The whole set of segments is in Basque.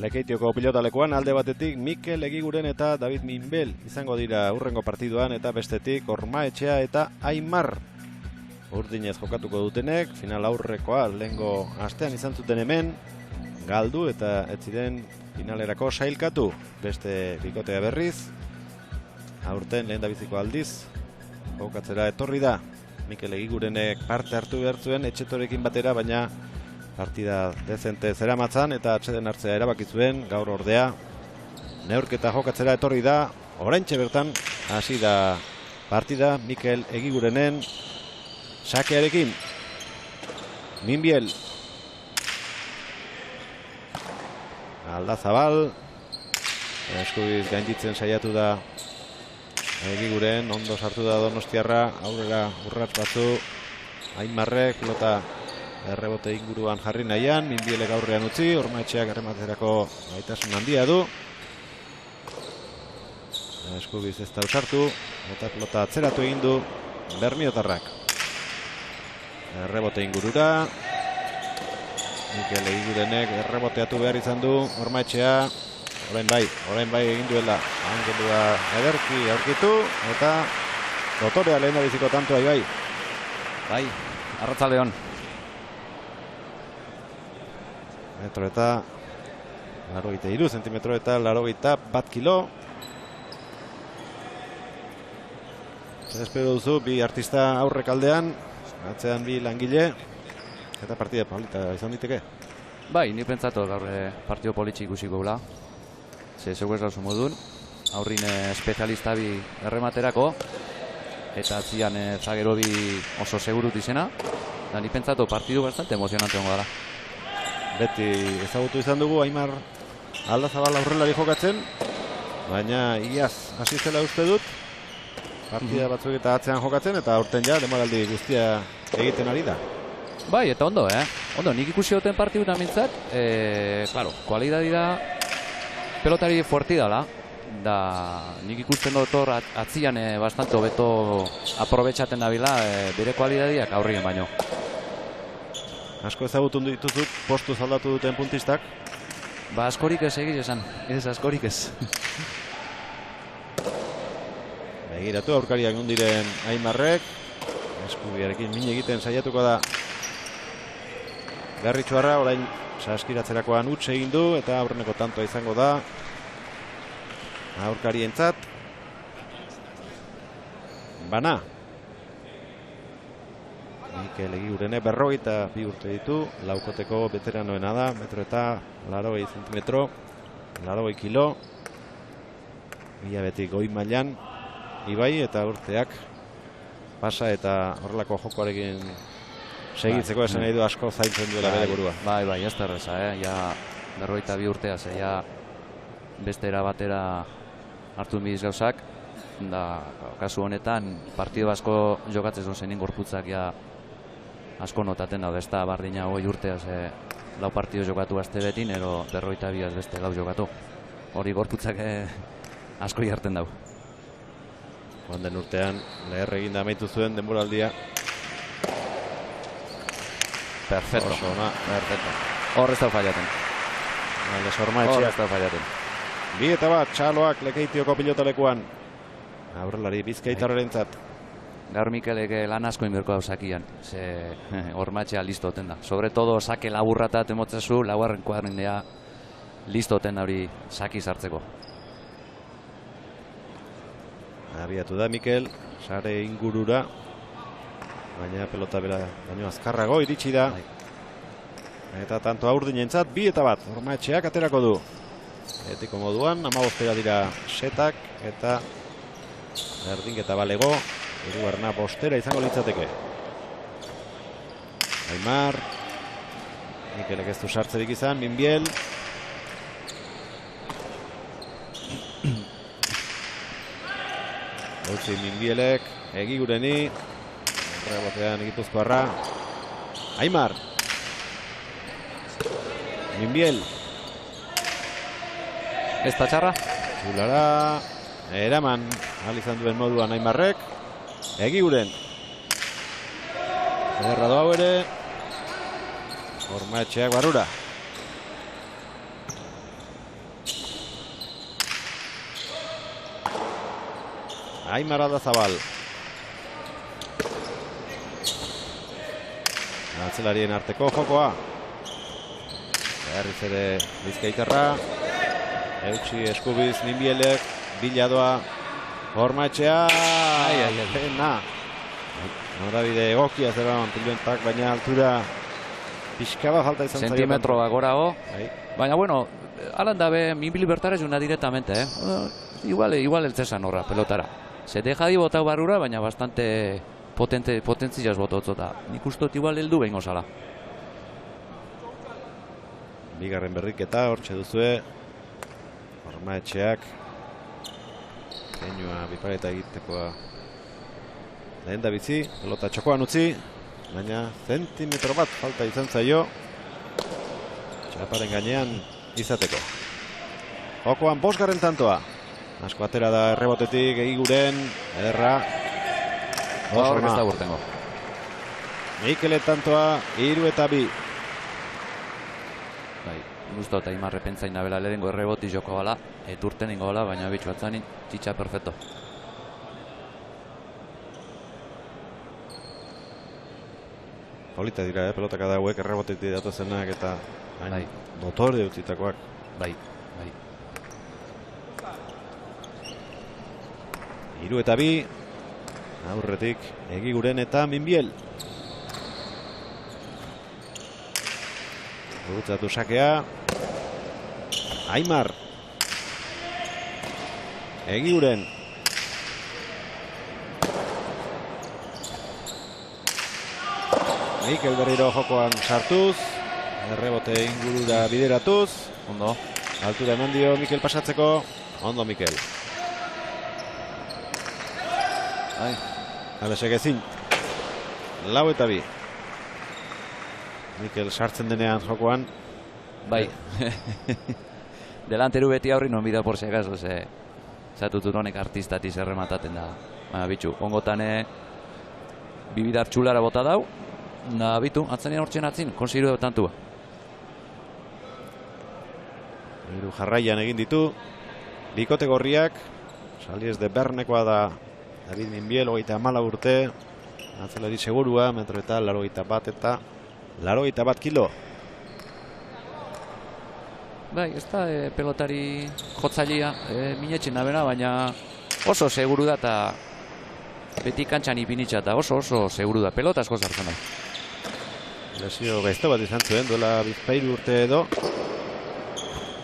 Lekeitioko pilotalekuan alde batetik Mikel Egiguren eta David Minbel izango dira hurrengo partiduan, eta bestetik Ormaetxea eta Aimar. Urdinez jokatuko dutenek, final aurrekoa lehengo astean izan zuten hemen, galdu eta ez ziren finalerako sailkatu. Beste bikotea berriz, aurten lehen dabiziko aldiz, jokatzera etorri da. Mikel Egigurenek parte hartu behar zuen Etxetorekin batera, baina partida dezente zeramatzan eta atseden hartzea erabaki zuen. Gaur ordea neurketa jokatzera etorri da. Oraintxe bertan hasi da partida Mikel Egigurenen sakearekin. Minbiel, Aldazabal, eskubiz gainditzen saiatu da Egiguren, ondo sartu da Donostiarra, aurrera urrats batzu. Aimarrek pilota errebote inguruan jarri nahian, Minbielek aurrean utzi, Ormaetxeak errematerako gaitasun handia du. Eskubiz ez da usartu, eta pilota atzeratu egin du Bermiotarrak. Errebote ingurura, Mikel Egigurenek erreboteatu behar izan du Ormaetxea. Orain bai egin duela, angelua ederki aurkitu, eta dotorea lehen da biziko tantua bai. Bai, Arratzaldeon. Metro eta 83 zentimetro eta 81 kilo. Zer espero duzu, bi artista aurrek aldean, atzean bi langile, eta partida polita izan diteke? Bai, ni pentsatu gaur partio politxik ikusiko gula. Zeu ez dauzu modun, aurrin espezialista bi errematerako, eta atzian zagero bi oso segurut izena, da ni pentsatu partidu bastante emozionante hongo dara. Beti ezagutu izan dugu Aimar Aldazabal aurrelari jokatzen, baina iaz hasi zela uste dut, partida batzuk eta atzean jokatzen, eta aurten ja demoraldi guztia egiten ari da. Bai, eta ondo, Ondo, nik ikusi duten partidutan mintzat, claro, kualidadi da, pelotari fuerti dala, da nik ikusten dut hor atzian bastante hobeto aprobetxaten dabila bere kualidadiak aurrien baino. Asko ezagutu dituzut postu zaldatu duten puntistak? Ba, askorik ez egiz esan, ez askorik ez. Begiratu aurkariak nondiren Aimarrek, eskubiarekin min egiten saiatuko da Garritxuarra, orain saskiratzerakoan huts egin du, eta aurreneko tantoa izango da aurkarientzat. Bana. Mikel Egigurenek 42 urte ditu, laukoteko veteranoena da, metro eta 80 zentimetro, 80 kilo. Ia beti goi mailan ibai, eta urteak pasa eta horrelako jokoarekin segitzeko esan nahi du asko zaintzen duela bere burua. Bai, ez da erreza, ja 42 urteaz, ja beste era batera hartu bidiz gauzak, da kasu honetan partidu asko jokatzen zozen gorputzak ja asko notaten daude, ez da bardina 20 urteaz lau partidu jokatu azte betin, ero 42 beste lau jokatu. Hori gorputzak asko jarten dau. Joan urtean leher egin da amaitu zuen denboraldia. Perfecto. Perfecto. Hor ez da fallaten. Hor ez da fallaten. Bi eta bat, Txaloak Lekeitioko pilotalekuan. Aurrelari Bizkaitarrarentzat. Gaur Mikelek lan asko inberko hau sakian. Ormaetxea listo oten da. Sobre todo sake laburratat emotzezu, laugarren kuadrindea listo oten da hori saki sartzeko. Abiatu da Mikel, sare ingurura. Baina pelota bera baino azkarrago iritsi da. Eta tanto aurdinentzat, bi eta bat, Ormaetxeak aterako du. Etiko moduan, 15 dira setak, eta berdinketa balego, hirugarrena bostera izango litzateke. Aimar, Mikelek ez du sartzerik izan, Minbiel. Utzi Minbielek, Egigureni, rebotean Gipuzkoarra. Aimar, Minbiel. Ez da txarra. Zulara, eraman, izan duen moduan Aimarrek. Egiguren. Zerra du hau ere. Ormaetxeak barrura. Aimar Aldazabal. Atzelarien arteko jokoa. Berriz ere Bizkaitarra. Eutsi eskubiz Minbielek. Biladoa. Ormaetxea. Pena. Norabide egokia zeraman Piluentak, baina altura pixkaba falta izan zaio. Sentimetro bagorago. Baina, bueno, alan dabe Minbil bertara juna directamente, Igual el César horra, pelotara. Se deja di botau barrura, baina bastante potentziaz bototzota. Nik ustot igual heldu behin gozala. Bigarren berriketa, hortxe duzue. Ormaetxeak. Keinua bipareta egitekoa. Lehen da bizi, pelota txokoan utzi. Baina zentimetro bat falta izan zaio. Txaparen gainean izateko. Jokoan bosgarren tantoa. Asko atera da errebotetik Egiguren. Ederra. Horrek ez da burtengo. Mikele tantoa 3-2. Bai, guztu eta Aimar repentzain nabela lehenko erreboti joko gala. Eturten ingo gala, baina bitxu atzanin txitsa perfecto. Polita dira, pelotaka dauek errebotetik datozenak eta dotore utzitakoak. Bai. 3-2. Aurretik Egiguren eta Minbiel. Gurutzatu sakea. Aimar. Egiguren. Mikel berriro jokoan sartuz. Errebote ingurura bideratuz. Ondo. Altura eman dio Mikel pasatzeko. Ondo Mikel. Alesek ezin. 4-2. Mikel sartzen denean jokoan. Bai. Delanteru beti aurri non bida por si acaso. Zatutut honek artistatiz erremataten da. Baina bitxu, ongotane bibidar txulara bota dau. Na bitu, atzanean hortzen atzin, konsiru tantua. Hiru jarraian egin ditu. Bikote gorriak. Salies de Bernekoa da David Minbiel, 34 urte. Atzelari segurua, metro eta 81 eta 81 kilo. Bai, ez da pelotari jotzailea minetxen nabena, baina oso seguru da eta beti kantxan ipinitza eta oso seguru da. Pelota asko sartzen da. Lesio gaizto bat izan zuen, duela 2 urte edo.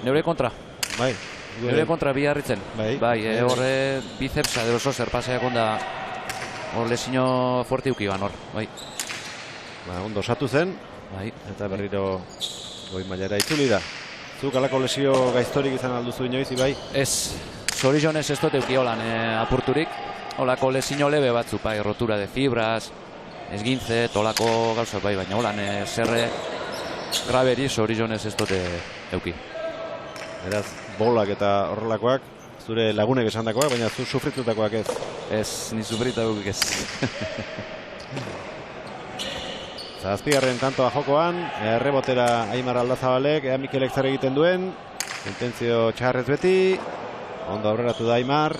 Neure kontra. Bai. Neure kontra bi harritzen. Bai, horre bicepsa de oso zer paseak onda hor lesino fuerte ukiban hor. Bai. Ondo osatu zen. Bai. Eta berriro goi mailara itzuli da. Zuk alako lesio gaiztorik izan alduzu inoiz, Ibai? Ez. Zorizonez ez dute ukiolan apurturik. Olako lesino lebe batzu, bai, rotura de fibras, esgintze, tolako gauzak, bai, baina holan zerre graberi zorizonez ez dute euki. Beraz, bolak eta horrelakoak, zure lagunek esandakoak, baina zu sufritutakoak ez. Ez, ni sufritakoak ez. Zazpigarren tantoa jokoan, errebotera Aimar Aldazabalek, ea Mikelek zer egiten duen, intentzio txarrez beti, ondo aurreratu da Aimar,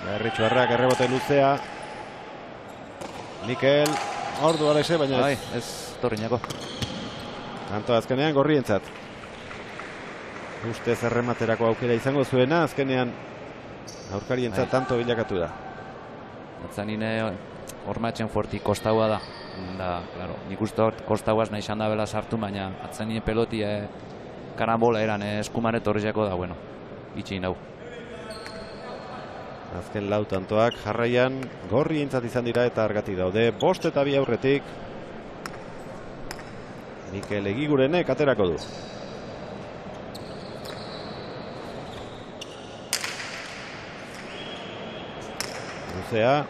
Berritxuarrak errebote luzea, Mikel, ordu Alexe, baina ez torriñako. Tanto azkenean gorrientzat. Ustez errematerako aukera izango zuena, azkenean aurkarientzat tanto bilakatu da. Atzanine Ormaetxen fuerti kostaua da. Claro, nik uste kostauaz nahi da bela sartu, baina atzanine peloti karambola eran eskumanet horriako da, bueno, itxin hau. Azken lau tantoak jarraian gorrientzat izan dira eta argatik daude. 5-2 aurretik. Mikel Egigurenek aterako du. Luzea,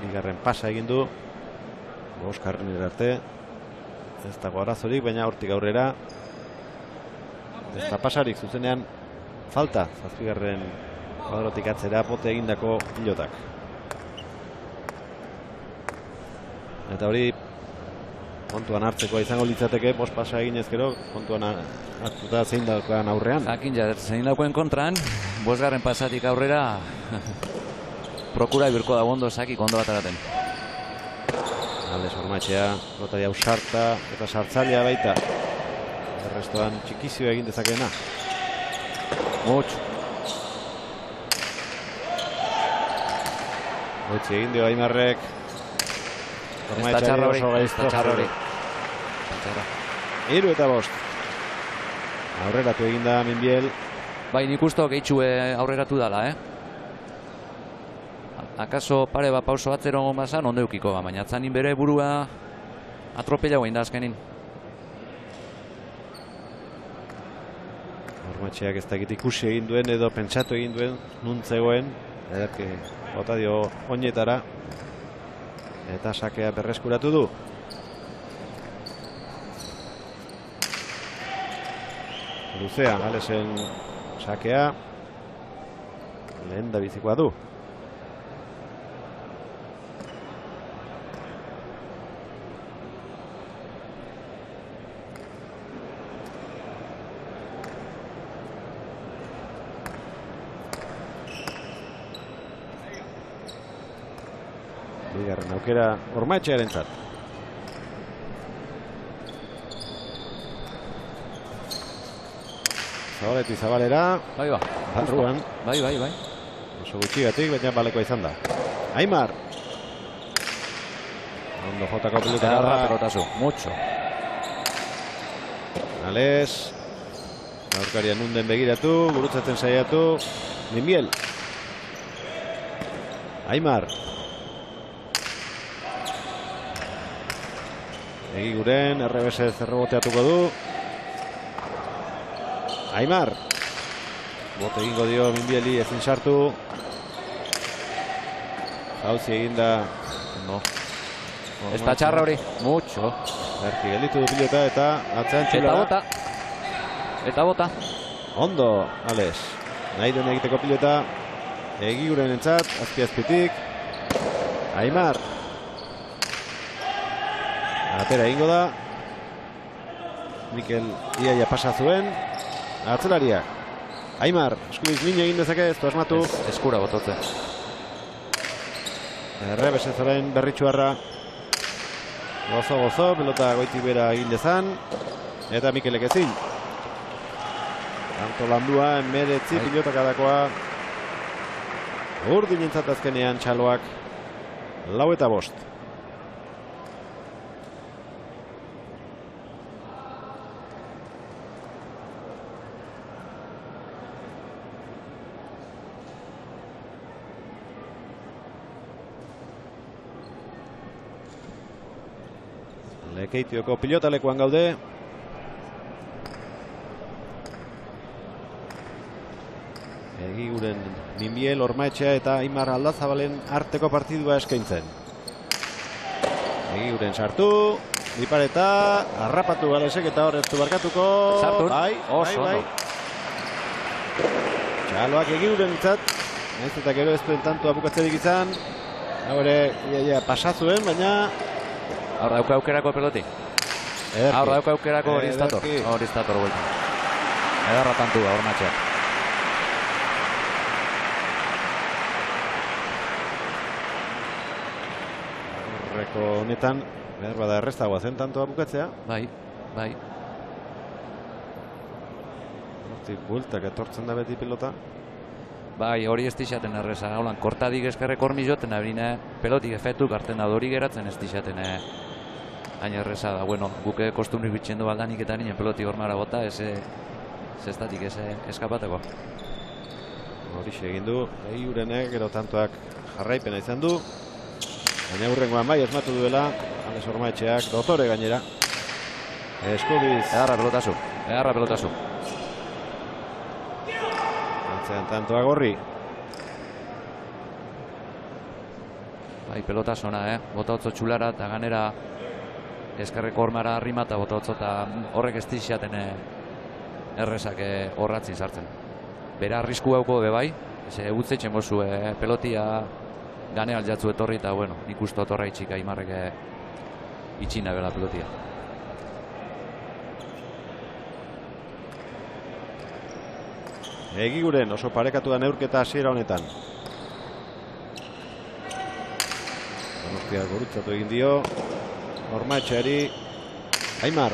bigarren pasa egin du. Boskarren arte. Ez dago arazorik, baina hortik aurrera. Ez da pasarik zuzenean falta. Zazpigarren kuadrotik atzera pote egindako pilotak. Eta hori kontuan hartzeko izango litzateke, bost pasa egin ezkero, kontuan hartuta zein daukan aurrean. Jakin ja, zein daukoen kontran, bosgarren pasatik aurrera prokura birko da ondo sakik ondo bateraten. Alex Ormaetxea, pelotari ausarta eta sartzailea baita. Errestoan txikizioa egin dezakeena. Mucho. Hoitzi egin dio Aimarrek. Ez da txarra hori. 3 eta 5. Aurreratu egin da Minbiel. Bai, nik usto gehitxue aurreratu dala, Akaso pare bat pauso atzero mazan ondo eukiko, baina atzanin bere burua atropella guain da azkenin. Ormaetxeak ez dakit ikusi egin duen edo pentsatu egin duen nuntzegoen. Ederki bota dio oinetara. Eta sakea berreskuratu du. Luzea, Alesen sakea. Lehen da bizikoa du. Bigarren aukera Ormaetxearentzat. Zabaleti zabalera. Bai ba. Barruan. Bai. Oso gutxigatik, baina balekoa izan da. Aimar. Ondo jotako pelota. Erra pelotazu. Mucho. Ales. Aurkaria nunden begiratu. Gurutzatzen saiatu. Minbiel. Aimar. Egiguren, errebesez erreboteatuko du. Aimar. Bote egingo dio Minbieli, ezin sartu. Jauzi eginda. No. Ez da txarra hori. Mucho. Berki gelditu du pilota eta atzean txula. Eta bota. Ondo, Ales. Nahi duen egiteko pilota. Egiguren entzat, azpitik. Aimar. Atera egingo da. Mikel iaia pasa zuen. Atzelariak. Aimar, eskubiz min egin dezake, ez du asmatu. Eskura bototze. Errebesez orain berritxuarra. Gozo, pelota goitik bera egin dezan. Eta Mikelek ezin. Tanto landua, emeretzi pilota kadakoa. Urdin entzat azkenean txaloak. 4 eta 5. Lekeitioko pilotalekuan gaude. Egiguren Minbiel, Ormaetxea eta Aimar Aldazabalen arteko partidua eskaintzen. Egiguren sartu. Dipareta. Arrapatu Alesek eta horretu barkatuko. Sartu. Bai. Txaloak Egiguren itzat. Ez eta gero ez duen tanto abukatzerik izan. Hau ere pasazuen, baina Ahora dauka aukerako peloti. Ahora dauka aukerako Horistator. Horistator vuelta. Edarra tantua, Ormaetxeak. Horreko honetan, behar bada errestagoa zen tantoa bukatzea. Bai. Hortik bueltak etortzen da beti pilota. Bai, hori ez dixaten erreza. Haulan, kortadik eskerrek hormizoten, abine pelotik efetuk hartzen da hori geratzen ez dixaten hain erreza da. Bueno, guke kostumrik bitxendo baldanik eta ninen peloti hormara bota, ez estatik, ez eskapateko. Horixe egin du, Egigurenek gero tantoak jarraipena izan du. Baina hurrengoan bai esmatu duela, Ales Ormaetxeak, dotore gainera. Eskubiz. Edarra pelotazu. Atzean tantoa Gorri. Bai, pelota zona, bota otzo txulara eta ganera eskerreko hormara arrima eta bota otzo eta horrek ez dixaten errezak horratzin sartzen. Bera arrisku hauko bai, utzetzen bozu pelotia gane aljatzu etorri eta bueno, nik uste otorra itxika Aimarrek itxina bela pelotia. Egiguren oso parekatu da neurketa hasiera honetan. Zazpiak gurutzatu egin dio. Ormaetxeari. Aimar.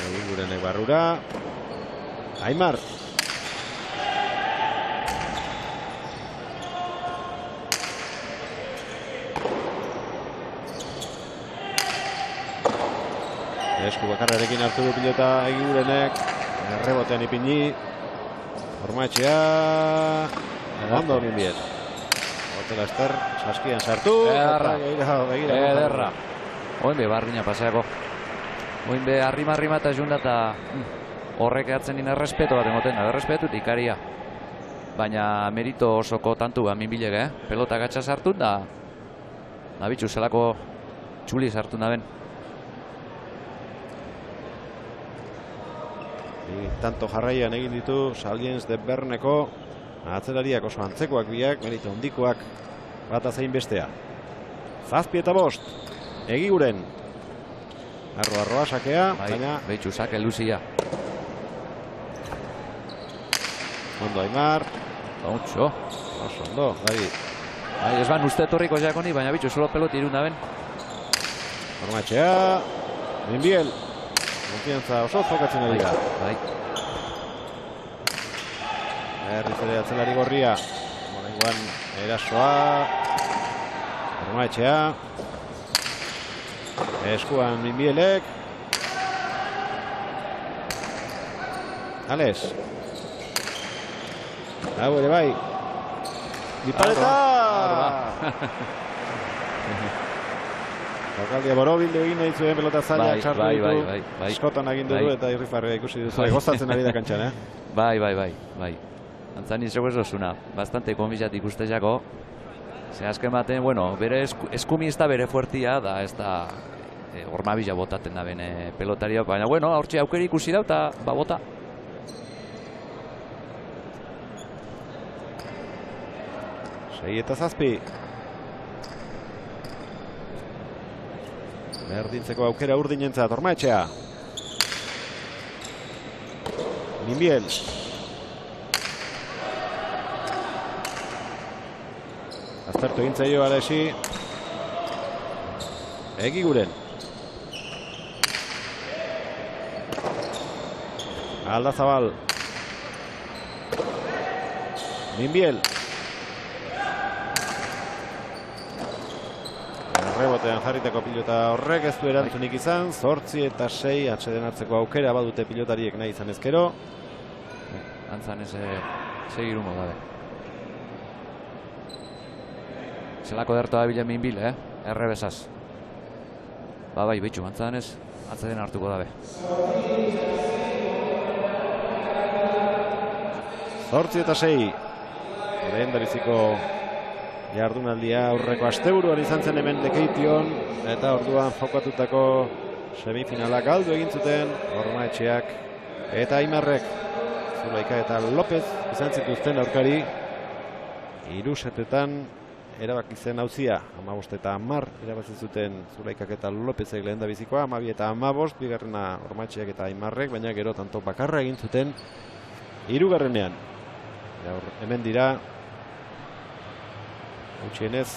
Egigurenek barrura. Aimar. Esku bakarrarekin hartu du pilota Egigurenek. Errebotean ipini. Ormaetxea. Ondo Minbiel. Otela Ester, saskian sartu. Ederra. Oin be barrina paseako. Oin be arrima eta junda eta horrek hartzen dina errespeto bat emoten da. Errespetu ikaria. Baina merito osoko tantu ba Minbilek, pelota gatsa sartu da. Nabitxu zelako txuli sartu da ben. Tanto jarraian egin ditu Saliens de Berneko atzelariak oso antzekoak biak, merito hondikoak bata zein bestea. 7-5 Egiguren. Arroa sakea, baina behitxu sake luzia. Ondo Aimar. Ontxo. Oso ondo, bai. Ez ban uste torriko jakoni, baina bitxu solo peloti irun da ben. Ormaetxea. Minbiel. Konfiantza oso jokatzen ari da. Bai. Berriz ere atzelari gorria. Morengoan erasoa. Ormaetxea. Eskuan Minbielek. Ales. Hau ere bai. Dipareta! Jokaldia borobildu egin nahi zuen pelota zaila txartu ditu. Eskotan agindu du eta irrifarria ikusi duzu. Gozatzen ari da kantxan, Bai. Antzani zego ez dozuna. Bastante konbizat ikuste jako. Ze azken baten, bueno, bere eskumi ez da bere fuertia, da ez da hormabila botaten da bene pelotaria. Baina, bueno, hortxe aukeri ikusi da eta ba bota. Sei eta 7. Berdintzeko aukera urdinentzat Ormaetxea. Minbiel. Aztertu egin zaio Alesi. Egiguren. Aldazabal. Minbiel. Rebotean jarriteko pilota horrek ez du erantzunik izan. 8-6 atxeden hartzeko aukera badute pilotariek nahi izan ezkero. Antzan ez segirungo dabe. Zelako derto da bila Minbil, errebesaz. Bai, bitxu, antzan ez atzeden hartuko dabe. 8-6. Lehen dabiziko jardunaldia aurreko asteburuan izan zen hemen Lekeition eta orduan jokatutako semifinalak galdu egin zuten Ormaetxeak eta Aimarrek. Zulaika eta López izan zituzten aurkari. 3 setetan erabaki zen auzia. 15 eta 10 erabaki zuten Zulaikak eta Lópezek lehen dabizikoa. 12 eta 15 bigarrena Ormaetxeak eta Aimarrek, baina gero tanto bakarra egin zuten 3. Hemen dira gutxienez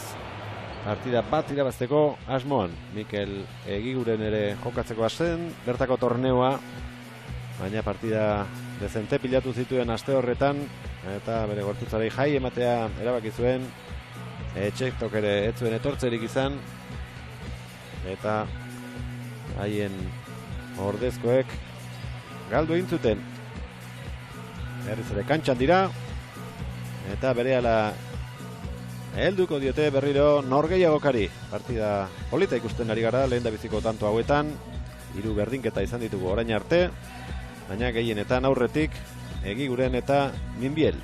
partida bat irabazteko asmoan. Mikel Egiguren ere jokatzeko hasten bertako torneoa, baina partida dezente pilatu zituen aste horretan eta bere gorputzari jai ematea erabaki zuen. Etxektok ere ez zuen etortzerik izan eta haien ordezkoek galdu egin zuten. Berriz ere kantxan dira eta berehala helduko diote berriro norgehiagokari. Partida polita ikusten ari gara lehen dabiziko tanto hauetan. 3 berdinketa izan ditugu orain arte, baina gehienetan aurretik Egiguren eta Minbiel.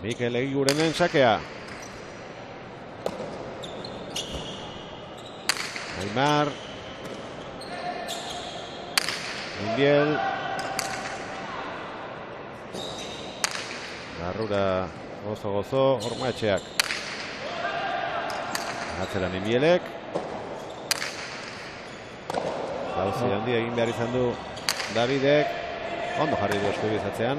Mikel Egigurenen sakea. Aimar. Minbiel. Barrura gozo Ormaetxeak. Atzera Minbielek. Jauzi handi egin behar izan du Davidek. Ondo jarri du eskubizatzean.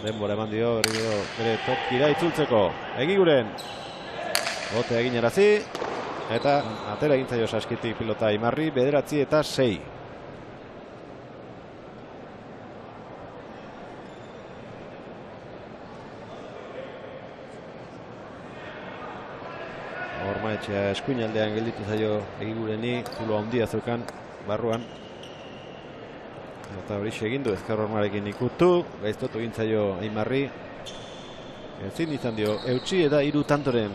Denbora eman dio, bere tokira itzultzeko. Egiguren. Bote egin erazi. Eta atera egin zaio saskitik pilota Aimarri, 9 eta 6. Ormaetxea eskuinaldean gelditu zaio Egigureni, zulo handia zeukan barruan. Eta hori egin du ezker Ormarekin ikutu, gaiztotu egin zaio Aimarri. Ezin izan dio eutsi eta 3 tantoren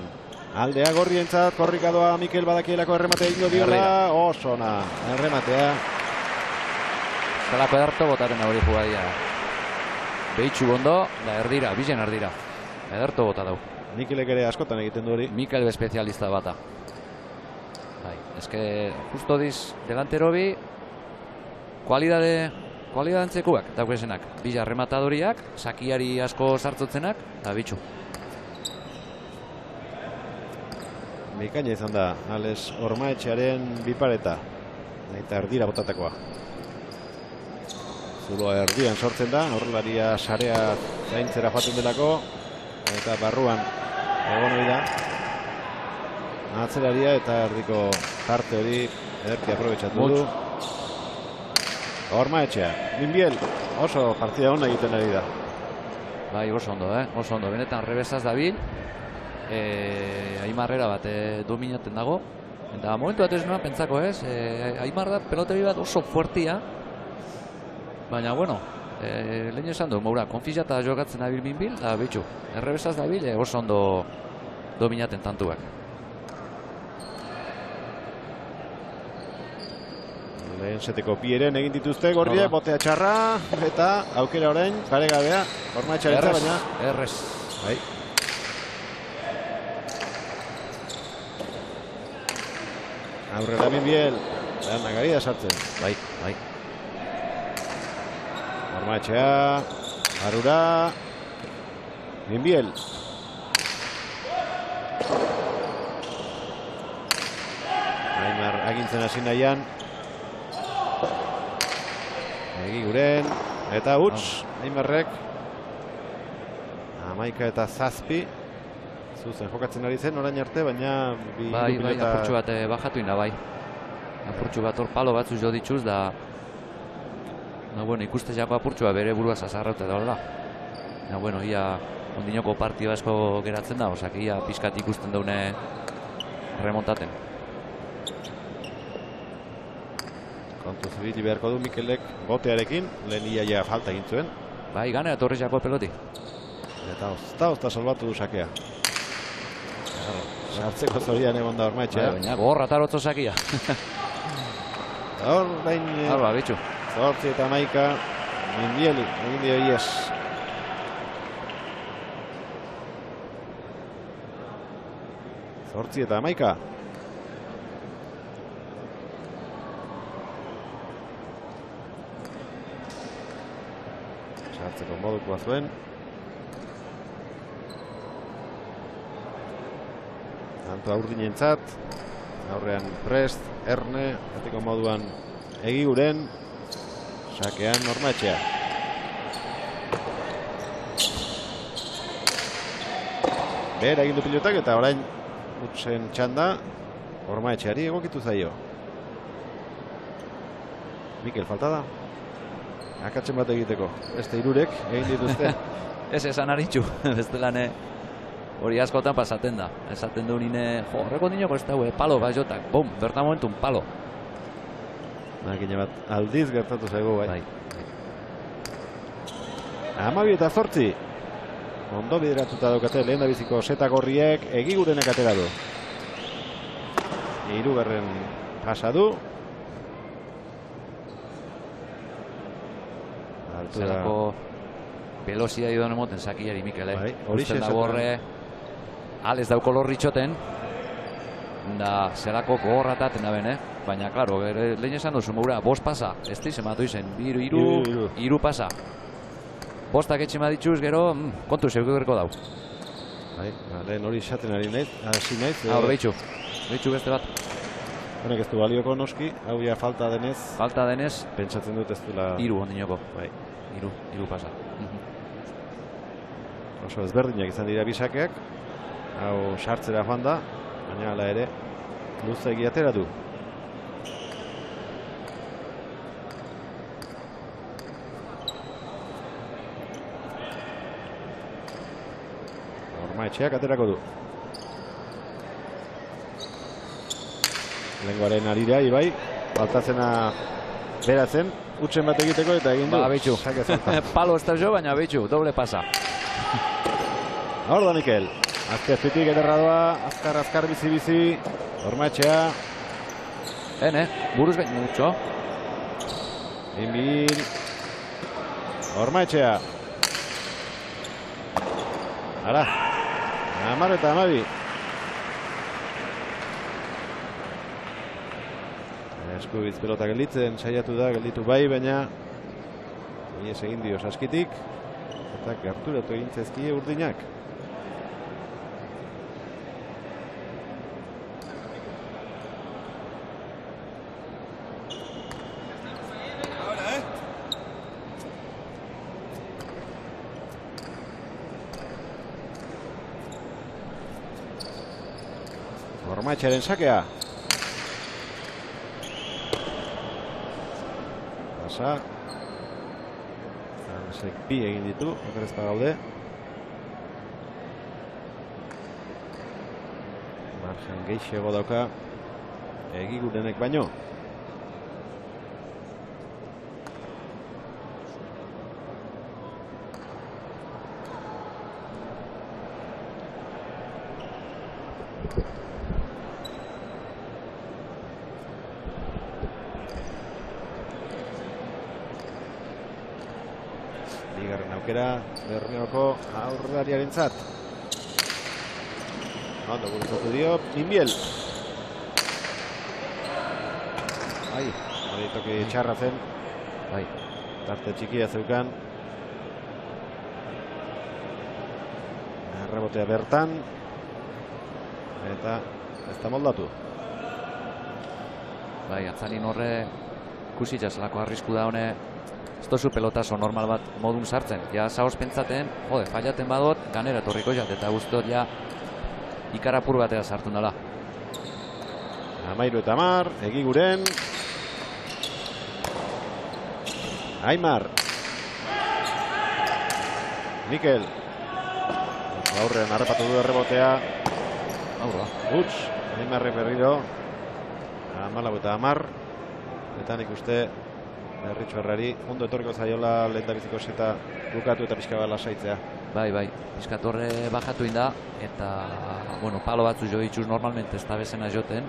aldea gorrientzat, korrikadoa Mikel badakielako errematea ingo diola, oso ona errematea. Zelako edarto botaren hori jugadia. Behitxu gondo, da erdira, bizen erdira. Ederto bota dau. Mikelek ere askotan egiten du hori. Mikel espezialista bata. Bai, eske justo diz delantero bi kualidadentzekuak daukesenak. Bila rematadoriak, sakiari asko sartzotzenak, da bitxu. Bikaina izan da Ales Ormaetxearen bipareta. Eta erdira botatakoa. Zuloa erdian sortzen da, horrelaria sarea zaintzera joaten delako. Eta barruan egon hori da. Atzeraria eta erdiko parte hori ederki aprobetxatu du. Ormaetxea, Minbiel, oso partida hona egiten ari da. Bai, oso ondo, oso ondo. Benetan rebesaz dabil. Aimarrera bat dominaten dago. Eta momentu bat ez nuen pentsako Aimar da peloteri bat oso fuertia. Baina, bueno, lehen esan du, maura, konfizata jokatzen dabil Minbil, da bitxu, errebesaz dabil oso ondo dominaten tantuak. Lehen seteko pieren egin dituzte, gorriek, botea txarra, eta aukera orain, paregabea, Ormaetxearetza, baina... Errez. Bai. Aurrera Minbiel, behan nagaria sartzen. Bai, bai. Ormaetxea, barura, Minbiel. Aimar agintzen hasi nahian. Egiguren, eta huts, Aimarrek. 11 eta 7. Zuzen jokatzen ari zen orain arte, baina... Bai, apurtxu bat bajatu ina, bai. Apurtxu bat hor palo batzu jo dituz, da... bueno, ikuste jako apurtxua bere burua zazarraute da, hola. Bueno, ia ondinoko partio asko geratzen da, osak ia pixkat ikusten daune remontaten. Kontu zibili beharko du Mikelek botearekin, lehen iaia falta egin zuen. Bai, gane atorri jako peloti. Eta ozta salbatu du sakea. Sartzeko zorian egon da Ormaetxea. Baina gorra tarotzo sakia. Hor, bain... Alba, bitxu. 8 eta 11, Minbieli, egin dio ies. Zortzi eta 11. Sartzeko modukoa zuen. Tanto aurdinentzat, aurrean Prest, Erne, atiko moduan Egiguren, sakean Ormaetxea. Behera egin du pilotak eta orain utsen txanda Ormaetxeari egokitu zaio. Mikel, falta da? Akatzen bat egiteko. Beste 3 egin dituzte. Ez esan haritxu, bestelane hori askotan pasaten da. Esaten du nine, horreko dinoko ez daue, palo bat jotak, bom, bertan momentun palo. Makina bat aldiz gertatu zaigu, bai. 12 eta 8. Ondo bideratuta daukate lehen da biziko seta gorriek, Egigurenek atera du. 3. pasa du. Zelako velozia idon emoten sakiari Mikel, hori dago horre, Ales dauko lorritxoten, da zelako gogorrataten da ben, baina, klaro, lehen esan duzu, maura, 5 pasa, ez dizen matu izen, 3 pasa. 5 etxima dituz, gero, kontu zeuko gerko dau. Lehen hori esaten ari naiz, hasi naiz. Hor, behitxu beste bat. Honek ez du balioko noski, hau ja falta denez. Falta denez, Pentsatzen dut ez duela... 3 ondinoko. Bai. 3 pasa. Oso ezberdinak izan dira bisakeak. Hau sartzera joan da, baina hala ere luzegi atera du. Ormaetxeak aterako du. Lengoaren arira, Ibai, faltatzena beratzen, utsen bat egiteko eta egin du. Ba, behitxu. Palo ez da jo, baina behitxu, doble pasa. Hor da Mikel. Azkezpitik ederra doa, azkar bizi-bizi. Ormaetxea. Buruz gain mutxo. Inbil. Ormaetxea. Ara. 10 eta 12. Eskubitz pelota gelditzen, saiatu da, gelditu bai, baina ies egin dio saskitik eta gerturatu egin zezkie urdinak. Ormaetxearen sakea. Pasa. Zanesek bi egin ditu, okerezpa gaude. Margen gehiago dauka Egigurenek baino. Bigarren aukera Bermeoko aurrelariarentzat. Ondo gurutzatu dio Minbiel. Hori toki txarra zen. Tarte txikia zeukan. Errebotea bertan. Eta ez da moldatu. Atzanin horre ikusi jazalako arrisku da hone. Ez dozu pelotazo normal bat modun sartzen. Ja, zahoz pentsaten, jode, fallaten badot, ganera torriko jat, eta guztot ja ikarapur batea sartu dela. 13 eta 10, Egiguren. Aimar. Mikel. Aurrean harrapatu du errebotea. Huts, Aimarrek berriro. 14 eta 10. Eta nik uste Berritxo Herrari ondo etorriko zaiola lehendabiziko seta bukatu eta pixka bat lasaitzea. Bai, pixkat horre bajatu inda, eta, palo batzu jo dituz normalmente ez da bezena joten,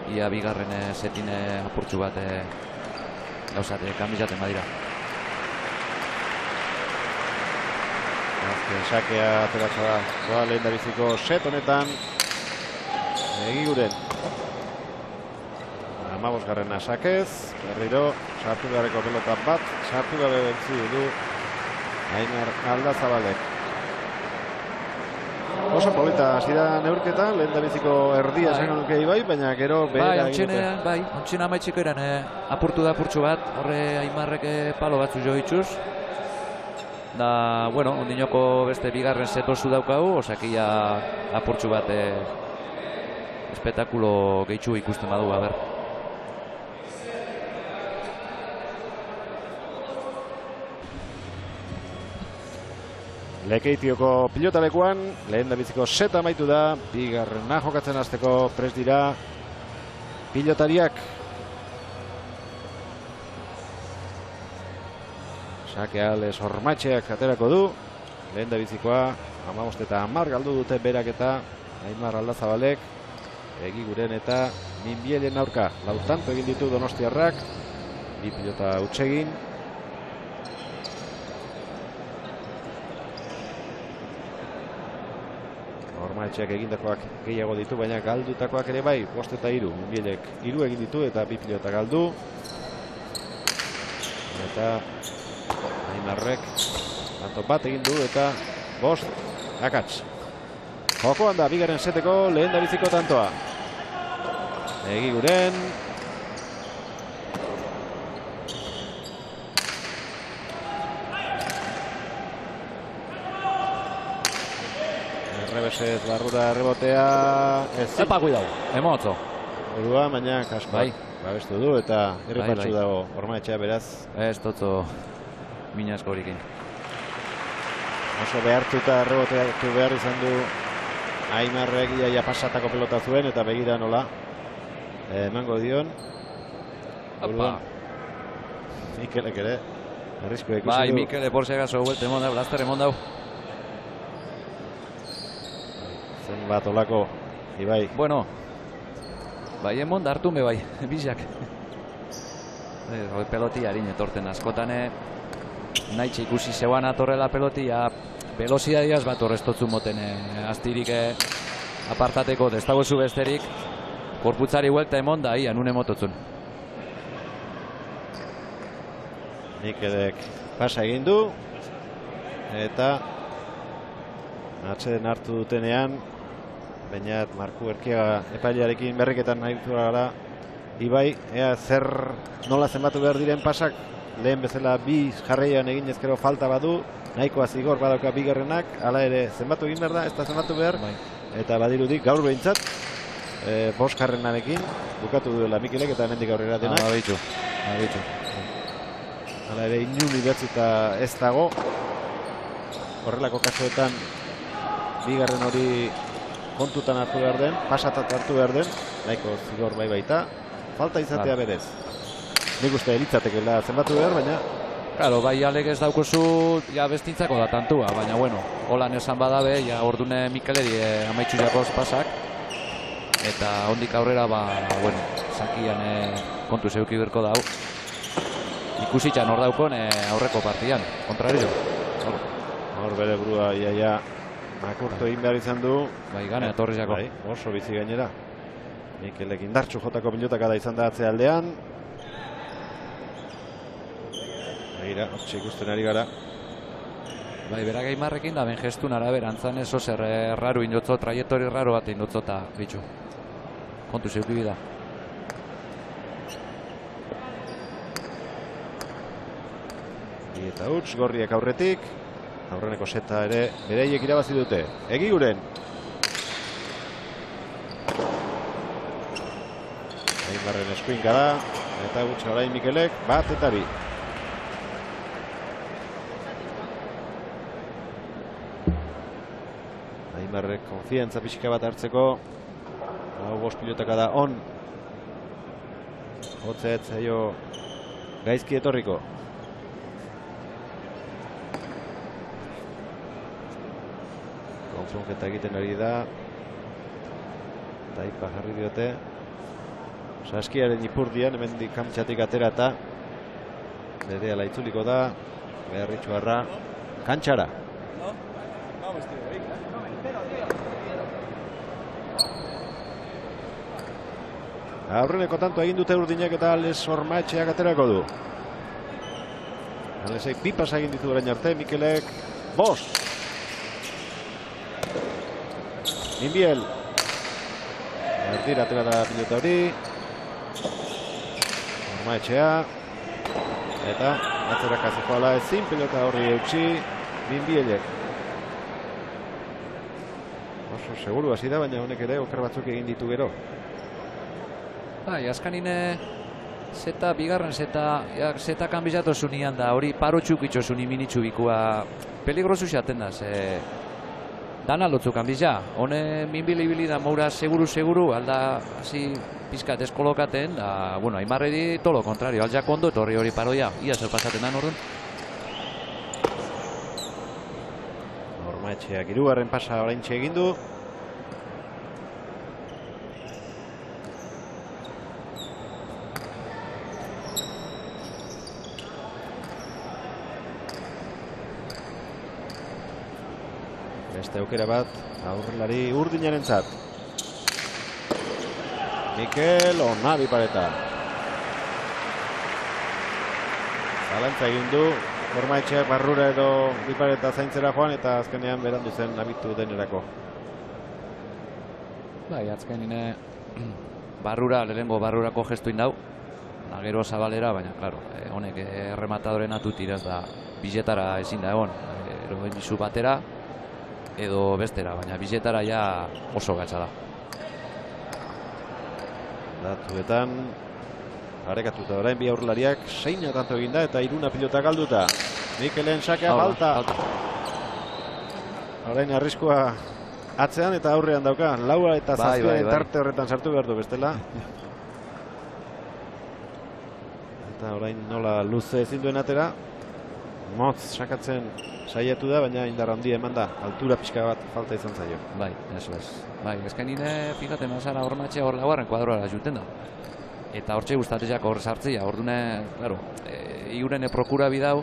ia bigarren setine apurtxu bat gauzate, kanbizaten badira. Sakea ateratza da lehendabiziko set honetan Egiguren. 15garrena sakez, berriro sartu gareko pelota bat, sartu gabe bentzi du Ainar Aldazabalek. Oso polita hasi da neurketa, lehendabiziko erdia esango nuke Ibai, baina gero behera egin dute. Ontsen amaitzeko eran apurtu da apurtxu bat, horre Aimarrek palo batzu jo itxuz. Da, ondinoko beste bigarren setosu daukagu, osakia apurtxu bat espetakulo gehitxu ikusten badu, Lekeitioko pilotalekuan, lehendabiziko seta amaitu da, bigarrena jokatzen hasteko prest dira pilotariak. Sakea Ales Ormaetxeak aterako du, lehendabizikoa 15 eta 10 galdu dute berak eta Aimar Aldazabalek, Egiguren eta Minbielen aurka. Lautanto egin ditu donostiarrak, bi pilota hutsegin. Ormaetxeak egindakoak gehiago ditu, baina galdutakoak ere bai, 5 eta 3. Minbielek 3 egin ditu eta bi pilota galdu. Eta Aimarrek tanto bat egin du eta 5 akats. Jokoan da bigarren seteko lehendabiziko tantoa. Egiguren. Errebesez barrura rebotea. Epa, cuidado, emotzo. Orua, baina kasko. Bai. Babestu du eta irrepatsu dago Ormaetxea beraz. Ez totzo mina askorikin. Oso behartuta reboteatu behar izan du Aimarrek ia pasatako pelota zuen eta begira nola emango dion. Opa. Mikelek ere arriskua ikusi du. Bai, Mikele por si acaso vuelte emondau, laster emondau. Zenbat olako Ibai. Bueno, bai emond hartu me bai, bizak. Peloti harin etorten askotan nahi ikusi zeuan atorrela pelotia, velozidadiaz bat horreztotzu moten astirik apartateko destagozu besterik, korputzari huelta emon da, ian une mototzun. Mikelek pasa egin du eta atseden hartu dutenean Beñat Marku Erkiaga epailearekin berriketan nahi gara Ibai, ea zer nola zenbatu behar diren pasak, lehen bezala bi jarraian egin ezkero falta badu, nahikoa zigor badauka bigarrenak, hala ere zenbatu egin behar da, ez da zenbatu behar, eta badirudik gaur behintzat, boskarrenarekin bukatu duela Mikelek eta hemendik aurrera denak. Abitxu. Hala ere inuni bertzuta ez dago, horrelako kasuetan bigarren hori kontutan hartu behar den, pasatat hartu behar den, nahiko zigor bai baita, falta izatea berez. Nik uste elitzatekela zenbatu behar, baina... Claro, bai alek ez daukuzu, ja bestintzako da tantua, baina bueno, holan esan badabe, ja ordune Mikeleri amaitxu jakoz pasak, eta hondik aurrera, bueno, zakian kontu zeuki berko dau. Ikusitxan hor daukon aurreko partian, kontrario. Hor bere burua iaia makurtu egin behar izan du. Bai, gane, etorri jako. Bai, oso bizi gainera. Mikelek indartxu jotako pilotak da izan da atzealdean. Begira, hortxe ikusten ari gara. Bai, berak Aimarrekin da ben gestun arabera antzan eso zer erraru indotzo, traiektori raro bat indotzo eta bitxu. Kontu zeuki bida. Eta huts, gorriak aurretik. Aurreneko seta ere bereiek irabazi dute. Egiguren. Aimarren eskuinka da. Eta huts orain Mikelek bat eta bi. Aimarrek konfiantza pixka bat hartzeko. Hau bost pilotaka da on. Hotzet zaio gaizki etorriko. Konfronketa egiten ari da. Taipa jarri diote. Saskiaren ipurdian, hemendik kantxatik aterata. Berehala itzuliko da. Beharritxuarra kantxara. Aurreneko tanto egin dute Urdinak eta Ales Ormaetxeak aterako du. Alesek bi pasa egin ditu orain arte, Mikelek bost. Minbiel. Erdira atera da pilota hori. Ormaetxea. Eta atzerak azekoala ezin pilota horri eutxi Minbielek. Oso seguru hasi da, baina honek ere oker batzuk egin ditu gero. Bai, askanine zeta, bigarren zeta kanbizatu zunian da, hori parotxuk itxosuni minitxu bikua peligrosu xaten da, dana lotzu kanbiza. Hone minbili da moura seguru, alda hasi pizkat eskolokaten, da, bueno, Aimarredi tolo kontrario, aljak ondo, eta hori paroia, ia zer pasaten da orduan. Ormaetxeak hirugarren pasa oraintxe egin du. Beste aukera bat, aurrelari Urdinarentzat. Mikel ona bipareta. Zalantza egin du, Ormaetxeak barrura edo bipareta zaintzera joan eta azkenean berandu zen abitu denerako. Bai, azkenine lehenengo barrurako gestuin dau, gero zabalera, baina, klaro, honek errematadoren atu tiraz da, biletara ezin da egon, eroen dizu batera, edo bestera, baina biletara ja oso gatsa da. Datuetan, arekatuta orain bi aurrelariak 6 tanto eginda eta 3 pilota galduta. Mikelen sakea falta. Orain arriskua atzean eta aurrean dauka. 4 eta 7 tarte horretan sartu behar du bestela. Eta orain nola luze ezin duen atera. Motz sakatzen saiatu da, baina indar handia eman da. Altura pixka bat falta izan zaio. Bai, eso es. Bai, eskenine, fíjate, mazara hormatxea hor laugarren kuadroara juten da. Eta hortxe gustatezak hor sartzea, ordune, claro, iurene prokura bidau,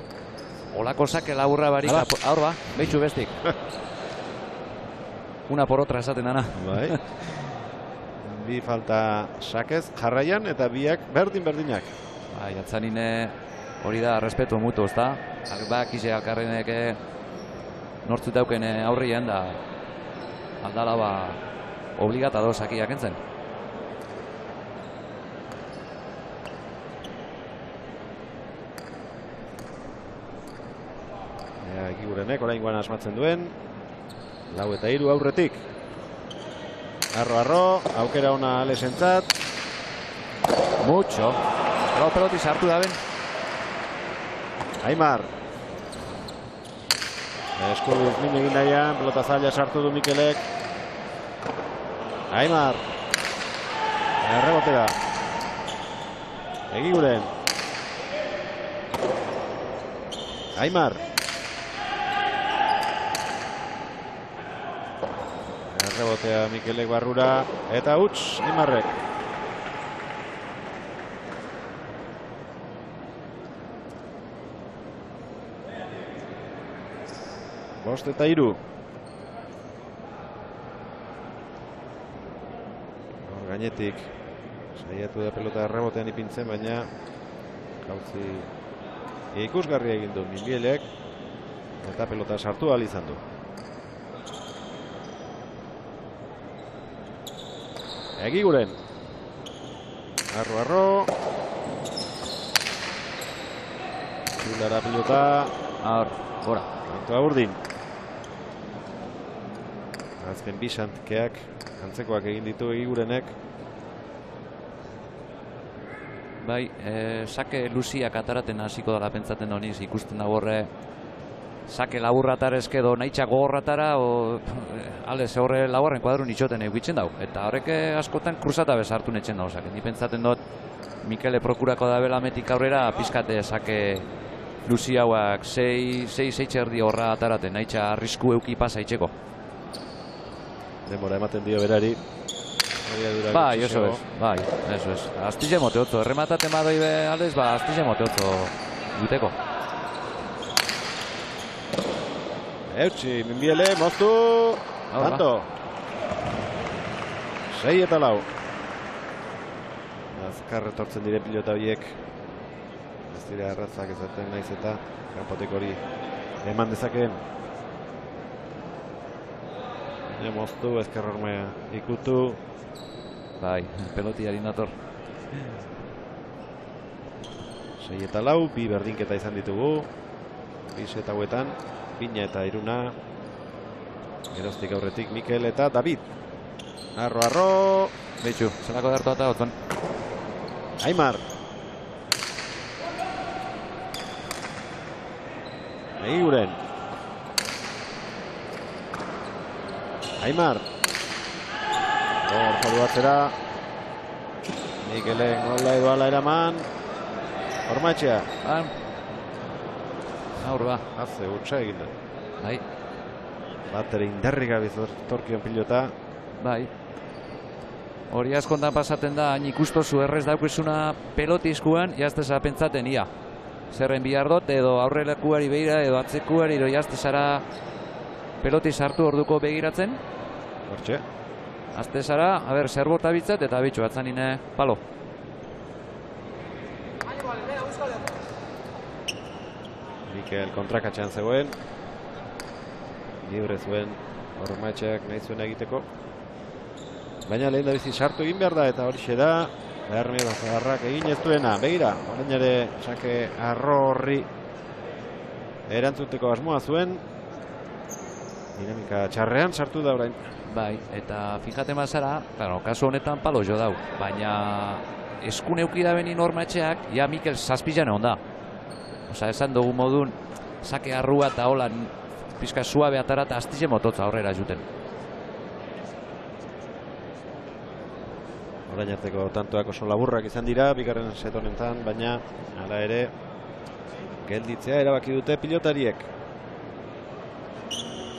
olako sake laburra barik, hor ba, behitxu bestik. Una por otra esaten dana. Bai. Bi falta sakez, jarraian eta biak berdin-berdinak. Bai, atzanine hori da, respetu mutu, ezta? Bak ize alkarrenek nortzut dauken aurrien da, aldala ba, obligata sakiak entzen. Egigurenek oraingoan asmatzen duen 4 eta 3 aurretik. Arro, aukera ona Alesentzat. Mucho. Peloti sartu da ben. Aimar. Eskubuz min egin daian, pelota zaila sartu du Mikelek. Aimar. Errebotera. Egiguren. Aimar. Rebotea Mikelek barrura eta huts Aimarrek. Bost eta 3. Gainetik saiatu da pelota rebotean ipintzen, baina jauzi ikusgarria egin du Minbielek eta pelota sartu ahal izan du. Egiguren. Arro. Zulara pilota. Gora. Antoa urdin. Azken bisantkeak antzekoak egin ditu Egigurenek. Bai, sake luziak ataraten hasiko dela pentsaten honiz, ikusten da horre sake laburratarezke edo nahitxak gogorratara, alde ze horre laugarren kuadrun itxoten eukitzen dau. Eta horrek askotan kruzata bezartu netxen dauzak. Ni pentsaten dut Mikele prokurako da bela metik aurrera pizkate sake luzi hauak 6 erdi horra ataraten, nahitxa arrisku euki pasa itxeko. Demora ematen dio berari. Bai, eso es. Bai, eso es. Astize moteotzo, errematate madoi be aldez, astize moteotzo duteko. Eutsi, Minbiele, moztu, tanto. 6 eta 4. Azkar etortzen dire pilota biek. Ez dira erratzak ezaten naiz eta kanpotek hori eman dezakeen. Moztu, ezker hormea ikutu. Bai, pelotiari nator. 6 eta 4, bi berdinketa izan ditugu. 2 eta hauetan. Bina eta Iruna. Geroztik aurretik Mikel eta David. Arro. Betxu, zelako dartu eta otzon. Aimar. Egiguren. Aimar. Hor jodu batzera. Mikelen nola edo ala eraman. Hormatxea. Aur ba. Haze, utxa egin da. Bai. Batere indarri gabiz torkion pilota. Bai. Hori askontan pasaten da, hain ikustozu errez daukizuna pelotizkuan, jazteza pentsaten ia. Zerren bihardot, edo aurrelekuari behira, edo atzekuari, edo jaztezara pelotiz hartu orduko begiratzen. Hortxe. Aztezara, zer bota bitzat, eta bitxu, atzanine palo. Mikel kontrakatxean zegoen. Libre zuen Hormatxeak nahi zuen egiteko. baina lehen da bizi sartu egin behar da, eta horixe da, Bermeo Zaharrak egin ez duena. Begira, orain ere sake arro horri erantzuteko asmoa zuen, dinamika txarrean sartu da orain. Bai, eta fijate mazara, claro, kasu honetan palo jo dau, baina eskun eukida benin Ormaetxeak, ja Mikel zazpizan egon da. Osa, esan dugu modun, sake arrua eta holan pizka suabe atara eta astize mototza aurrera juten. Orain arteko tantoak oso laburrak izan dira, bigarren set honetan, baina hala ere gelditzea erabaki dute pilotariek.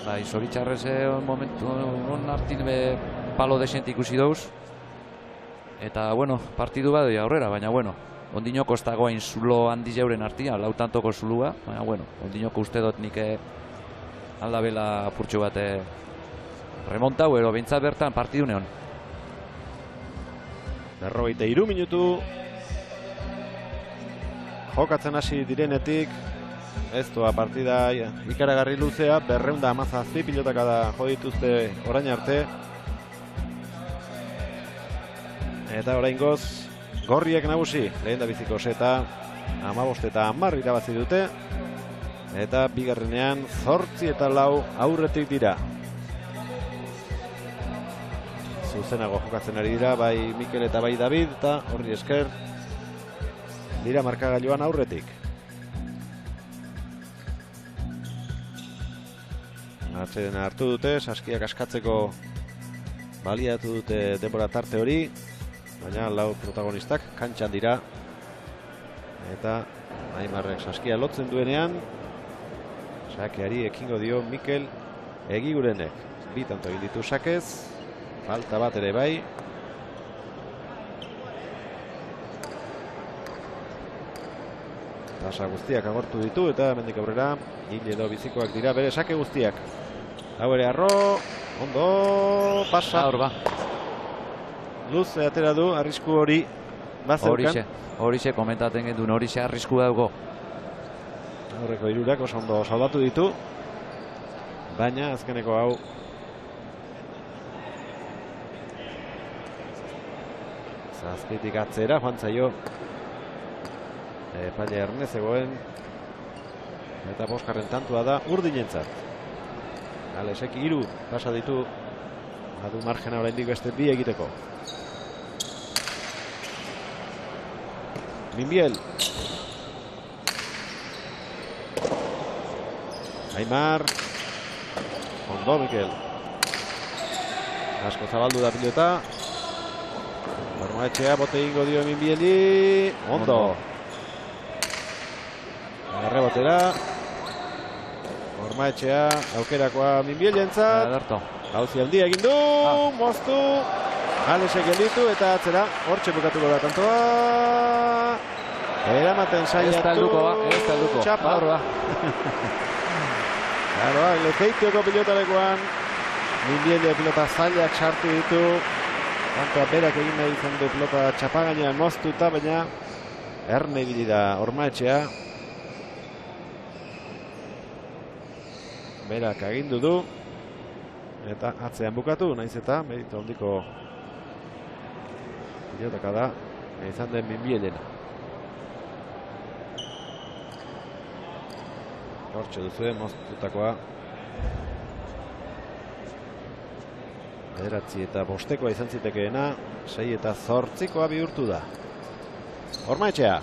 Bai, zoritxarrez momentu on hartin be palo desent ikusi dauz. Eta, bueno, partidu badoi aurrera, baina, bueno, ondinoko ez dagoain zulo handi jauren artia, lautantoko zulua, baina, bueno, ondinoko uste dut nik aldabela purtsu bat remontau, ero bintzat bertan partidu neon. 43 minutu jokatzen hasi direnetik, ez doa partida ikaragarri luzea, 217 pilotaka da jo dituzte orain arte. Eta oraingoz gorriek nagusi, lehen da biziko seta 15 eta 10 irabazi dute. Eta bigarrenean 8 eta 4 aurretik dira. Zuzenago jokatzen ari dira, bai Mikel eta bai David, eta horri esker dira markagailuan aurretik. Atsedena hartu dute, saskiak askatzeko baliatu dute denbora tarte hori, baina lau protagonistak kantxan dira. Eta Aimarrek saskia lotzen duenean, sakeari ekingo dio Mikel Egigurenek. Bi tanto egin ditu sakez, falta bat ere bai. Tasa guztiak agortu ditu eta hemendik aurrera hil edo bizikoak dira bere sake guztiak. Hau ere arro, ondo, pasa. Hor ba. Luze atera du, arrisku hori bazeukan. Horixe komentaten gendun, horixe arrisku daugo. Aurreko hirurak oso ondo saldatu ditu, baina azkeneko hau zazpitik atzera joan zaio epaile Ernez egoen, eta boskarren tantua da urdinentzat. Alesek 3 pasa ditu, badu margena oraindik beste 2 egiteko. Minbiel. Aimar. Ondo Mikel. Asko zabaldu da pilota. Ormaetxea bote ingo dio Minbieli. Ondo. Errebotera. Ormaetxea aukerakoa Minbielientzat. Hauzi handia egin du. Moztu. Alesek gelditu eta atzera. Hortxe bukatuko da tantoa. Eramaten saiatu. Ez talduko. Txapa. Claro, Lekeitioko pilotalekoan Minbieli pilota zailak sartu ditu. Tantoa berak egin nahi izan du pilota txapa gainean moztuta, baina erne ibili da Ormaetxea. Berak agindu du eta atzean bukatu, naiz eta meritu handiko pilotaka da izan den Minbielena. Hortxe duzue, moztutakoa 9 eta 5 izan zitekeena, 6 eta 8 bihurtu da. Ormaetxea.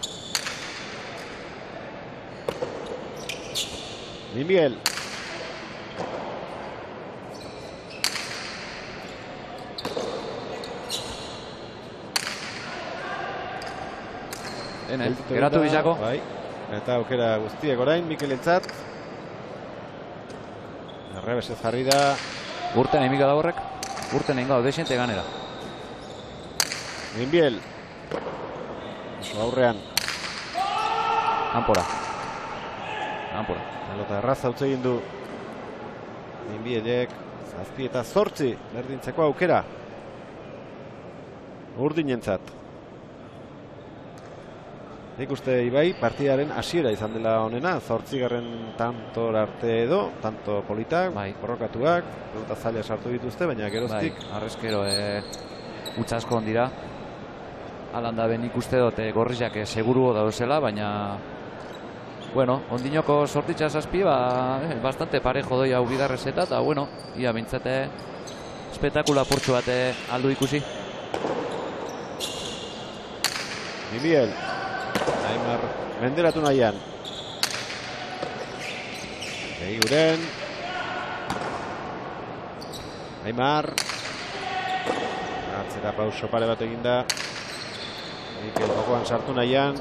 Minbiel. Geratu bizako. Bai. Eta aukera guztiek orain Mikelentzat. Errebesez jarri da. Urten emiga da horrek. Urten egin gau, desente ganera. Minbiel. Oso aurrean. Kanpora. Pelota erraza utze egin du Minbielek. 7 eta 8 berdintzeko aukera urdinentzat. Nik uste Ibai partidaren hasiera izan dela honena, 8. tantor arte edo, tanto politak, borrokatuak, pelota zaila sartu dituzte, baina geroztik. Bai, arrezkero utzasko ondira. Alanda ben ikuste dut gorriak seguru dauzela, baina bueno, ondinoko sortitza zazpi, bastante parejo doi hau bigarrez eta bueno, ia bintzate espektakula purtsu bat aldu ikusi. Mimiel, Aimar menderatu nahian. Egiguren. Aimar. Atzera pauso pare bat eginda. Mikel jokoan sartu nahian.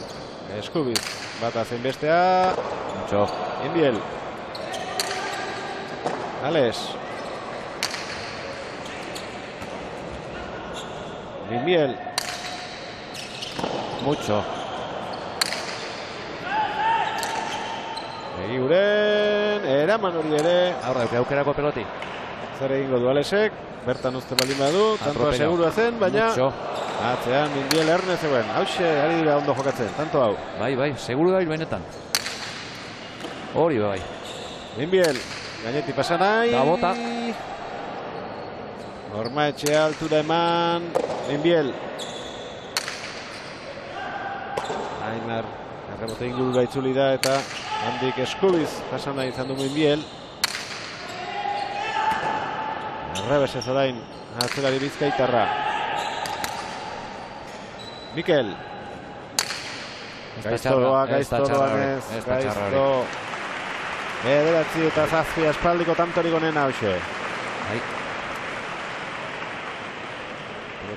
Eskubiz, bat azein bestea. Mucho. Mimiel. Ales. Mimiel. Mucho. Egiguren, eraman hori ere. Aurra, aukerako peloti. Zer egingo du Alesek, bertan uzten baldin badu, tantoa segurua zen, baina atzean Minbiel erne zegoen. Hauxe, ari dira ondo jokatzen, tanto hau. Bai, seguru da benetan. Hori bai. Minbiel, gainetik pasa nahi. Da bota. Ormaetxea altura eman, Minbiel. Aimar, errebote ingurura itzuli da eta handik Eskubiz pasa nahi izan du Minbiel. Errebes ez orain, atzelari bizkaitarra. Mikel. Gaizto doan ez, gaizto. Bederatzi eta zazpi espaldiko tantorik onena hause.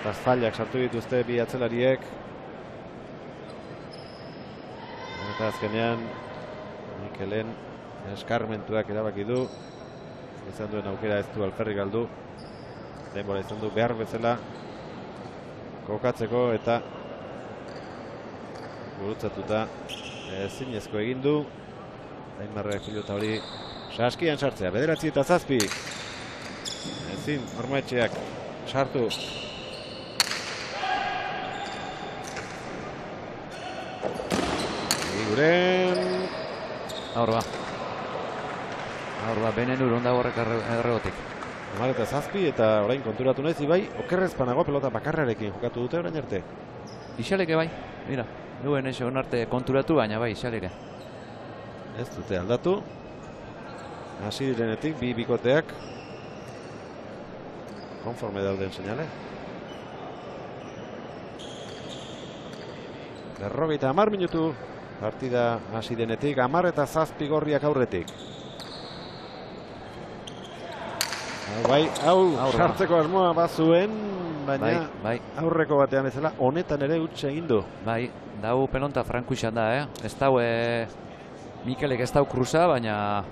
Eta zailak sartu dituzte bi atzelariek. Eta azkenean Mikelen eskarmentuak erabaki du. Izan duen aukera ez du alferrik galdu. Denbora izan du behar bezala kokatzeko eta gurutzatuta zinezko egin du. Aimarrek pilota hori saskian sartzea. Bederatzi eta zazpi. Ezin Ormaetxeak sartu. Egiguren. Aurra. Benen uron dago horrek erregotik. Hamar eta zazpi eta orain konturatu nahiz ibai, okerrezpanago pelota bakarrarekin jokatu dute orain arte. Ixaleke bai, mira, duen eso onarte konturatu, baina bai, ixaleke. Ez dute aldatu. Hasi direnetik, bi bikoteak konforme dauden seinale. 50 minutu partida hasi denetik, 10 eta zazpi gorriak aurretik. Hau sartzeko asmoa bazuen, baina aurreko batean bezala honetan ere utz egin du. Bai, dau pelonta franku izan da, ez dau Mikelek ez dau kruza, baina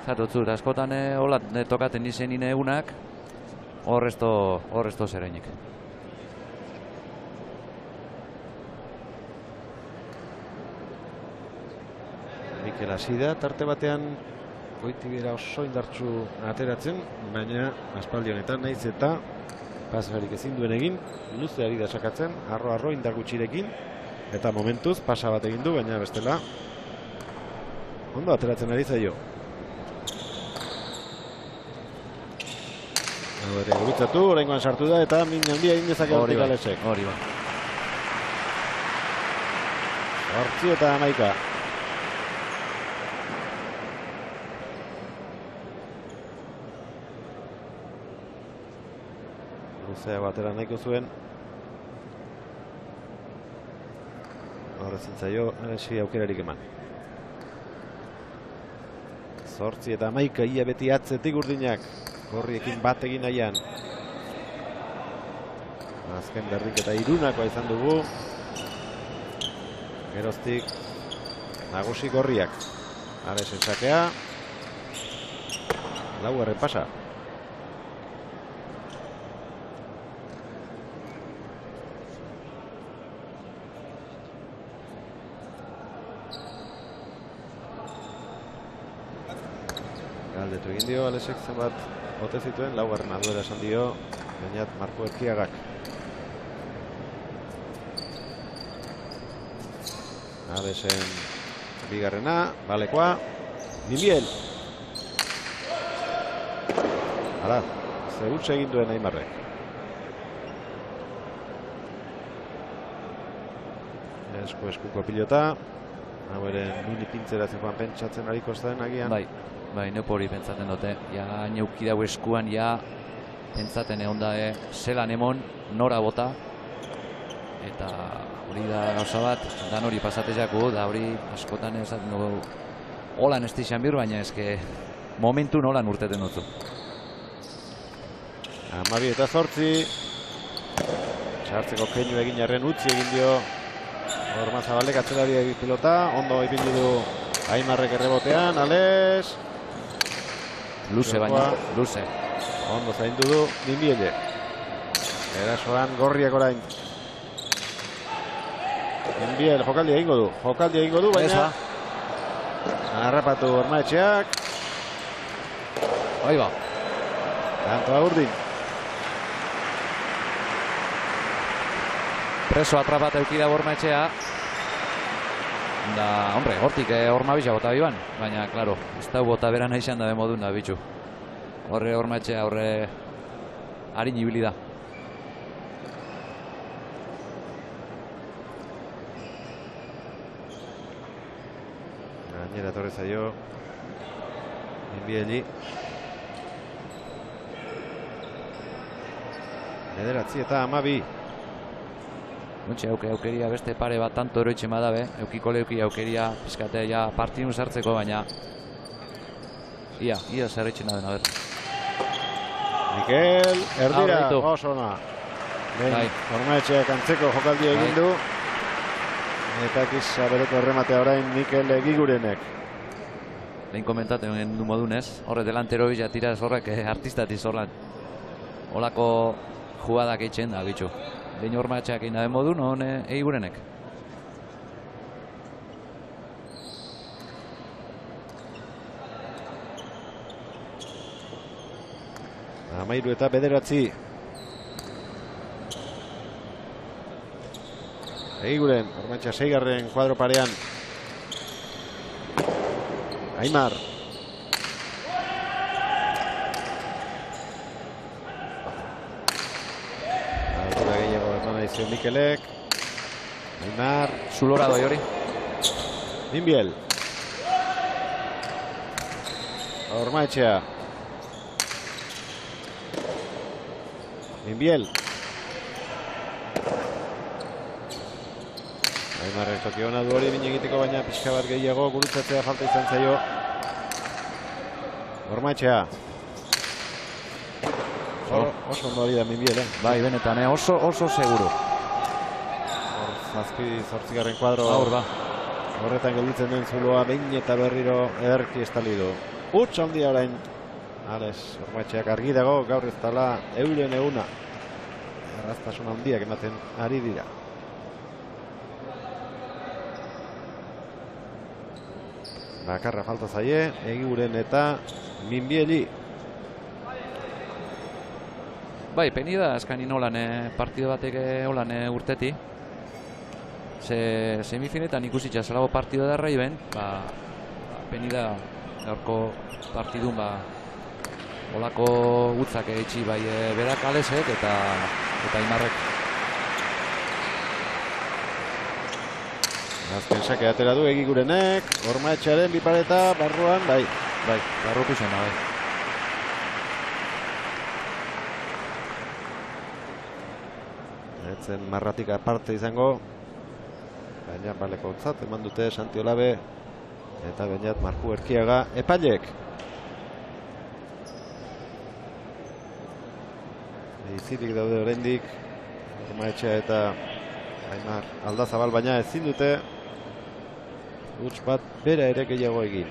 zatotzu, askotan hola tokaten izenin egunak, horrezto zereinik. Mikel hasi da, tarte batean Goitibira oso indartsu ateratzen, baina aspaldi honetan naiz eta pasarik ezin duen egin, luzeari da sakatzen, arro indar gutxirekin, eta momentuz pasa bat egin du, baina bestela ondo ateratzen ari zaio. Hau ere gurutzatu, oraingoan sartu da eta min handia egin dezake hortik Alesek. Hori bai. 8 eta 11. Luzea batera nahiko zuen. Horrezin zaio, Alesi aukerarik eman. 8 eta 11 ia beti atzetik urdinak. Gorriekin bat egin nahian. Azken berdinketa irunakoa izan dugu. Geroztik nagusi gorriak. Alesen sakea. Lau errepasa. Galdetu egin dio Alesek zenbat bote zituen, laugarren aduera esan dio, bainat Marko Erkiagak. Alesen bigarrena, balekoa, Minbiel. Hala, ze huts egin duen Aimarrek. Eskuko pilota. Hau ere nuni pintzeratzen joan pentsatzen hariko zen agian. Bai, nepo hori pentsaten dute. Ja, neuki dago eskuan, ja, pentsaten egon da, zelan emon, nora bota. Eta hori da gauza bat, dan hori pasatezako, da hori askotan esaten dugu holan ez dixan bir, baina eske momentu nolan urteten dutzu. 12-8. Sartzeko keinu egin arren utzi egin dio Ormazabalek atzelari pilota, ondo ipindu du Aimarrek errebotean, Ales. Luze baina, luze. Ondo zaindu du Minbielle. Erasoan gorriak orain. Minbiel jokaldi egingo du, baina harrapatu Ormaetxeak. Ahí va. Kantoa urdin. Preso atrapat eukida Ormaetxea. Da, hombre, hortik Ormabisa bota biban, baina, klaro, ez da bota beran eixan da modun da, bitxu. Horre Ormaetxea, horre harin ibili da. Gainera torre zaio Minbieli. 9 eta 12. Untxe aukeria beste pare bat tanto eroitxe madabe, eukiko leuki aukeria pizkatea ja partidun sartzeko, baina ia zerritxen da dena, Mikel, erdira, oso ona. Ormaetxeak antzeko jokaldi egin du. Eta kisa bereko errematea orain Mikel Egigurenek. Lehen komentaten du modunez, horre delantero bila tira zorrak artistatiz horlan. Olako jugadak eitzen da, bitxu. Lehen Ormaetxeak egin da modun, hone Egigurenek. Amairu eta 9. Egiguren, Ormaetxea 6. kuadro parean. Aimar. Altura gehiago eman edizio Mikelek. Aimar. Zulora doi hori. Minbiel. Ormaetxea. Minbiel. Aimarrek toki hona du hori egiteko, baina pixka bat gehiago gurutzatzea falta izan zaio Ormaetxea. Oso ondo hori da Minbiel, Bai, benetan, oso seguro. 7. kuadro. Aur, ba. Horretan gelditzen den zuloa behin eta berriro ederki estali du. Huts handia orain. Ales, Ormaetxeak argi dago, gaur ez dala euren eguna. Erraztasun handiak ematen ari dira. Bakarra falta zaie, Egiguren eta Minbieli. Bai, peni da, eskanin holan partido batek holan urteti. Semifinetan ikusitza zelago partido da raiben, peni da gaurko partidun, holako gutzak eitzi bai berak Alesek eta Aimarrek. Azken sake atera du Egigurenek, Ormaetxearen bipareta barruan, bai, barru pixena, bai. Etzen marratik aparte izango, baina baleko otzat, eman dute Santi Olabe eta bainat Marku Erkiaga epailek. Izirik daude oraindik Ormaetxea eta Aimar Aldazabal, baina ezin dute huts bat bera ere gehiago egin.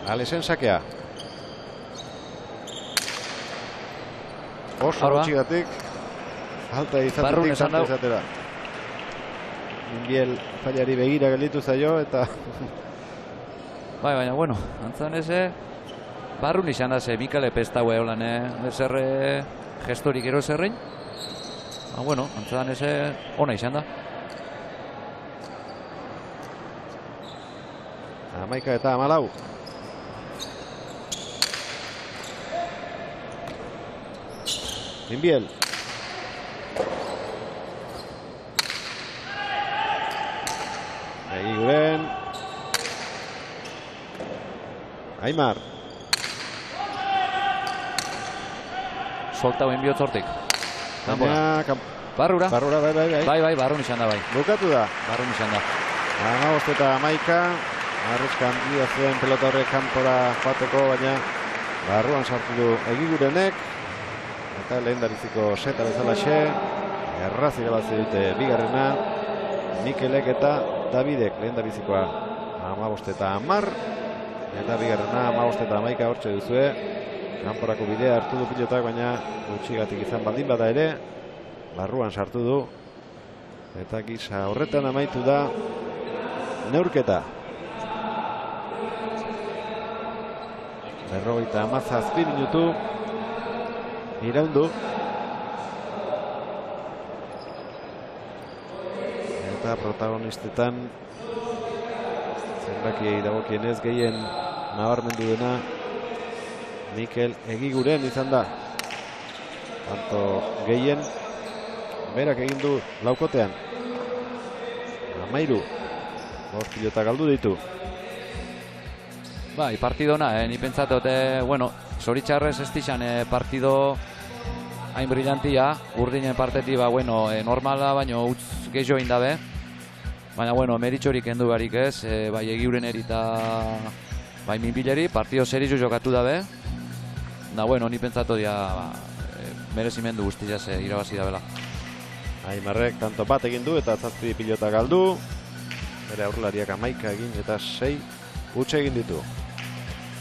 Alesen sakea. Oso gutxigatik falta izatetik sartu izatera. Minbiel failari begira gelditu zaio eta Bai, baina, bueno, antzan eze barrun izan da ze Mikele pestaue holan zerre gestorik ero zerrein. Bueno, antzan eze ona izan da. 11 eta 14. Minbiel. Aimar. Solta buen bihotzortik. Baina, Barrura. bai. Bai, barrun izan da, bai. Bukatu da. Barrun izan da. 15 eta 11. Arrizka handia zuen pelota horrek kanpora joateko, baina barruan sartu du Egigurenek. Eta lehendabiziko seta bezalaxe. Erraz irabazi dute bigarrena. Mikelek eta Davidek lehendabizikoa 15 eta 10. Eta bigarrena 15 eta 11 hortxe duzue. Kanporako bidea hartu du pilotak, baina gutxigatik izan baldin bada ere. Barruan sartu du. Eta gisa horretan amaitu da neurketa. 57 minutu iraundu. Eta protagonistetan zenbakiei dagokienez gehien nabarmendu dena Mikel Egiguren izan da. Tanto gehien berak egin du laukotean. 13. Bost pilota galdu ditu. Bai, partido ona, ni pentsatu, bueno, zoritxarrez ez dizan partido hain brillantia, urdinen partetik, bueno, normala, baino utz gehiago indabe. Baina, bueno, meritxorik kendu barik ez, bai Egiguren eta bai Minbileri, partido serizu jokatu dabe. Da, bueno, ni pentsatu merezimendu guztiaz irabazi dabela. Aimarrek tanto bat egin du eta 7 pilota galdu. Bere aurrelariak 11 egin eta 6 utxe egin ditu.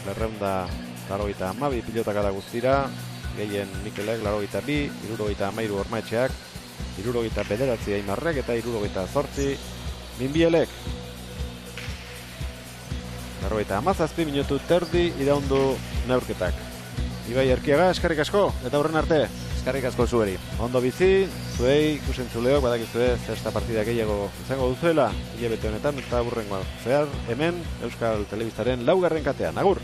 292 pilota gara guztira. Gehien Mikelek 82, 73 Ormaetxeak, 79 Aimarrek eta 78 Minbielek. 57 minutu terdi iraundu neurketak. Ibai Erkiaga, eskerrik asko eta aurren arte. Eskerrik asko zueri. Ondo bizi, zuei ikusentzuleok badakizue zesta partida gehiago izango duzuela hilabete honetan eta burrengoa zehar hemen Euskal Telebistaren 4. katean. Agur!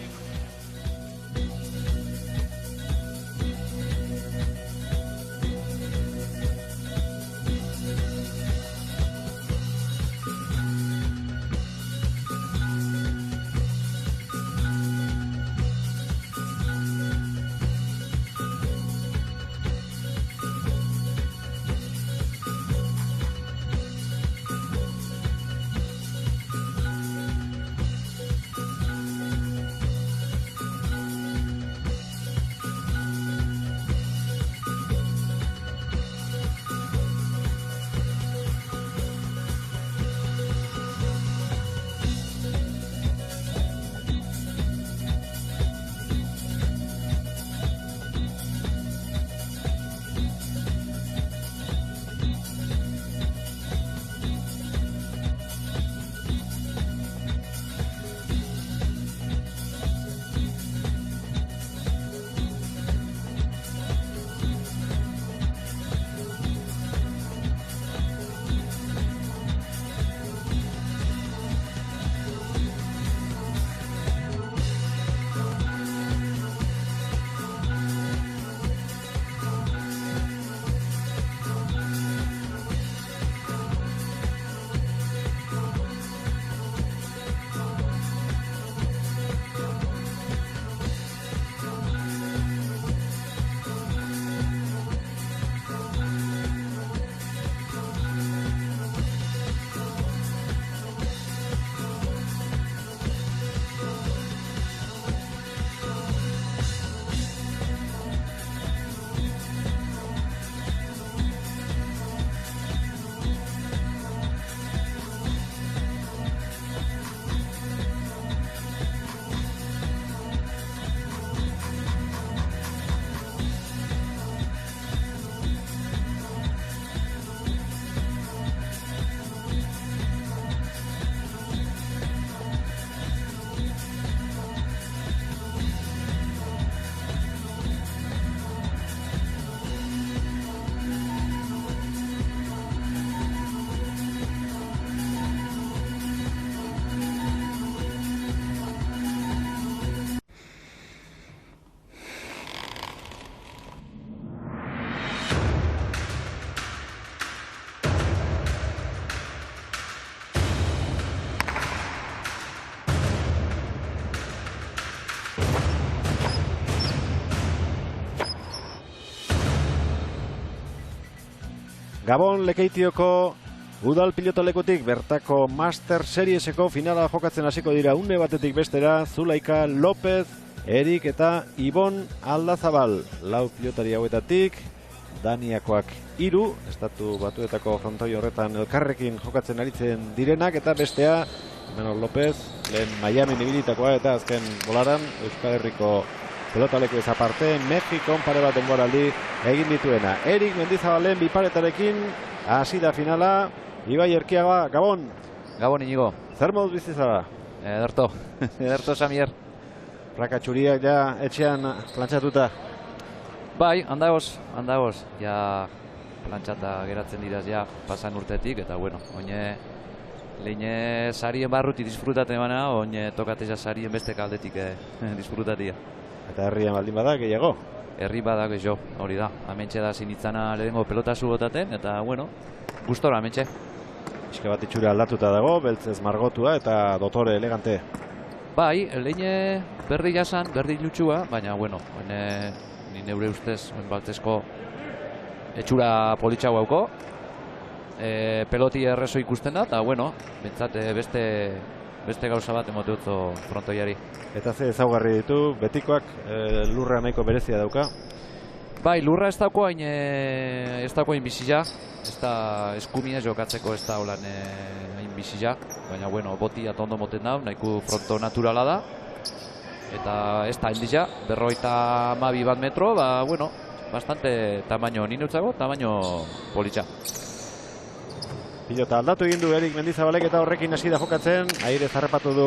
Gabon Lekeitioko udal pilotolekutik bertako Master Serieseko finala jokatzen hasiko dira une batetik bestera Zulaika López, Erik eta Ibon Aldazabal. Lau pilotari hauetatik Daniakoak 3, Estatu Batuetako frontoi horretan elkarrekin jokatzen aritzen direnak, eta bestea Imanol López, lehen Miami ibilitakoa eta azken bolaran Euskal Herriko pelotaleku ez aparte, Mexikon pare bat denboraldi egin dituena. Erik Mendizabalen biparetarekin hasi da finala. Ibai Erkiaga, Gabon. Gabon, Inigo. Zer moduz bizizara? Ederto, ederto, Samier. Plaka txuriak ja etxean plantxatuta. Bai, handagoz. Ja plantxata geratzen diraz ja pasan urtetik, eta bueno, oine lehine sarien barruti disfrutaten bana, oine tokateza sarien beste kaldetik disfrutatia. Eta herrian baldin bada gehiago? Herri bada gehiago, hori da. Amentxe da zinitzana lehenko pelotazu botaten, eta bueno, gustora amentxe. Iske bat itxura aldatuta dago, beltzez margotua eta dotore elegante. Bai, lehine berdi jasan, berdi lutxua, baina bueno, ni neure ustez, baltzezko etxura politxau hauko. Peloti errezo ikusten da, eta bueno, bentsat beste gauza bat emoteutzo frontoiari. Eta ze ezaugarri ditu, betikoak lurra nahiko berezia dauka? Bai, lurra ez dauko hain bizila, ez da eskumia jokatzeko ez da holan hain bizila, baina bueno, boti atondo moten da, nahiko fronto naturala da, eta ez da handila, 52 metro, ba, bueno, bastante tamaino ninutzago, tamaino politxa. Pilota aldatu egin du Erik Mendizabalek eta horrekin hasi da jokatzen. Aire zarrapatu du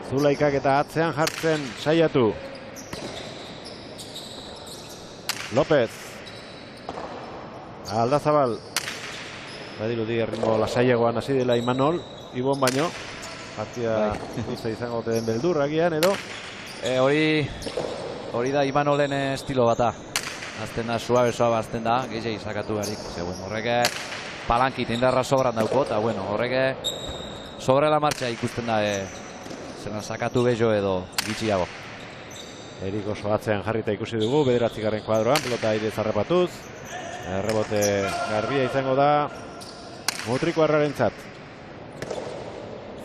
Zulaikak eta atzean jartzen saiatu. López. Aldazabal. Badirudi erritmo lasaiagoan hasi dela Imanol. Ibon baino. Partida luze izango den beldurragian edo. Hori da Imanolen estilo bata. Azten da, suabe azten da, gehiagin sakatu barik. Horrek palankit indarra sobran dauko, eta bueno, horrek sobrela martxa ikusten da zelan sakatu bezo edo gitxiago. Erik oso atzean jarrita ikusi dugu, 9. kuadroan, pelota aire zarrapatuz. Rebote garbia izango da Mutriko Arrarentzat.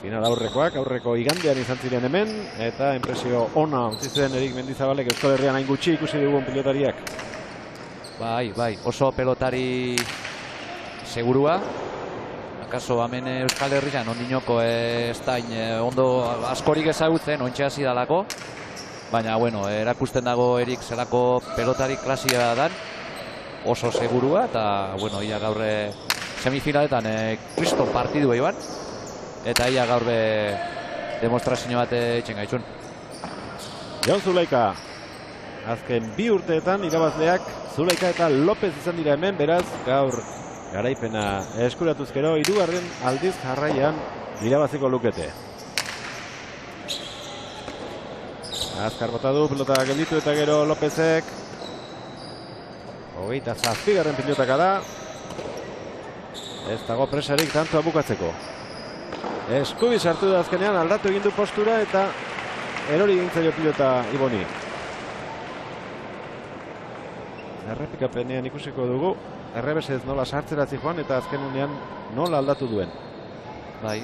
Final aurreko igandean izan ziren hemen, eta enpresio ona utzi zuen Erik Mendizabalek Euskal Herrian hain gutxi ikusi dugun pilotariak. Bai, oso pelotari segurua. Akaso hemen Euskal Herrian ondinoko ez da ondo askorik ezagutzen, ontxe hasi dalako. Baina, bueno, erakusten dago Erik zelako pelotari klasia dan, oso segurua, eta, bueno, ia gaurre semifinaletan kriston partidu iban, eta ia gaurre demostrazio bat etxen gaitzun. Jon Zulaika, azken 2 urteetan irabazleak Zulaika eta López izan dira hemen, beraz, gaur garaipena eskuratuzkero, 3. aldiz jarraian irabaziko lukete. Azkar bota du, pelota gelditu eta gero Lópezek. 27. pilotaka da. Ez dago presarik tanto bukatzeko. Eskubi sartu da azkenean, aldatu egin du postura eta erori egin pilota Iboni. Errepikapenean ikusiko dugu, errebesez nola sartzeratzi joan eta azkenean nola aldatu duen. Bai.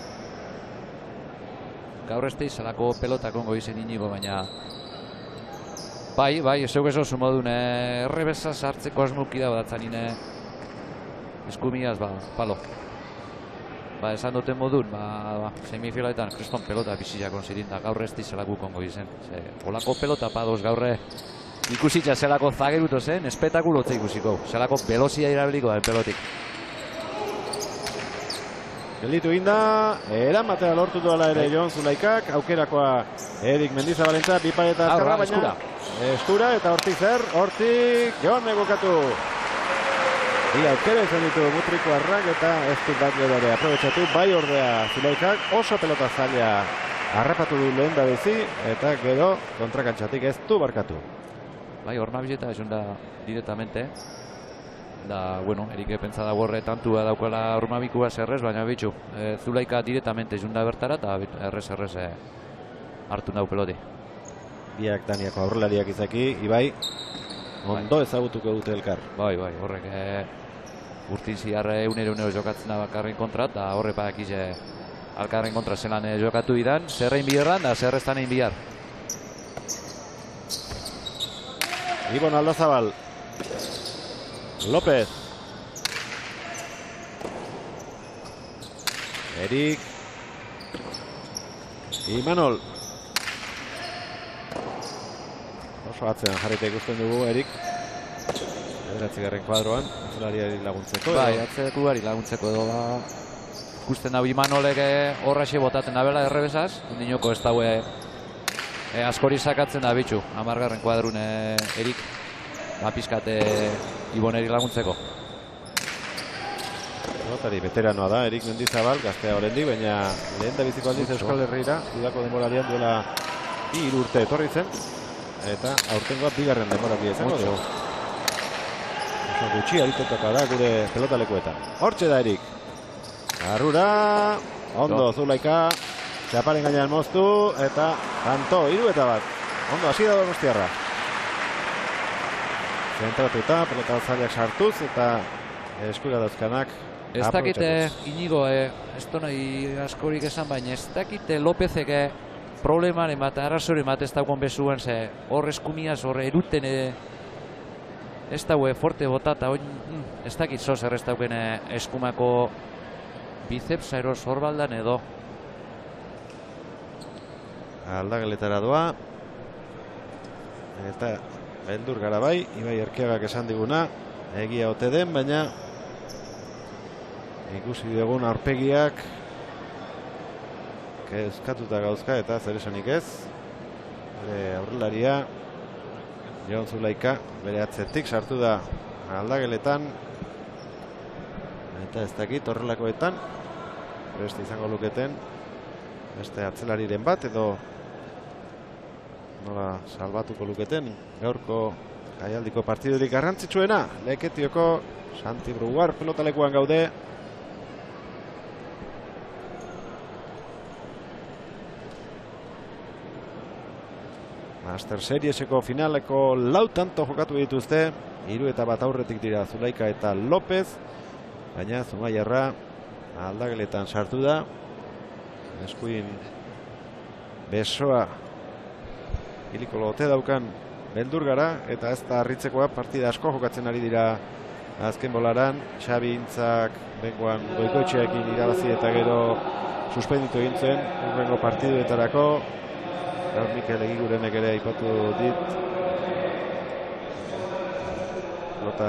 Gaur ez zelako pelotak ongo izen Inigo, baina bai, zeuk ez oso modun errebesa sartzeko asmuki da badatzen eskumiaz, palo. Esan duten modun, semifinaletan kriston pelota bizitza konzirin da, gaur ez zelako ongo izen. Olako pelota padoz gaurre ikusitza zelako zageruto zen, espetakulotza ikusiko, zelako velozia irabiliko da pelotik. Gelditu inda, eramatea lortu duela ere Jon Zulaikak, aukerakoa Erik Mendizabalentza, bipareta azkarra, baina eskura eta hortik Jon egokatu. Bi aukera izan ditu Mutriko Arrak eta ez du bat gero ere aprobetsatu, bai ordea Zulaikak oso pelota zaila harrapatu du lehen da bizi, eta gero kontrakantxatik ez du barkatu. Bai, horna bileta esun da directamente. Da, bueno, Erik pentsa da gorre tantua daukala urmabikua zerrez, baina bitxu, Zulaika directamente esun da bertara eta errez hartu nau peloti. Biak Daniako aurrelariak izaki, Ibai, ondo ezagutuko dute elkar. Bai, horrek urtin ziarre unero jokatzen da bakarren kontra, eta horre badakize alkarren kontra zelan jokatu idan, zerrein biherran da zerreztan egin bihar. Ibon Aldazabal. López. Erik. Imanol. Oso atzean jarrita ikusten dugu Erik. Bederatzigarren kuadroan, atzelariari laguntzeko. Bai, atzelariari laguntzeko edo ba... Ikusten dago Imanolek horraxe botaten dabela errebesaz, undinoko ez daue askori sakatzen da bitxu, 10. kuadrun Erik, pizkat Iboneri laguntzeko. Pilotari veteranoa da, Erik Mendizabal, gaztea oraindik, baina lehen da biziko aldiz Euskal Herrira, udako denboraldian duela 3 urte etorri zen, eta aurtengoa 2. denboraldia izango dugu. Oso gutxi aritotaka da gure pelotalekuetan. Hortxe da Erik. Arrura, ondo Zulaika, txaparen gainean moztu, eta kanto, 3-1. Ondo, hasi da Donostiarra. Zentratuta, pelota altzaileak sartuz, eta eskura dauzkanak. Ez dakite, Inigo, ez nahi askorik esan, baina ez dakite Lópezek problemaren bat, arrazoren bat ez dagoen bezuen, ze hor eskumiaz, hor eruten ez daue forte botata, ez dakit zoz ez dauken eskumako bicepsa ero zorbaldan edo. Aldageletara doa. Eta beldur gara bai, Ibai Erkiagak esan diguna, egia ote den, baina ikusi dugun aurpegiak kezkatuta gauzka eta zer esanik ez. Bere aurrelaria Jon Zulaika bere atzetik sartu da aldageletan eta ez dakit horrelakoetan beste izango luketen beste atzelariren bat edo nola salbatuko luketen gaurko jaialdiko partidurik garrantzitsuena. Leketioko Santi Bruguar pelotalekuan gaude. Master Serieseko finaleko 4 tanto jokatu dituzte. 3-1 aurretik dira Zulaika eta López. Baina Zumaiarra aldageletan sartu da. Eskuin besoa iliko lote daukan beldur gara. Eta ez da harritzekoa, partida asko jokatzen ari dira azken bolaran. Xabi Intzak bengoan Goikoetxearekin irabazi eta gero suspenditu egin zen hurrengo partiduetarako. Gaur Mikel Egigurenek ere aipatu dit. Pelota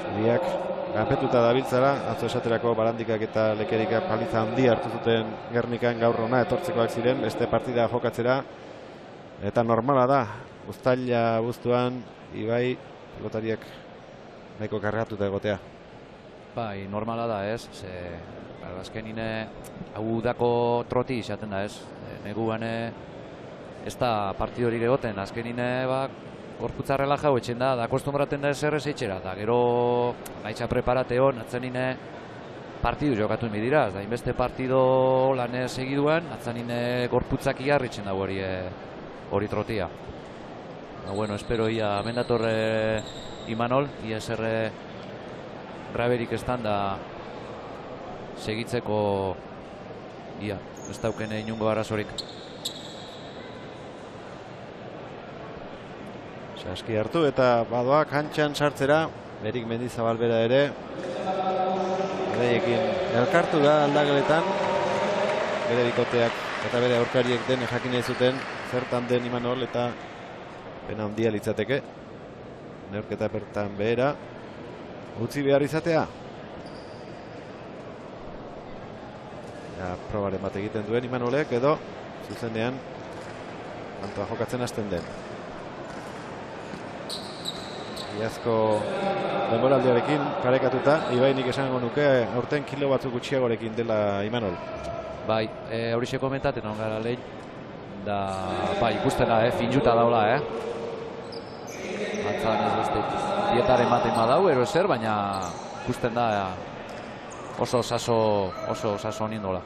zuriak gapetuta dabiltzara, atzo esaterako Barandikak eta Lekerikak paliza handia hartu zuten Gernikan, gaur hona etortzekoak ziren, beste partida jokatzera. Eta normala da, uztaila buztuan, Ibai, pelotariak nahiko kargatuta egotea. Bai, normala da ez, ze azkenine hau dako troti izaten da ez. Neguan ez da partidorik egoten, azkenine gorputza relajau etxen da kostumbraten da zerrez etxera, eta gero gaitza preparate hon, atzenine partidu jokatu dira, da inbeste partido lan segiduan, atzenine gorputzak igarritzen da hori trotia. Bueno, espero ia mendatorre Imanol, ia zerre raberik estan da segitzeko ia, ez dauken inungo arazorik. Saski hartu eta badoa kantxan sartzera, Erik Mendizabal bera ere. Bereiekin elkartu da aldageletan, bere bikoteak eta bere aurkariek den jakin nahi zuten zertan den Imanol eta pena handia litzateke. Neurketa bertan behera utzi behar izatea. Probaren bat egiten duen Imanolek edo zuzenean kantoa jokatzen hasten den. Iazko denboraldiarekin parekatuta, Ibainik esango nuke aurten kilo batzuk gutxiagorekin dela Imanol. Bai, horixe komentaten on gara lehen, da bai, ikusten da, finjuta daula, Antzan ez beste dietaren baten badau, ero ezer, baina ikusten da oso osaso nindola.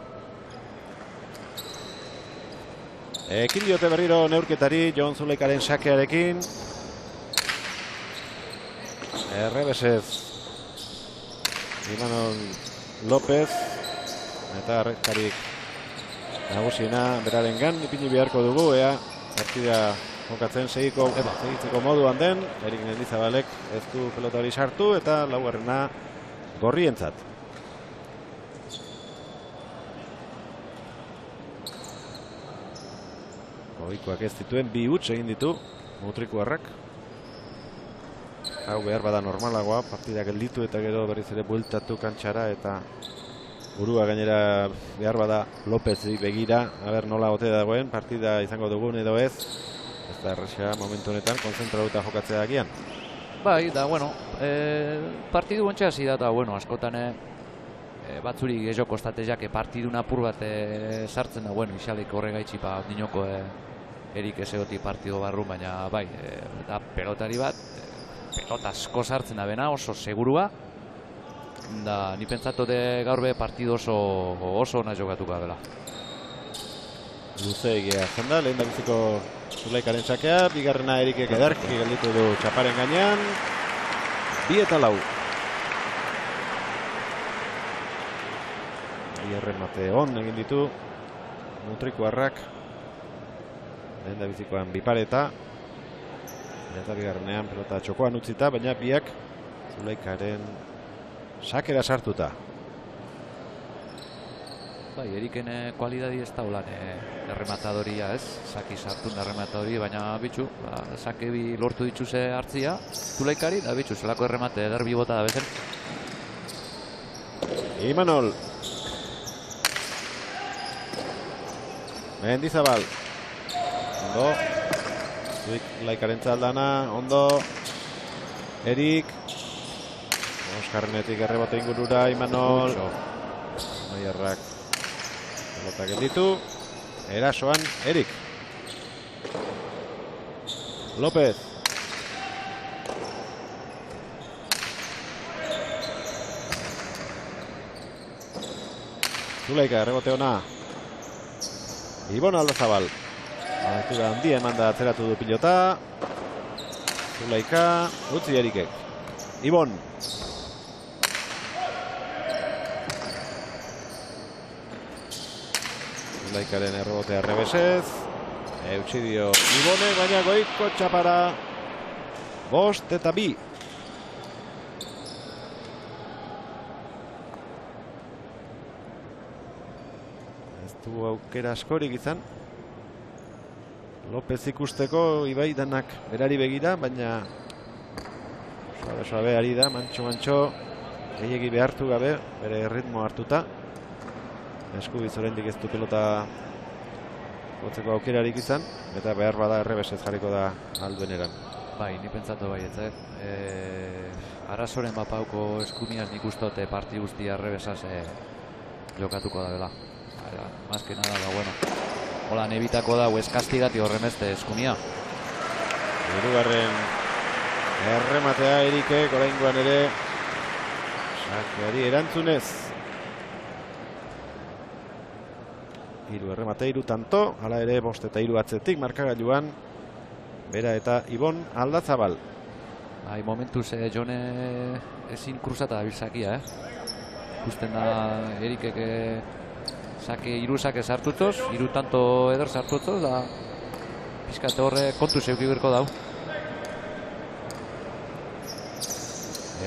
Ekin diote berriro neurketari Jon Zulaikaren sakearekin. Errebesez Imanol López eta arrezkarik nagusiena berarengan ipini beharko dugu, ea partida jokatzen segitzeko moduan den. Erik Mendizabalek ez du pelota hori sartu eta laugarrena gorrientzat. Ohikoak ez dituen bi huts egin ditu Mutrikuarrak. Hau behar bada normalagoa, partida gelditu eta gero berriz ere bueltatu kantxara eta burua gainera behar bada López begira, aber nola ote dagoen, partida izango dugun edo ez. Ez da erresa momentu honetan konzentratuta jokatzea agian. Bai, da, bueno, partidu gontxe hasi da, eta, bueno, askotan batzuri gehiago kostatezak partidun apur bat sartzen da, bueno, isalik horregaitzi pa dinoko Erik Ezeoti partido barru, baina bai, da pelotari bat, pelota asko sartzen da bena, oso segurua, da, ni pentsatote gaur be partidu oso ona jokatuko dela. Luze egia zen da, lehen da biziko Zulaikaren sakea, bigarrena Erikek edarki gelditu du txaparen gainean, 2 eta 4. Erremate on egin ditu Mutrikuarrak, lehen da bizikoan bipareta, eta bigarrenean pelota txokoan utzita, baina biak Zulaikaren sakera sartuta. Bai, Eriken kualidadi ez da holan errematadoria, ez? Saki sartun da errematadori, baina bitxu, sake bi lortu ditzuze hartzia Zulaikari, da bitxu, zelako erremate derbi bota da bezen. Imanol Mendizabal ondo Zulaikaren txaldana, ondo Erik Oskarrenetik errebote ingurura Imanol Maierrak pelota gelditu, erasoan Erik López Zulaika errebote ona Ibon Aldazabal altura handia eman da atzeratu du pilota Zulaika utzi Erikek Ibon Zulaikaren errebotea rebesez eutsi dio Ibone, baina goiko txapara 5 eta 2. Ez du aukera askorik izan López ikusteko, Ibai danak berari begira, baina suabe ari da, mantxo gehiegi behartu gabe, bere ritmo hartuta. Eskubiz oraindik ez du pelota gotzeko aukerarik izan, eta behar bada errebesez jarriko da aldueneran. Bai, ni pentsatu bai, Arazoren bapauko eskumiaz nik ustote parti guztia errebesaz jokatuko da bela. Más que nada, da bueno. Hola, nebitako da, hueskastigati horremeste eskumia. Hirugarren errematea Erikek, oraingoan ere sakeari erantzunez. 3 erremate, 3 tanto, hala ere 5 eta 3 atzetik markagailuan bera eta Ibon Aldazabal. Bai, momentuz Jone ezin kruzata da bilzakia, Ikusten da Erikek sake 3 sake sartutoz, 3 tanto eder sartutoz, da pizkate horre kontu zeuki berko dau.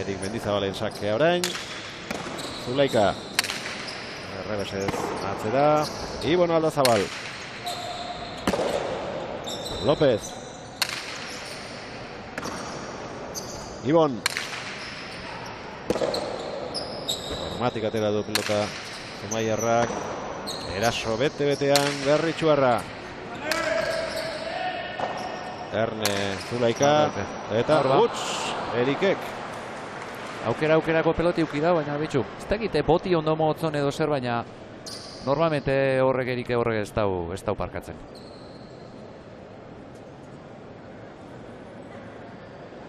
Erik Mendizabalen sakea orain, Zulaika errebesez atzera, Ibon Aldazabal López Ibon Formatik atera du pilota Zumaiarrak, eraso bete-betean Berritxuarra Erne Zulaika eta Huts Erikek Aukerako peloti uki da, baina bitxu, ez dakite boti ondo motzon edo zer, baina normalmente horrek Erike horrek ez dau parkatzen.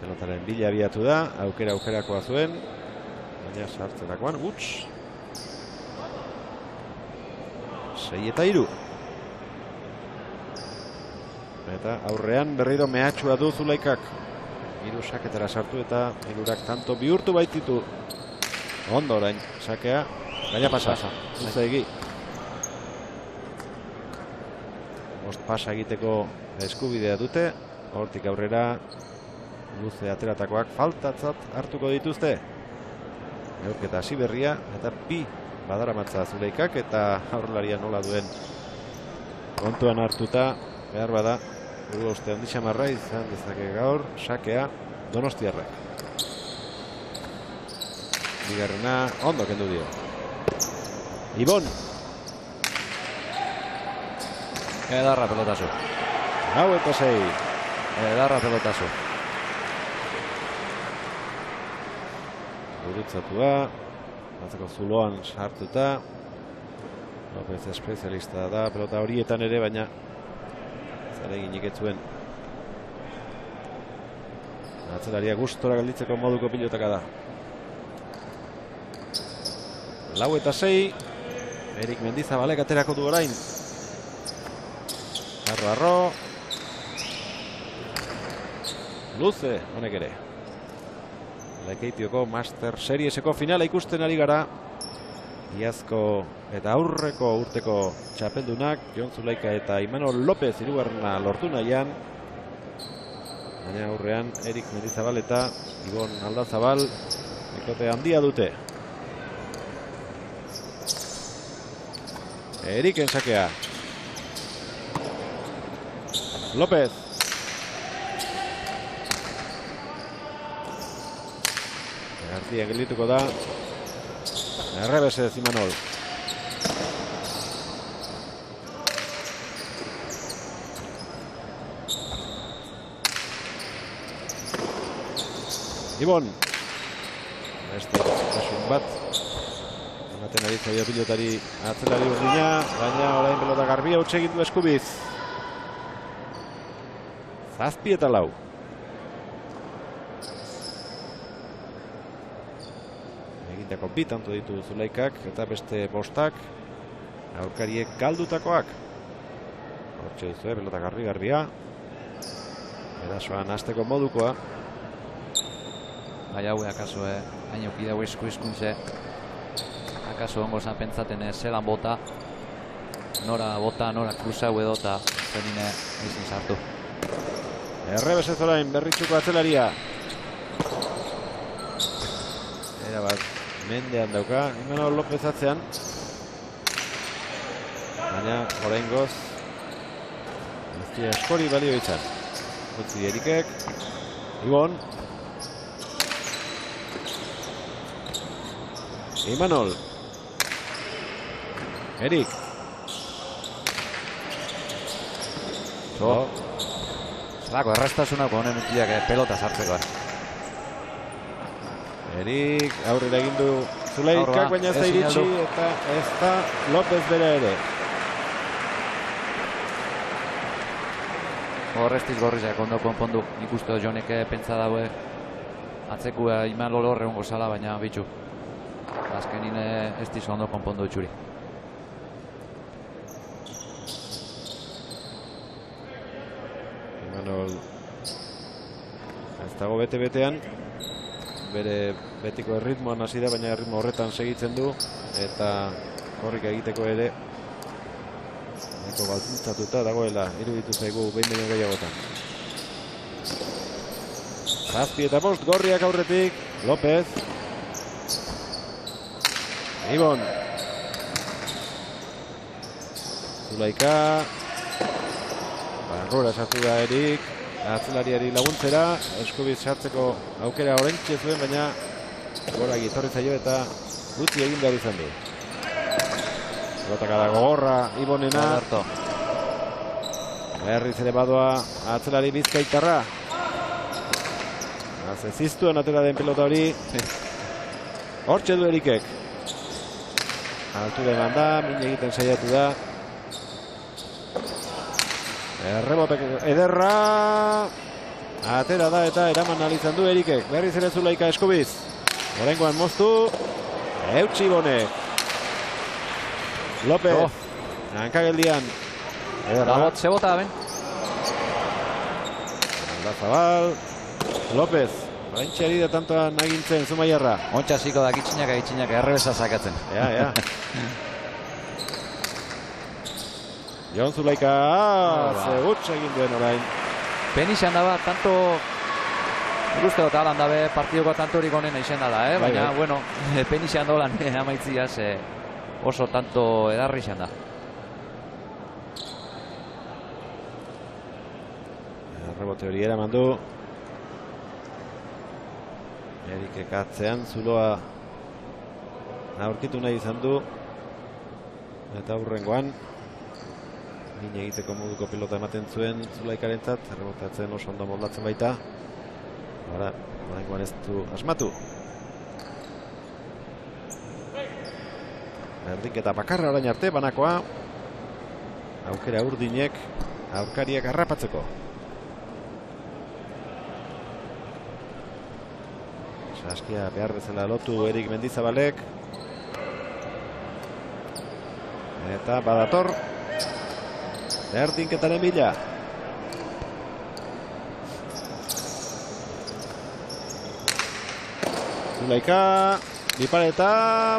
Pelotaren bila abiatu da, aukerakoa zuen, baina sartzerakoan, Huts 6 eta 3. Eta aurrean berriro mehatxua du Zulaikak. 3 saketara sartu eta 3 tanto bihurtu baititu. Ondo orain, sakea. Gaina pasa. Luze egi. Bost pasa egiteko eskubidea dute. Hortik aurrera luze ateratakoak faltatzat hartuko dituzte. Neurketa hasi berria eta bi badaramatza Zuleikak eta aurrelaria nola duen kontuan hartuta behar bada buru uste handi xamarra izan dezake gaur sakea Donostiarrak. Bigarrena ondo kendu dio. Ibon. Edarra pelotazo. 9-6. Edarra pelotazo. Gurutzatua. Batzeko zuloan sartuta. López espezialista da pelota horietan ere, baina zareginik ez zuen. Atzelaria gustora gelditzeko moduko pilotaka da. 4-6. Erik Mendizabalek aterako du orain. Arro. Luze, honek ere. Lekeitioko Master Serieseko finala ikusten ari gara. Iazko eta aurreko urteko txapeldunak, Jon Zulaika eta Imanol López hirugarrena lortu nahian. Baina aurrean Erik Mendizabal eta Ibon Aldazabal bikote handia dute. Eriken sakea. López. García gelituko da. Errebesez Imanol. Ibon. Beste kasun bat. Ematen ari zaio pilotari atzelari urdina, baina orain pelota garbia utxe egin du Eskubiz. 7-4. Egindako bi tanto ditu Zulaikak eta beste bostak aurkariek galdutakoak. Hortxe dizue, pelota garbia. Erasoan hasteko modukoa. Bai haue akaso, hain eukidau eskuntze. Akaso ongo zan pentsaten zelan bota. Nora bota, nora kruzau edota. Zenine izin sartu. Errebesez orain berritxuko atzelaria. Era bat mendean dauka Imanol López atzean. Baina orain goz eskori balio izan. Utzi Erikek. Ibon. Imanol. Erik. Zelako errastasunako honen utiak pelota sartzeko. Erik aurrera egin du Zuleikak, baina ez da iritsi eta ez da López bere ere. Horreztiz gorrizak ondo konpondu. Nik uste Jonek pentsa daue atzekua Imanol horre ongo zala, baina bitxu. Azkenin ez dizu ondo konpondu txuri. Imanol ez dago bete-betean. Bere betiko erritmoan hasi da, baina erritmo horretan segitzen du. Eta korrika egiteko ere nahiko baltzuntzatuta dagoela iruditu zaigu behin baino gehiagotan. 7-5 gorriak aurretik. López. Ibon. Zulaika. Barrura sartu da Erik. Atzelariari laguntzera. Eskubiz sartzeko aukera oraintxe zuen, baina gora gitorri zaio eta gutxi egin behar izan du. Pelotaka da gogorra Ibonena. Berriz ere badoa atzelari Bizkaitarra. Ziztuan atera den pelota hori. Hortxe du Erikek. Altura eman da, min egiten saiatu da. Errebotek ederra. Atera da eta eraman alizan du Erikek. Berriz ere Zulaika Eskubiz. Gorengoan moztu. Eutsi Ibonek. López. Hankageldian. Labot zebota ben. Aldazabal. López. Oraintxe da tantoan agintzen Zumaiarra. Ontsa ziko da gitxinaka errebesa sakatzen. Ja. Jon Zulaika, zegutz egin duen orain. Penixan daba, tanto guzti dut alan dabe partidoko tantorik onena izen dala, baina, bueno, penixan dolan amaitziaz oso tanto edarri izan da. Rebote hori eraman du. Erik ekatzean zuloa aurkitu nahi izan du. Eta hurrengoan min egiteko moduko pilota ematen zuen Zulaikarentzat, rebotatzen oso ondo moldatzen baita. Horrengoan ez du asmatu. Berdinketa bakarra orain arte, banakoa. Aukera urdinek aurkariak harrapatzeko. Saskia behar bezala lotu Erik Mendizabalek. Eta badator berdinketaren bila. Zulaika bipareta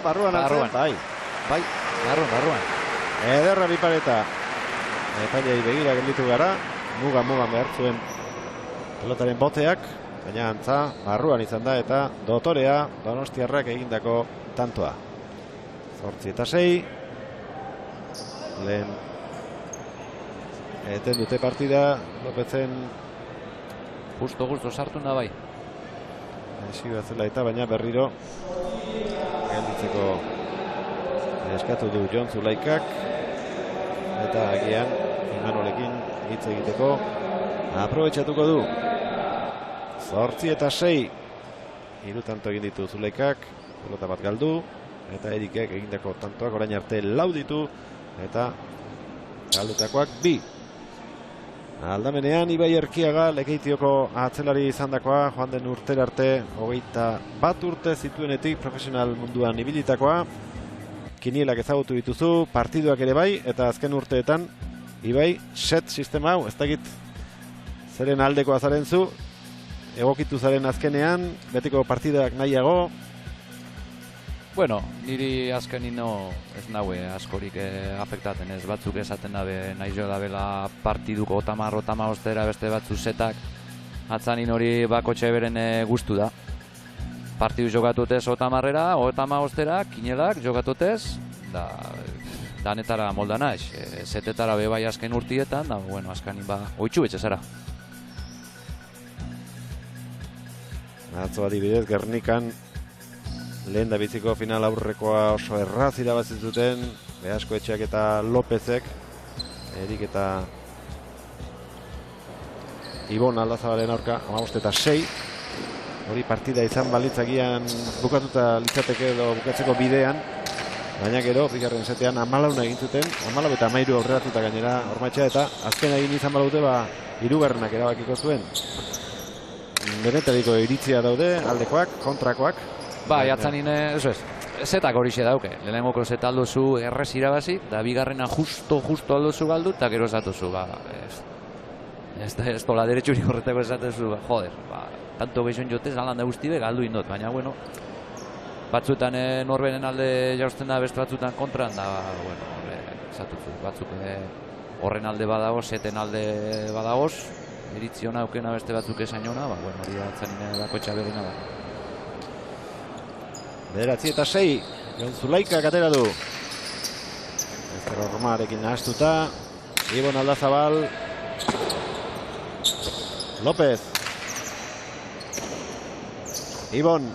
barruan altzen. Bai, barruan. Ederra bipareta. Epailei begira gelditu gara. Mugan behar zuen pelotaren boteak. Baina antza, barruan izan da eta dotorea Donostiarrak egindako tantoa. 8-6. Lehen eten dute partida, Lopezen justo sartu da bai. Esi batzela eta baina berriro gelditzeko eskatu du Jon Zulaikak eta agian Imanolekin hitz egiteko aprobetxatuko du. 8-6. 3 tanto egin ditu Zulaikak, pelota bat galdu eta Erikek egindako tantoak orain arte 4 ditu eta galdutakoak 2. Aldamenean Ibai Erkiaga Lekeitioko atzelari izandakoa, joan den urtera arte 21 urte zituenetik profesional munduan ibilitakoa. Kinielak ezagutu dituzu, partiduak ere bai, eta azken urteetan Ibai set sistema hau, ez dakit zeren aldekoa zaren zu, egokitu zaren azkenean, betiko partidak nahiago. Bueno, niri azkenin ez naue askorik afektaten ez, batzuk esaten dabe nahi jo dabela partiduko otama ostera beste batzu setak atzanin hori bakotxe beren gustu da. Partidu jogatutez otamarrera, otama ostera, kinelak jogatutez, da danetara moldana ez, setetara bebai azken urtietan, da, bueno, azkenin oitxu betxe zara. Atzo adibidez, Gernikan lehen da biziko final aurrekoa oso erraz irabazi zuten Beasko Etxeak eta Lopezek, Erik eta Ibon Aldazabalen aurka 15-6. Hori partida izan balitzagian bukatuta litzateke edo bukatzeko bidean, baina gero bigarren setean 14 egin zuten, 14 eta 13 aurreratuta gainera Ormaetxea, eta azken egin izan badute hirugarrenak erabakiko zuen. Benetariko iritzia daude, aldekoak, kontrakoak. Bai, atzanin, zetak hori xe dauke. Lehenengoko zeta aldozu errez irabazi, da bigarrena justo aldozu galdu, eta gero esatuzu, ez tola deretxurik horretako esatuzu, joder, tanto gehizun jotez, alan da guztibe, galdu indot, baina, bueno, batzuetan norberen alde jausten da, beste batzuetan kontran, da, bueno, esatuzu, batzuk horren alde badagoz, seten alde badagoz, iritzi hona aukena beste batzuk esain hona, bueno, hori da atzanin bakotxa berena da. 9-6, Jon Zulaikak atera du. Ezker Ormarekin nahastuta, Ibon Aldazabal, López, Ibon,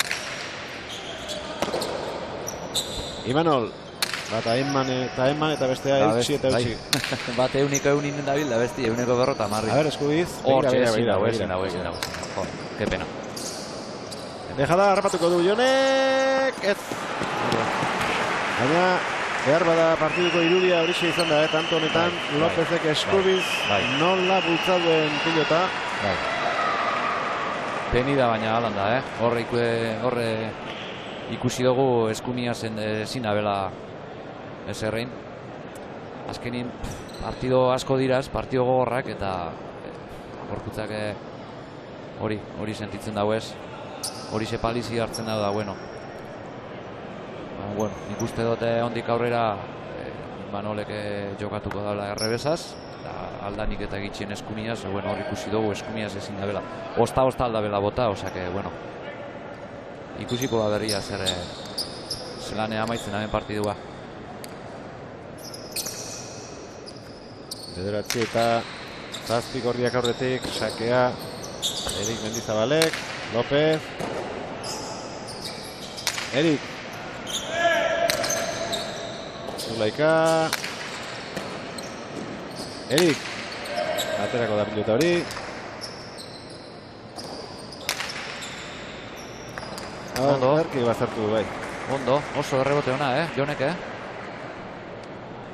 Imanol, bat eman eta bestea eutxi eta eutxi. Bat euniko eunin dabil da besti, euneko berrota marri. A ver, eskubiz. Hortxe, ezin dago. Ke pena. Dejada, harrapatuko du Jonek, ez. Baina, behar bada partiduko irudia horixe izan da, tanto honetan, Lópezek eskubiz nola bultzaduen pilota. Peni da baina alan da, horre ikusi dugu eskumia zina bela ez errein. Azkenin, partido asko diraz, partido gogorrak, eta gorkutzak hori sentitzen dago ez. hori palizi hartzen da, bueno. Bueno, nik uste dute ondik aurrera Imanolek jokatuko daula errebesaz, aldanik eta gitxien eskuniaz, bueno, hor ikusi dugu eskuniaz ezin da bela. Osta aldabela bota, osea que, bueno, ikusiko da berria zer zelane amaitzen hemen partidua. 9 eta 7 gorriak aurretik, sakea Erik Mendizabalek, López, Erik, Zulaika, Erik, aterako da pilota hori. Ondo. Erki bazartu bai. Ondo, oso errebote ona, Jonek,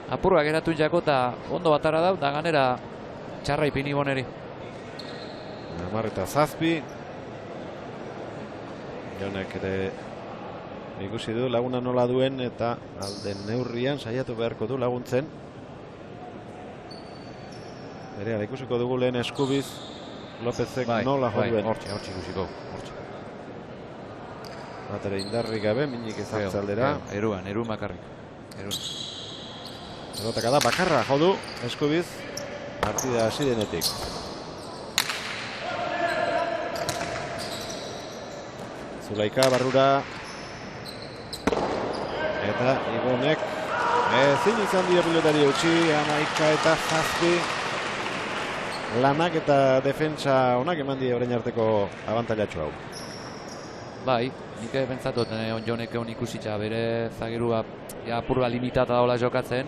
Apurra geratu jako eta ondo batara dau, da ganera txarra ipini boneri. 10 eta 7. Jonek ere ikusi du laguna nola duen eta alden neurrian saiatu beharko du laguntzen. Berehala ikusiko dugu lehen eskubiz Lópezek nola jo duen. Hortxe ikusiko. Batere indarrik gabe, minik ezartzaldera. Eruan bakarrik. Pelotaka da bakarra jo du eskubiz partida hasi denetik. Zulaika barrura eta Igonek ezin izan dio pilotari utzi, 11 eta 7 lanak eta defentsa onak eman die orain arteko abantailatxo hau. Bai, nik pentsatu Jonek egon ikusitza bere zagirua apurra limitata daula jokatzen,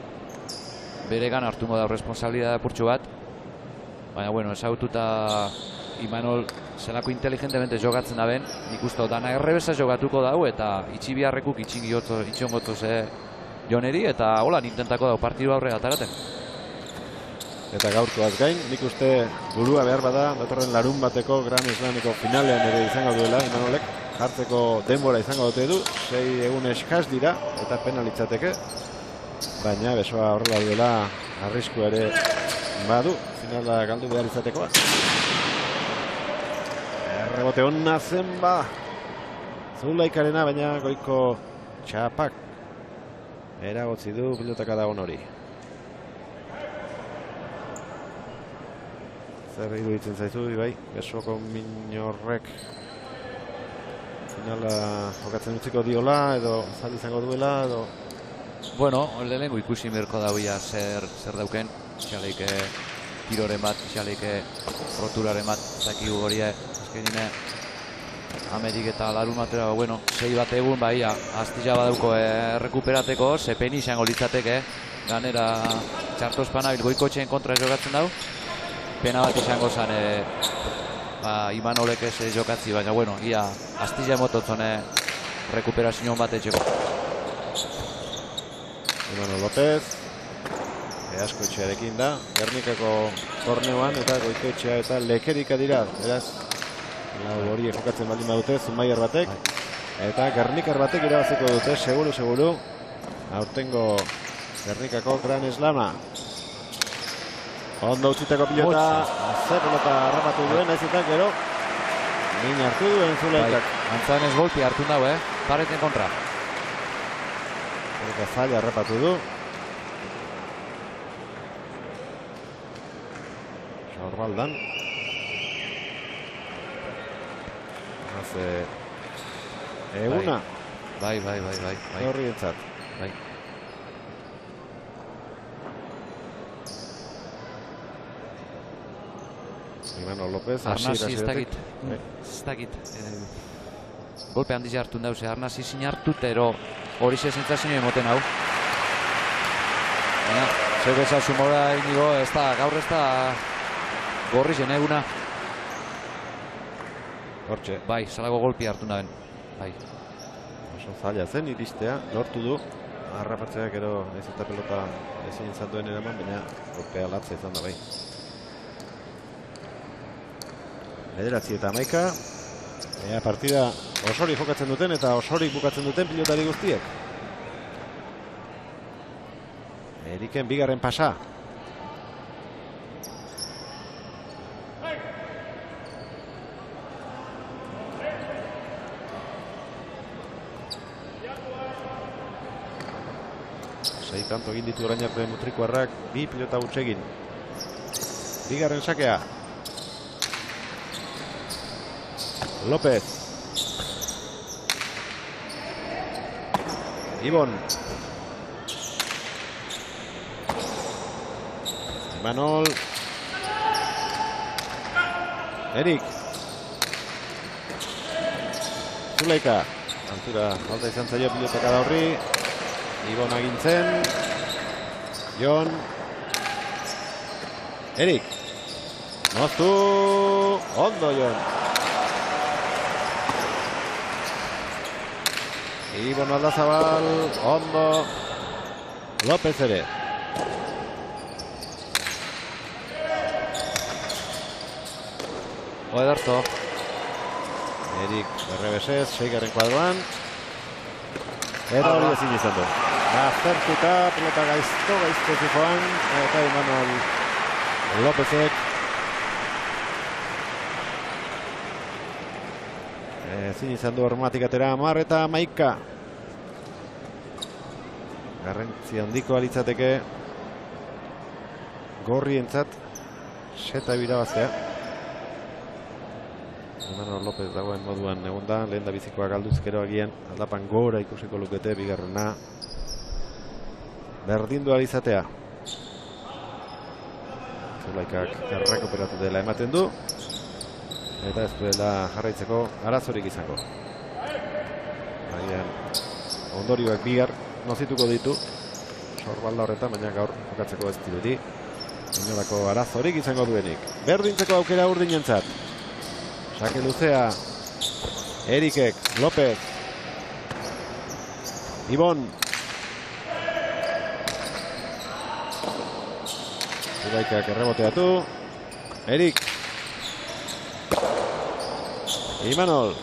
beregan hartuko da responsabilidade apurtxu bat, baina bueno, esagututa Imanol zelako inteligentemente jokatzen da ben, nik uste dana errebesa jokatuko dau eta itxi biharrekuk itxongotuz Joneri eta hola nintentako dau partidu aurrera ataraten. Eta gaurkoaz gain, nik uste burua behar bada, datorren larun bateko Gran Slameko finalean ere izango duela Imanolek, jartzeko denbora izango dute du, 6 egun eskaz dira eta penalitzateke, baina besoa horrela duela arrisku ere badu, finala galdu behar izatekoa. Errebote honna zen Zulaikarena, baina goiko txapak eragotzi du pilotaka dagoen hori. Zer iruditzen zaizu, bai, besoko minorrek finala jokatzen utziko diola, edo zal izango duela, edo... Bueno, lehenengo ikusi merko dauia zer dauken, xaleike tiroren bat, xaleike roturaren bat, zakigu hori azkenine Amerik eta larun batera, bueno, 6 bat egun, bai, astilla badauko errekuperateko, sepeni izango litzateke, ganera txartozpanabil goikotxeen kontra jokatzen dau, pena bat izango zen Imanolek ez jokatzi, baina bueno, ia astilla emototzone rekuperazio bat etxeko. Imanol López Easkoetxearekin da, Gernikako torneoan eta Goikoetxea eta Lekerika dira, beraz lau horiek jokatzen baldin badute, Zumaiar batek eta Gernikar batek irabaziko dute, seguru aurtengo Gernikako Gran Slama. Ondo utziteko pilota, ze pelota harrapatu duen, ez eta gero min hartu duen Zulaikak. Antzan ez golpi hartu dago, pareten kontra. Eta zaila harrapatu du. Sorbaldan. Haze eguna. Bai. Horri entzat. Bai. Imanol López, Arnasi ez dakit. Golpe handiz hartu dauz, Arnasi zin hartut, ero hori ze zentzazio emoten hau. Baina, zer bezazu mora inigo, gaur ez da gorri zen eguna. Hortxe. Bai, zelago golpi hartu daben. Bai. Oso zaila zen iristea, lortu du. Harrapatzeak ero ez eta pelota ezin izan duen eraman, baina golpea latza izan da bai. 9 eta 11. Partida Osori jokatzen duten eta Osorik bukatzen duten pilotari guztiek. Eriken bigarren pasa. 6 kanto egin ditu orain arte Mutrikuarrak, 2 pilota hutsegin. Bigarren sakea. López. Ibon. Imanol. Erik. Zuleika. Altura falta izan zaio pilotaka da horri. Ibon agintzen. Jon. Erik. Moztu. Ondo Jon. Ibon Aldazabal. Ondo. López ere. Ederto. Erik errebesez, 6. kuadroan. Eta hori ezin izan du. Aztertuta, pelota gaizto zikoan. Eta Imanol Lópezek. Ezin izan du hormatik atera 10 eta 11. Garrantzi handiko alitzateke gorrientzat seta birabaztea. Imanol López dagoen moduan egon da, lehen da bizikoa galduzkero agian, aldapan gora ikusiko lukete bigarrena. Berdindu alizatea. Zulaikak errekuperatu dela ematen du. Eta ez duela jarraitzeko arazorik izango. Agian ondorioak bigar nozituko ditu. Sorbalda horretan, baina gaur jokatzeko ez dirudi. Inolako arazorik izango duenik. Berdintzeko aukera urdinentzat. Sake luzea. Erikek, López. Ibon. Zulaikak erreboteatu. Erik. Imanol.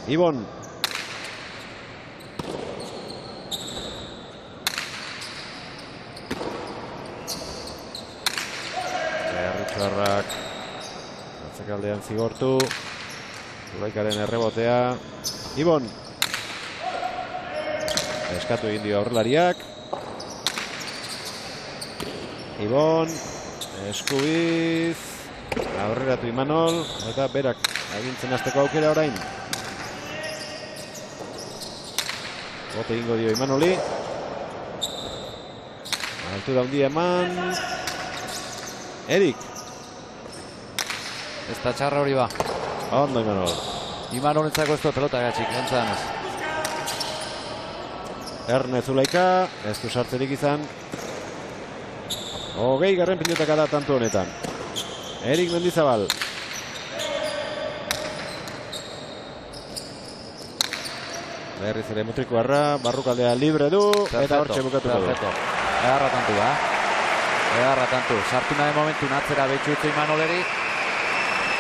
Ibon. Erritxarrak atzekaldean zigortu. Zulaikaren errebotea. Ibon. Eskatu egin dio aurrelariak. Ibon. Eskubiz. Aurreratu Imanol. Eta berak agintzen hasteko aukera orain. Bote egingo dio Imanoli. Altura handia eman. Erik. Ez da txarra hori ba. Ondo Imanol. Imanol entzako ez du pelota gatxik, entzan ez. Erne Zulaika, ez du sartzerik izan. 20. pilotaka da tantu honetan. Erik Mendizabal. Berriz ere Mutrikuarra, barrukaldea libre du, eta hortxe bukatuko du. Egarra tantu da. Egarra tantu. Sartu nahi momentu atzera behitxutzu Imanoleri.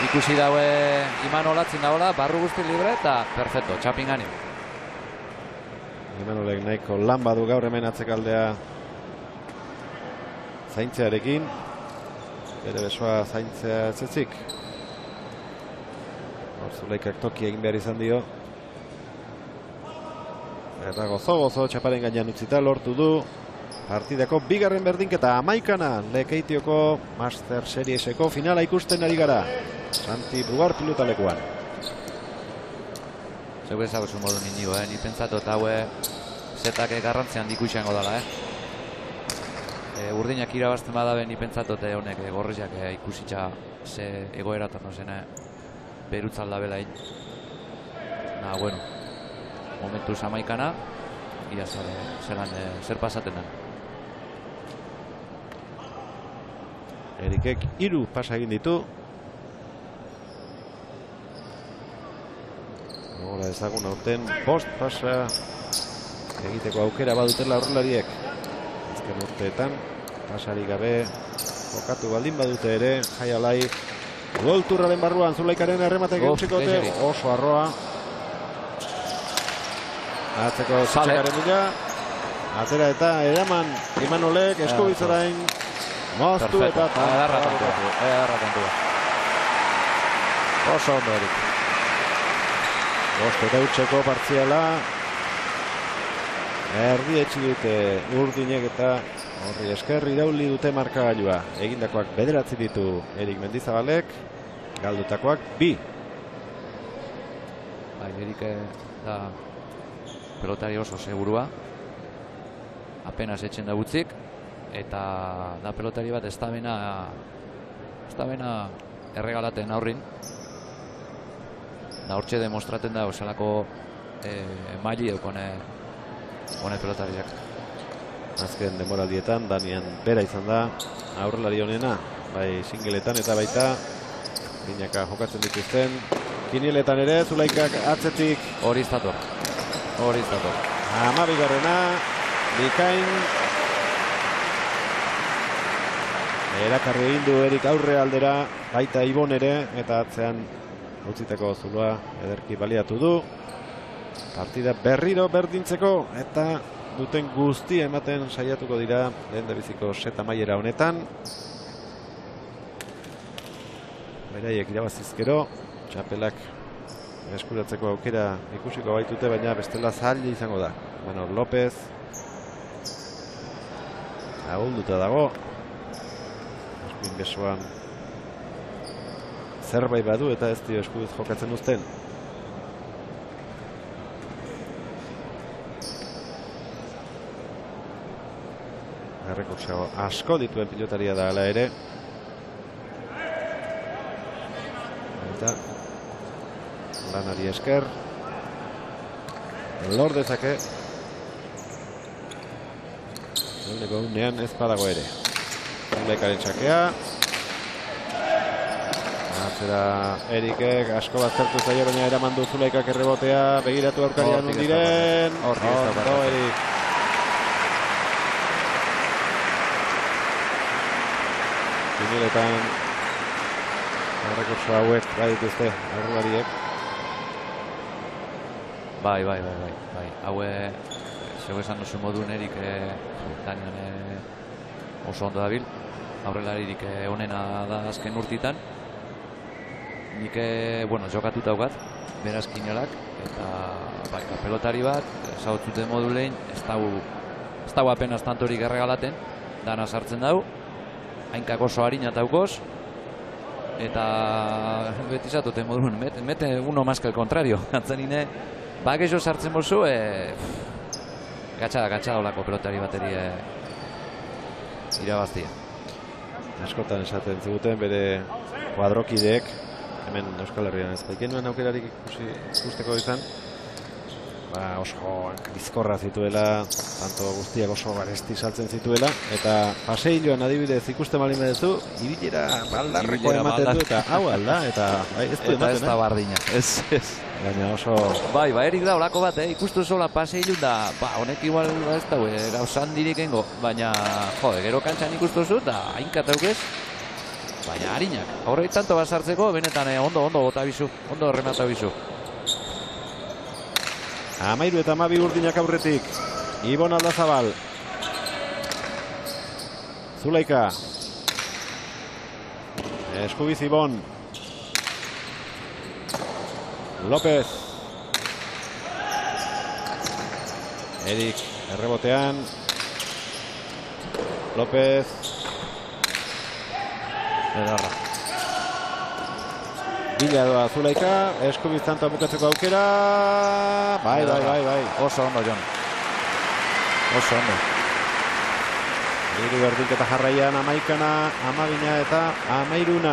Ikusi daue Imanol atzin daola, barru guzti libre eta perfecto, txapingani. Imanolek nahiko lan badu gaur hemen atzekaldea zaintzearekin. Bere besoa zaintzea etzetzik. Zulaikak toki egin behar izan dio. Eta gozo txaparen gainean utzita lortu du. Partidako bigarren berdinketa 11. Lekeitioko Master Serieseko finala ikusten ari gara. Santi Brugar pilotalekuan. Zeu ezaguzu modu ninigo, ni pentsatu eta haue zetak garrantzean diku izango dela, Urdinak irabazten badabe ni pentsatote honek gorriak ikusitza ze egoeratan nozen berutzal da belain. Bueno, momentu 11. Ia zer pasaten den. Erikek 3 pasa egin ditu. Gora ezagun aurten 5 pasa egiteko aukera badutela aurrelariek. Azken urteetan pasari gabe jokatu baldin badute ere, Jaialai golturraren barruan Zulaikaren errematek eutsikote oso arroa. Atzeko zitxakaren bila. Atera eta eraman Imanolek eskubizorain moztu eta edarra tantua. Oso ondo Erik. 5 eta utxeko partziala. Erdietsi dute urdinek eta horri esker irauli dute markagailua. Egindakoak 9 ditu Erik Mendizabalek, galdutakoak 2. Erik da pelotari oso segurua, apenas etxen da gutzik, eta da pelotari bat estamena erregalaten aurrin, da hortxe demostraten da osalako maili eukone pelotariak. Azken denboraldietan Danian bera izan da aurrelari honena, bai singletan eta baita binaka jokatzen dituzten kinieletan ere. Zulaikak atzetik hori iztator. 12. bikain erakarri egin du Erik aurre aldera, baita Ibon ere, eta atzean utziteko zuloa ederki baliatu du. Partida berriro berdintzeko eta duten guzti ematen saiatuko dira lehendabiziko set amaiera honetan. Beraiek irabazizkero, txapelak eskuratzeko aukera ikusiko baitute, baina bestela zaila izango da. Bueno, López ahulduta dago. Eskuin besoan zerbait badu eta ez dio eskuduz jokatzen uzten. Errekurtso asko dituen pilotaria da hala ere. Eta lanari esker lor dezake eguneko unean ez badago ere. Zulaikaren txakea, atzera Erikek asko bat zertu zaio, baina eraman du Zulaikak errebotea. Begiratu aurkarian undiren ondo Erik. Kinieletan errekurso hauek badituzte aurrelariek. Bai. Haue, zego esan duzu modun Erik Danian oso ondo dabil. Aurrelaririk onena da azken urtitan. Nik, jokatuta haugat, beraz kinolak, eta pelotari bat, zautzuten modulein, ez dago apenas tantorik erregalaten, dana sartzen dau, hainkak oso harina taukoz, eta beti zatuten modun, mete uno más que el contrario, antzanine, bakexo sartzen bozu, gatsa olako pelotari bateri irabaztia. Askotan esaten ziguten bere kuadrokideek, hemen Euskal Herrian ez baiken nuen aukerarik ikusteko izan, oso bizkorra zituela, tanto guztiak oso garesti saltzen zituela, eta paseiloan adibidez ikusten bali medezu, ibilera baldarreko ematen du, eta hau alda, eta ez du ematen. Eta ez da bardina, ez. Baina oso... Bai, Erik da olako bat, ikustu zola paseilun da, honek igual ez da, gauzan dirik engo, baina, gero kantxan ikustu zu, eta hainkat aukez, baina harinak. Horreit tanto bat sartzeko, benetan ondo bota bizu, ondo remata bizu. 13 eta 12 urdinak aurretik. Ibon Aldazabal. Zulaika. Eskubiz Ibon. López. Erik errebotean. López. Edarra. Bila doa Zulaika, eskubiz tanto bukatzeko aukera. Bai. Oso ondo, Jon. Oso ondo. Hiru berdinketa jarraian 11, 12 eta 13.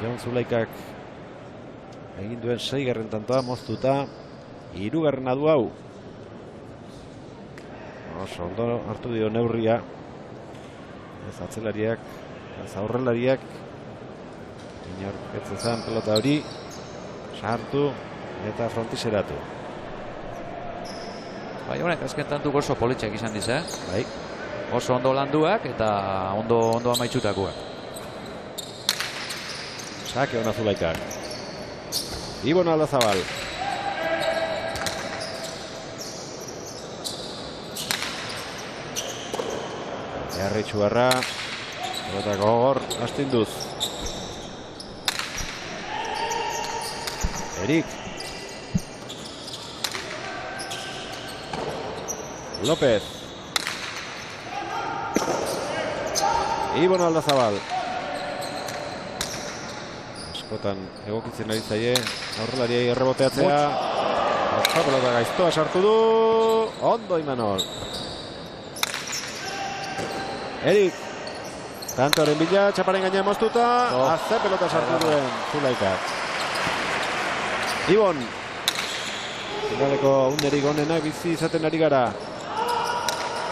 Jon Zulaikak egin duen 6. tantoa moztuta, 3. du hau. Oso ondo hartu dio neurria. Ez atzelariak, ez aurrelariak. Inor etzezan pelota hori sartu eta frontiseratu. Bai, honek azken tantuk oso politxak izan diz, Bai. Oso ondo landuak eta ondo amaitzutakoak. Sake ona Zulaikak. Ibon Aldazabal. Erritxuarra. Pelota gogor astinduz. Erik. López. Ibon Aldazabal. Askotan egokitzen ari zaie aurrelariei erreboteatzea. Azka pelota gaiztoa sartu du. Ondo Imanol. Erik. Tantoren bila, txaparen gainean moztuta. Azte pelota sartu duen Zulaikak. Ibon. Finaleko unerik onenak bizi izaten ari gara.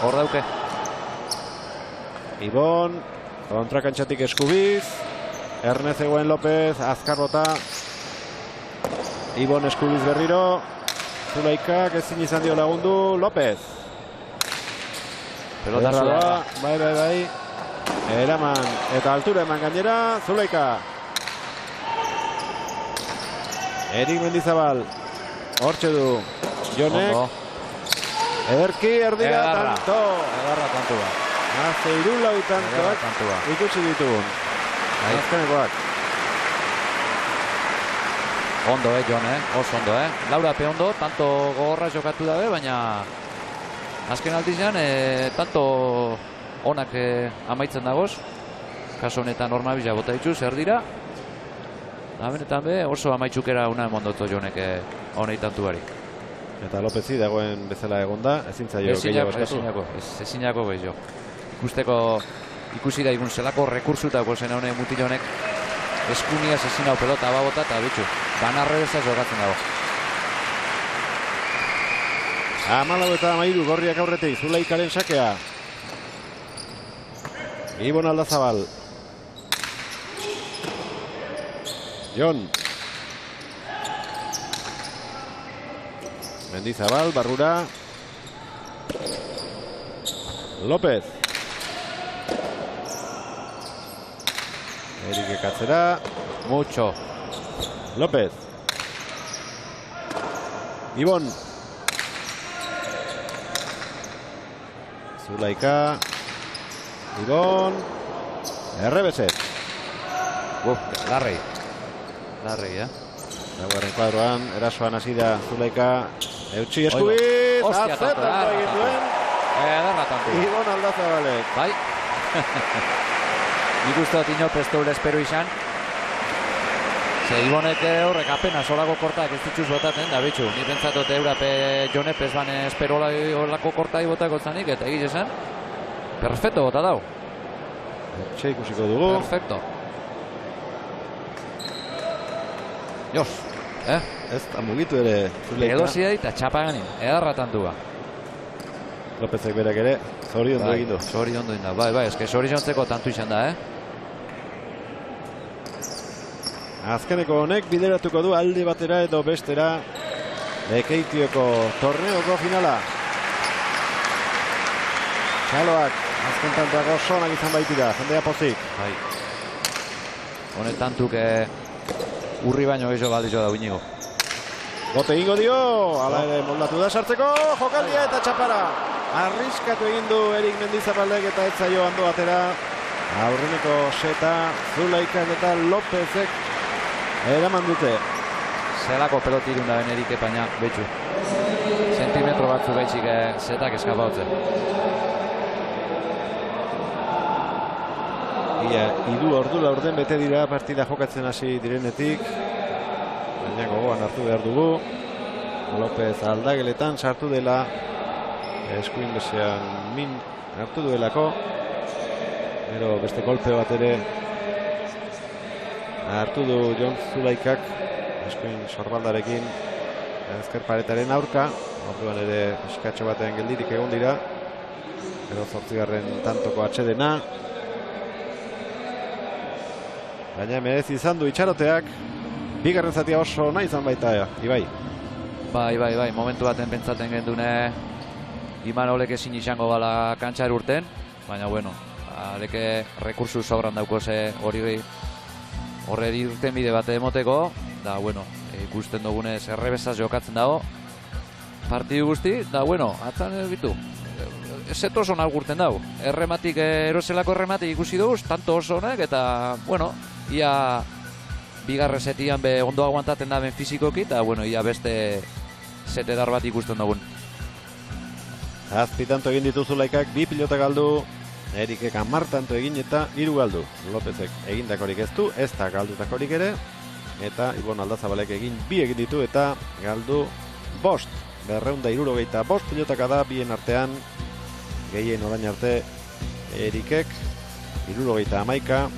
Hor dauke. Ibon. Kontrakantxatik eskubiz. Ernez egoen López. Azkarbota. Ibon eskubiz berriro. Zulaikak ezin izan dio lagundu. López. Pelota zua. Bai. Eraman eta altura eman gainera. Zulaika. Erik Mendizabal. Hortxe du. Jonek. Ederki erdira tanto. Egarra tantua. Azeirulau tantoak ikusi ditugun. Azkenekoak. Ondo, Jon, oso ondo, Laura pe ondo, tanto gogorra jokatu dabe, baina azken aldizean, tanto onak amaitzen dagoz. Kaso honetan normabila bota ditu, zer dira. Benetan be, oso amaitzukera una emondoto Jonek honei tantuari. Eta Lopezi dagoen bezala egonda, ezin zaio gehiago eskatu. Ezinako gehiago. Ikusteko, ikusi da igun zelako rekursutako zen honek mutil honek eskuniaz ezin hau pelota babota eta bitxu, banarre bezaz jokatzen dago. 14-13 gorriak aurretik, Zulaikaren sakea. Ibon Aldazabal. Jon. Mendizabal, barrura. López. Erik ekatzera. Mucho. López. Ibon. Zulaika. Ibon. Errebeset. Larrei, Dagoaren kuadroan, erasoan hasi da Zulaika. Eutsi eskubiz. Azetan egin duen. Ibon Aldazabalek. Bai. Nik uste dut ino pestoule espero izan. Ze Ibonek horrek apenas olako kortak ez dituz botaten, da bitxu. Ni pentsatot eurape Jonep ez bane espero olako kortai botako zanik, eta egiz esan. Perfecto bota dau. Etxe ikusiko dugu. Perfecto. Jos, Ez da mugitu ere Zulaika. Edosia eta txapaganin, edarra tantua. Lopezek berak ere, zoriondu egin du. Zoriondu egin da, bai, eske zoriontzeko tantu izan da, Azkeneko honek bideratuko du alde batera edo bestera Lekeitioko torneoko finala. Txaloak, azken tantuak oso onak izan baitira, jendea pozik. Bai. Honet tantuk urri baino gehiago galdizo da Iñigo. Bote egingo dio, ala ere moldatu da sartzeko, jokaldia eta txapara. Arriskatu egin du Erik Mendizabaldek eta ez zaio ondo atera. Aurreneko seta, Zulaikak eta Lopezek eraman dute. Zelako peloti irun da benerik epaina, betxu. Zentimetro batzu gaitxik zetak eskapautzen. Ia, 3 ordu laurden bete dira partida jokatzen hasi direnetik. Baina gogoan hartu behar dugu. Lopez aldageletan sartu dela. Eskuin bezean min hartu duelako. Gero beste golpe bat ere hartu du Jon Zulaikak. Eskuin sorbaldarekin ezker paretaren aurka. Orduan ere eskatxo batean geldirik egon dira. Gero 8. tantoko atsedena. Baina merezi izan du itxaroteak. Bigarren zatia oso nahi izan baita, Ibai. Bai, momentu baten pentsaten gendune Imanolek ezin izango bala kantxar urten, baina bueno, aleke rekursu sobran dauko ze hori horre dirten bide bat emoteko, da bueno, ikusten dugunez errebesaz jokatzen dago partidu guzti, da bueno, atzan bitu. Zeto oso nalgurten dago. Errematik, eroselako errematik ikusi dugu, tanto oso honek, eta bueno, ia bigarre setian be ondo aguantaten da ben fizikoki, eta bueno, ia beste zete dar bat ikusten dugun. Azpi tanto egin ditu Zulaikak, 2 pilota galdu, Erikek 10 tanto egin eta 3 galdu. Lopezek egindakorik ez du, ez da galdutakorik ere, eta Ibon Aldazabalek egin 2 egin ditu eta galdu 5. 265 pilotaka da bien artean, gehien orain arte Erikek 71,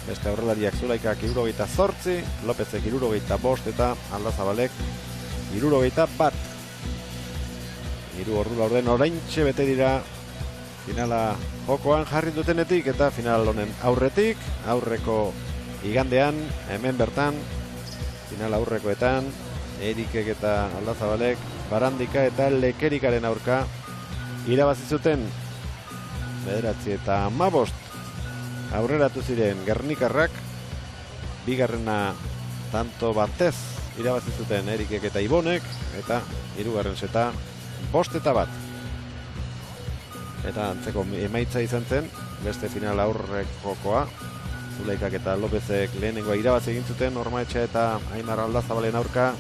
beste aurrelariak Zulaikak 78, Lopezek 75 eta Aldazabalek 71. 3 ordu laurden oraintxe bete dira finala jokoan jarri dutenetik eta final honen aurretik, aurreko igandean, hemen bertan, final aurrekoetan, Erikek eta Aldazabalek Barandika eta Lekerikaren aurka irabazi zuten 9-15 aurreratu ziren Gernikarrak, bigarrena tanto batez irabazi zuten Erikek eta Ibonek, eta hirugarren seta 5-1. Eta antzeko emaitza izan zen, beste final aurrekokoa, Zulaikak eta Lopezek lehenengoa irabazi egin zuten, Ormaetxea eta Aimar Aldazabalen aurka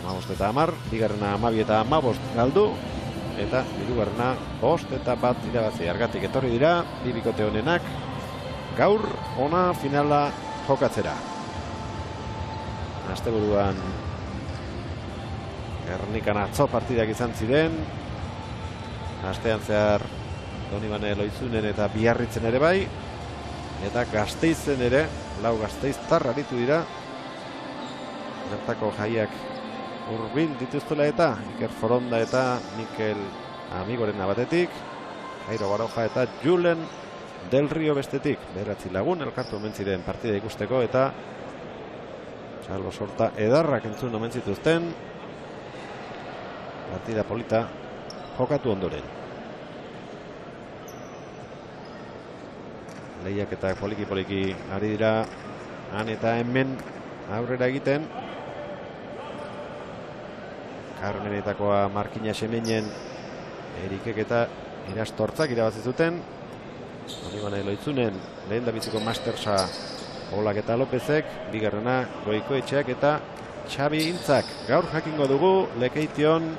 15-10, bigarrena 12-15 galdu, eta hirugarrena 5-1 irabazi. Argatik etorri dira, bi bikote honenak, gaur ona finala jokatzera. Asteburuan Gernikan atzo partidak izan ziren, astean zehar Donibane Loizunen eta Biarritzen ere bai, eta Gasteizen ere, 4 gasteiztar aritu dira, bertako jaiak hurbil dituztela eta Iker Foronda eta Mikel Amigorena batetik, Jairo Baroja eta Julen Del Rio bestetik, 9 lagun elkartu omen ziren partida ikusteko eta salbo sorta edarrak entzun omen zituzten, partida polita jokatu ondoren. Lehiak eta poliki-poliki ari dira han eta hemen aurrera egiten. Carmenetakoa Markina Semenen Erikek eta Irastortzak irabazi zuten. Donibane Loitzunen lehen da biziko Mastersa Olak eta Lopezek, bigarrena Goikoetxeak eta Xabi Intzak. Gaur jakingo dugu Lekeition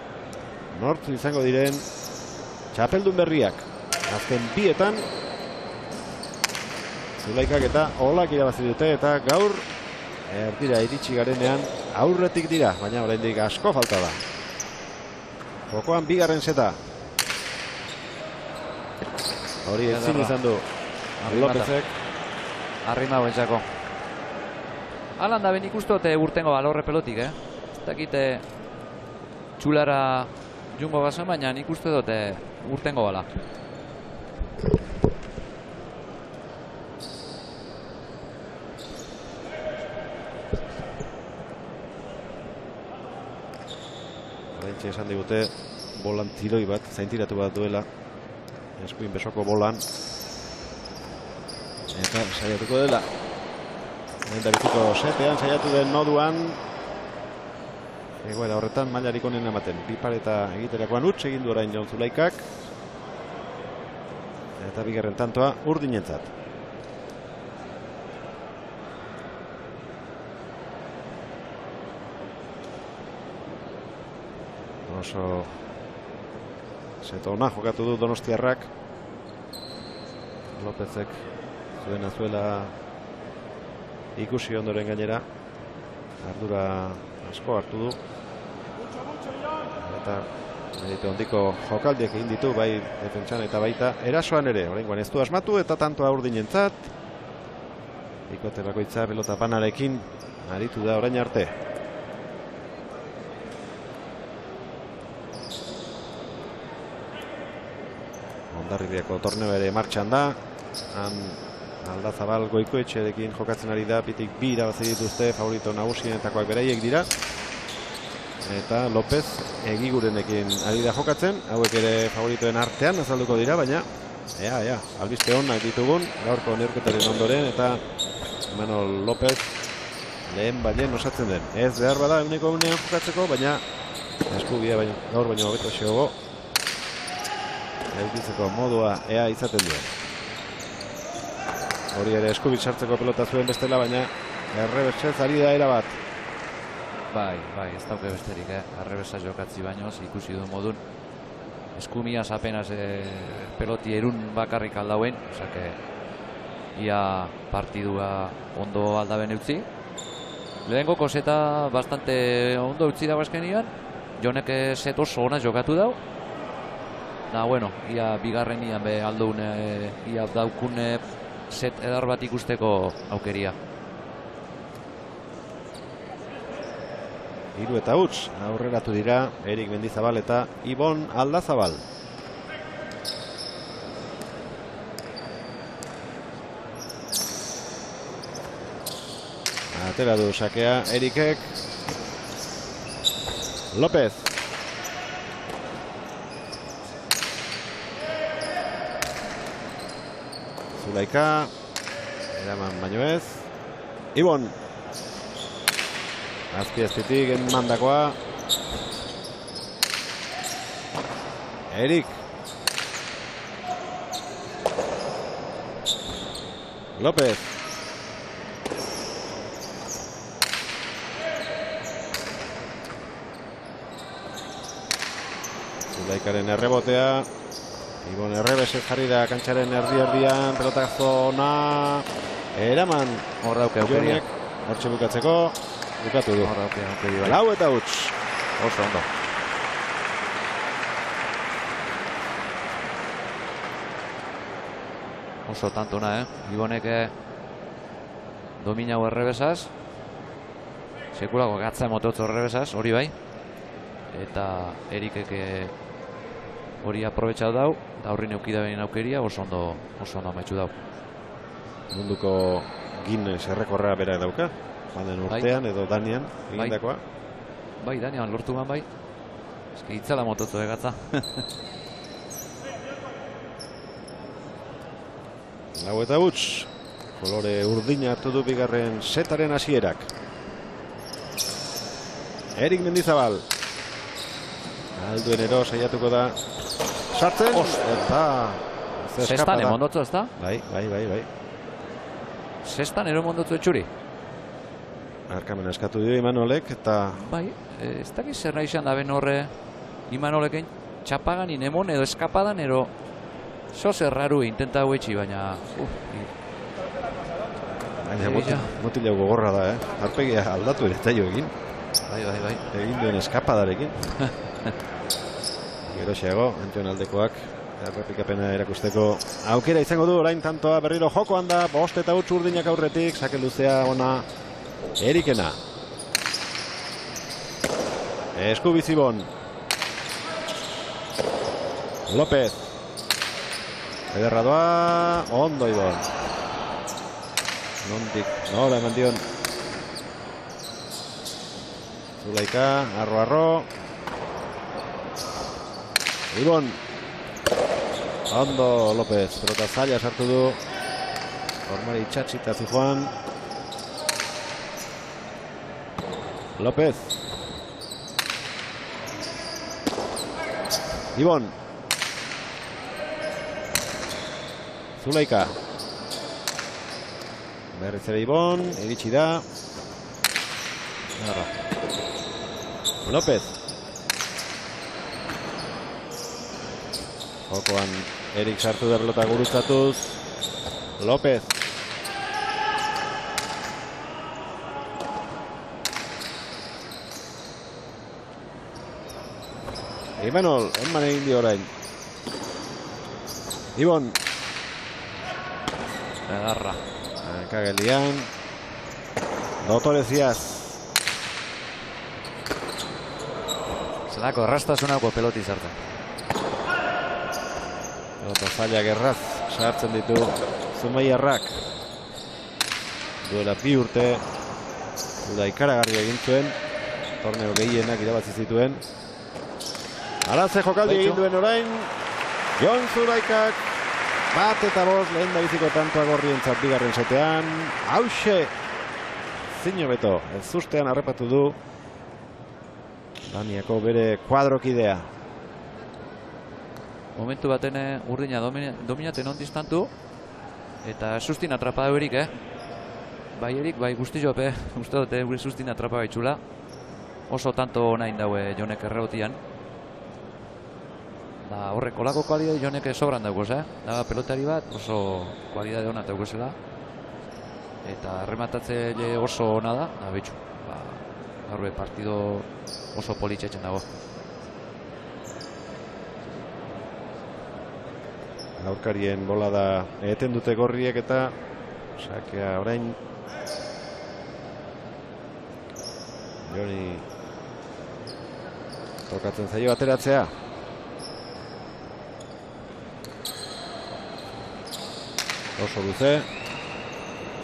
nortzu izango diren txapeldun berriak. Azken bietan Zulaikak eta Olak irabazi dute eta gaur erdira iritsi garenean aurretik dira, baina oraindik asko falta da. Jokoan bigarren seta. Hori ezin izan du Lopezek. Arrima bentsako. Alan da ben ikustote urtengo balorre pelotik, Ez dakite txulara jungo bazen, baina nik uste dute urtengo bala. Horrentxe esan digute bolan tiroi bat, zaintiratu bat duela eskuin besoko bolan. Eta saiatuko dela. Eta biziko setean saiatu den moduan egoera horretan mailarik onen ematen. Bipareta egiterakoan utz egin du orain Jon Zulaikak. Eta bigarren tantoa urdinentzat. Oso seto ona jokatu du donostiarrak. Lopezek zuena zuela ikusi ondoren gainera. Ardura asko hartu du. Eta meditu ondiko jokaldiak egin ditu, bai defentsan eta baita erasoan ere. Oraingoan ez du asmatu eta tantoa urdinentzat. Bikote bakoitza pelota panarekin aritu da orain arte. Hondarribiako torneo ere martxan da. Han Aldazabal Goikoetxearekin jokatzen ari da. Pitik 2 irabazi dituzte, favorito nagusienetakoak beraiek dira. Eta Lopez Egigurenekin ari da jokatzen. Hauek ere favoritoen artean azalduko dira, baina albiste onak ditugun gaurko neurketaren ondoren, eta Manol Lopez lehen balen osatzen den. Ez behar bada uneko unean jokatzeko, baina eskubia gaur baino hobeto xeogo eukitzeko modua ea izaten duen. Hori ere eskubit sartzeko pelota zuen bestela, baina errebersez ari da erabat. Bai, ez dauke besterik, arrebesa jokatzi baino, ikusi du modun. eskumiaz apenas peloti erun bakarrik aldauen, osake ia partidua ondo aldaben utzi. Lehenengo koseta bastante ondo utzi dago azkenian, Jonek set oso ona jokatu dau. Da, bueno, ia bigarrenian be aldoun ia daukun set edar bat ikusteko aukeria. 3 eta huts, aurreratu dira Erik Mendizabal eta Ibon Aldazabal. Atera du sakea Erikek. López. Zulaika. Eraman baino ez. Ibon. Azpiazpitik mandakoa. Erik. López. Zulaikaren errebotea. Ibon errebesez jarri da kantxaren erdi-erdian. Pelotak zona. Eraman. Horra auke aukeria. Hortxe bukatzeko. Bukatu du. Horra auke aukeria. 4 eta huts. Oso ondo. Oso tantona, Ibonek dominau errebesaz. Sekulako gatza mototzo errebesaz, hori bai. Eta Erikek hori aprobetxatu dau. Da horri neukidabenin aukeria, oso ondo amaitxu dau. Munduko Guinness errekorra bera dauka. Joan urtean edo Danian egindakoa. Bai, Danian lortu man bai. Eski itzala mototzo gatza. 4 eta huts. Kolore urdina hartu du bigarren setaren hasierak. Erik Mendizabal. Alduen ero saiatuko da. Sartzen. Eta Sestan emondotzo ez da? Bai. Sestan ero emondotzo etxuri? Arkamen eskatu dio Imanolek eta... Bai, ez dakiz zer nahi izan da ben horre Imanolekin txapaganin emon edo eskapadan ero sos erraru intenta huetxi, baina... Motila gogorra da, Arpegia aldatu ere eta jo egin. Bai. Egin duen eskapadarekin. Geroxeago, Antion aldekoak errepikapena erakusteko aukera izango du, orain tantoa berriro jokoan da, 5 eta huts urdinak aurretik, sake luzea ona Erikena. Eskubiz Ibon. López. Ederra doa, ondo Ibon. Nondik, nora eman dion. Zulaika, arro. Ibon. Ondo López, pelota zaila sartu du. Formari itxatxita zijoan. López. Ibon. Zulaika. Berriz ere Ibon, iritsi da. López. Jokoan Erik sartu da pelota guruztatuz. López. Imanol, eman egin di orain. Ibon. Edarra. Kagelian. Dotoreziaz. Zelako errastasunako peloti zartan. Pelota zailak erraz sartzen ditu Zumaiarrak. Duela 2 urte. Duda ikaragarri egin zuen. Torneo gehienak irabazi zituen. Alatze jokaldi egin duen orain. Jon Zulaikak. 1 eta 5 lehen da biziko tantoa gorrientzat bigarren setean. Hauxe. Zino beto. Ez ustean harrapatu du. Daniako bere kuadrokidea. Momentu baten urdina dominaten ondistantu. Eta sustin atrapada Erik, Bai Erik, bai guzti jope. Uste dute gure sustin atrapada itxula. Oso tanto nahin daue Jonek errebotian. Da horrek olako kualidade jonek sobran dagoz, Da pelotari bat oso kualidade hona daugozela. Eta rematatzaile oso ona da, betxu. Gaur partido oso politxetzen dago. Aurkarien bola da eten dute gorriek eta sakea orain Joni tokatzen zaio ateratzea. Oso luze.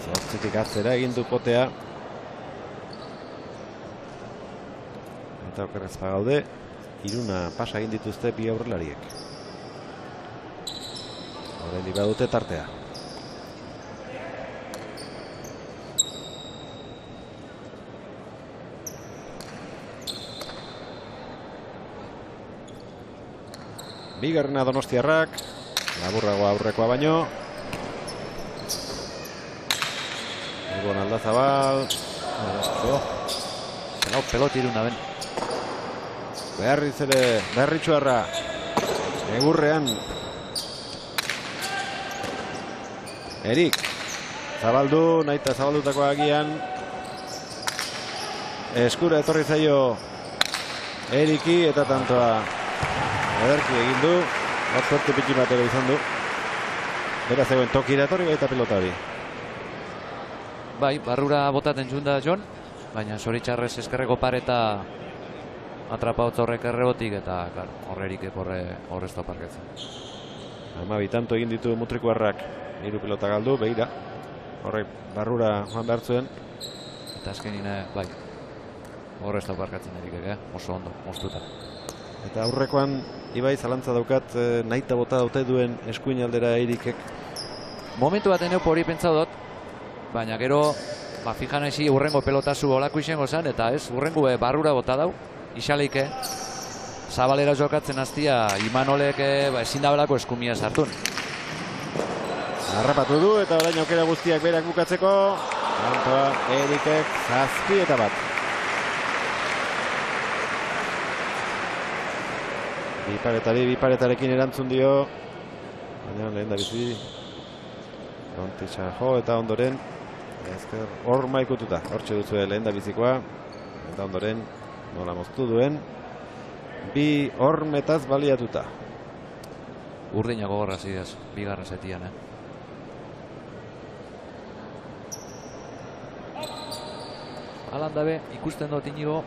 Zortzitik atzera egin du potea. Eta okerrez pagaude. Iruna pasa egin dituzte bi aurrelariek. Horreli badute tartea. Bigarrena Donostiarrak. Laburragoa aurrekoa baino. Egon Aldazabal. Zenau pelot iruna ben. Beharriz ere Berritxuarra. Egurrean. Erik. Zabaldu, naita zabaldutako agian. Eskura etorri zaio Eriki eta tantoa ederki egin du. Batzortu piki batera izan du. Beraz egoen tokira etorri baita pelota hori. Bai, barrura botaten junda Jon, baina zoritxarrez eskerreko pareta atrapautza horrek errebotik eta horrerik horrez toparketzen. 12 tanto egin ditu Mutrikuarrak, 3 pelota galdu, begira. Horrek barrura joan behar zuen. Eta azkenin, bai, horrez toparkatzen erikek, oso ondo, moztuta. Eta aurrekoan, Ibai, zalantza daukat, nahita bota daute duen eskuin aldera Erikek. Momentu bat eneo hori pentsau dut, baina gero, fijan ezi urrengo pelotazu olako izango zen, eta ez, urrengo barrura bota dau, isaleike, zabalera jokatzen hastia, Imanolek ezin dabelako eskumia sartun. Harrapatu du, eta orain aukera guztiak berak bukatzeko, tantoa Erikek 7-1. Biparetarekin erantzun dio, baina lehen da bizi, Rontitxa jo eta ondoren, ezker horma ikututa, hortxe duzu lehen da bizikoa, eta ondoren nola moztu duen, bi hormetaz baliatuta. Urdina gogorra zidez, bigarren zetian, Alan dabe, ikusten dut inigo,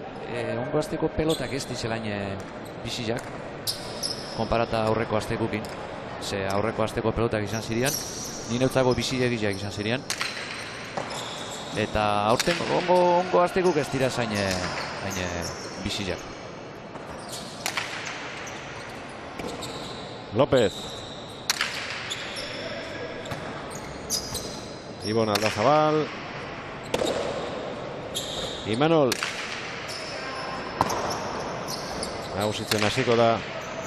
ongo azteko pelotak ez dizelain bizizak, konparata aurreko aztekukin. Ze aurreko azteko pelotak izan zirean, nire utzako bizilegiak izan zirean. Eta aurten ongo aztekuk ez dira zain bizizak. López. Ibon Aldazabal. Imanol. Nagusitzen hasiko da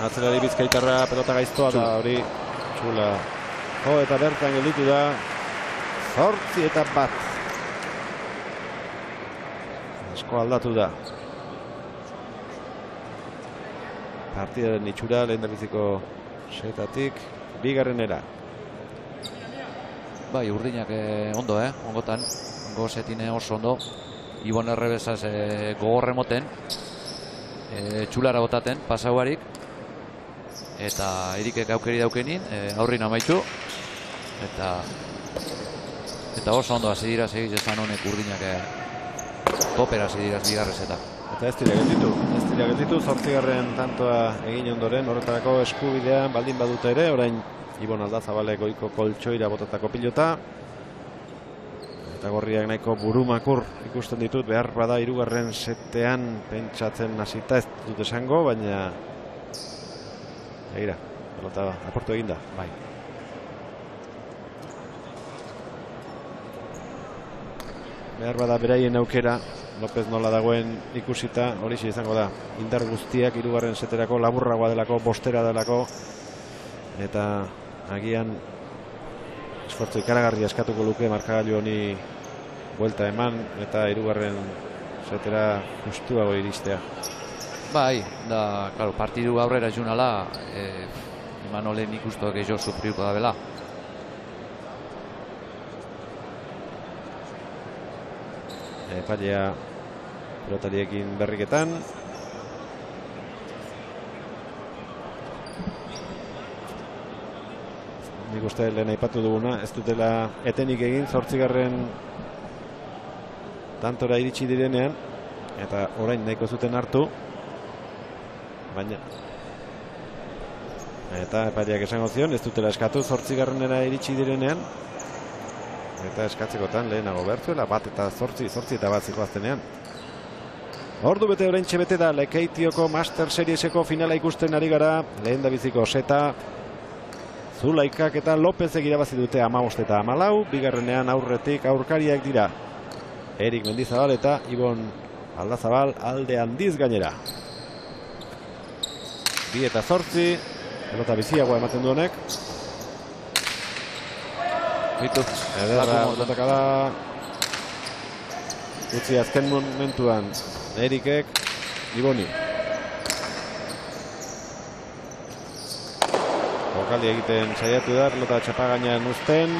atzelari Bizkaitarra, pelota gaiztoa da hori txula. Jo eta bertan gelditu da 8-1. Asko aldatu da. Partidaren itxura lehendabiziko setatik bigarrenera. Bai, urdinak ondo, ongotan. Ongo setine oso ondo. Ibon errebezaz gogorre moten. Txulara botaten, pasauarik. Eta Erikek aukeri daukenin, aurrin amaitu. Eta oso ondo hasi dira segiz esan honek urdinak topera hasi dira bigarrezeta. Eta ez dira gelditu, 8. tantoa egin ondoren, horretarako eskubidean baldin badute ere, orain Ibon Aldazabalek goiko koltsoira botatako pilota. Eta gorriak nahiko burumakur ikusten ditut, behar bada 3. setean pentsatzen hasita ez dut esango, baina egira, pelota aportu eginda. Bai. Behar bada beraien aukera, López nola dagoen ikusita, hori izango da, indar guztiak 3. seterako, laburragoa delako, bostera delako, eta agian esfortzu ikaragarria eskatuko luke markagailu honi buelta eman, eta 3. setera justuago iristea. Bai, da, claro, partidu aurrera junala, Imanole nik uste gehiago sufriuko da bela. Epailea pilotariekin berriketan. Nik uste lehen aipatu duguna, ez dutela etenik egin 8. tantora iritsi direnean, eta orain nahiko zuten hartu, baina eta epaileak esango zion, ez dutela eskatu 8. iritsi direnean, eta eskatzekotan lehenago bertzuela, 1 eta 8 eta 1 zikoaztenean. Ordu bete oraintxe bete da Lekeitioko Master Serieseko finala ikusten ari gara, lehen da biziko Seta, Zulaikak eta Lopezek irabazi dute 15 eta 14, bigarrenean aurretik aurkariak dira Erik Mendizabal eta Ibon Aldazabal alde handiz gainera. 2 eta 8, pelota biziagoa ematen du honek. Ederra, botakada da. Utzi azken momentuan Erikek Iboni. Jokali egiten saiatu da, pelota txapagainan uzten,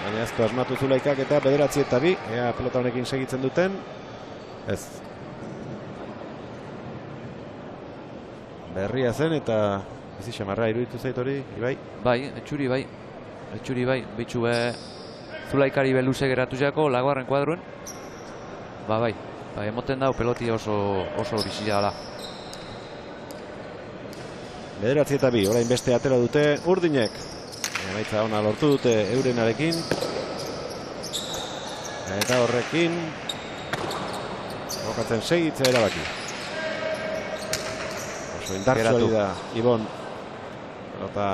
baina ez du asmatu Zulaikak eta 9 eta 2, ea pelota honekin segitzen duten. Ez. Berria zen eta bizi xamarra iruditu zait hori, Ibai? Bai, etxuri bai, bitxu Zulaikari beluze geratu jako, lagoarren kuadruen. Bai, emoten dau peloti oso bizia da. 9 eta 2, orain beste atera dute Urdinek. Emaitza ona lortu dute eurenarekin. Eta horrekin jokatzen segitzea erabaki. Oso indartsua da Ibon. Eta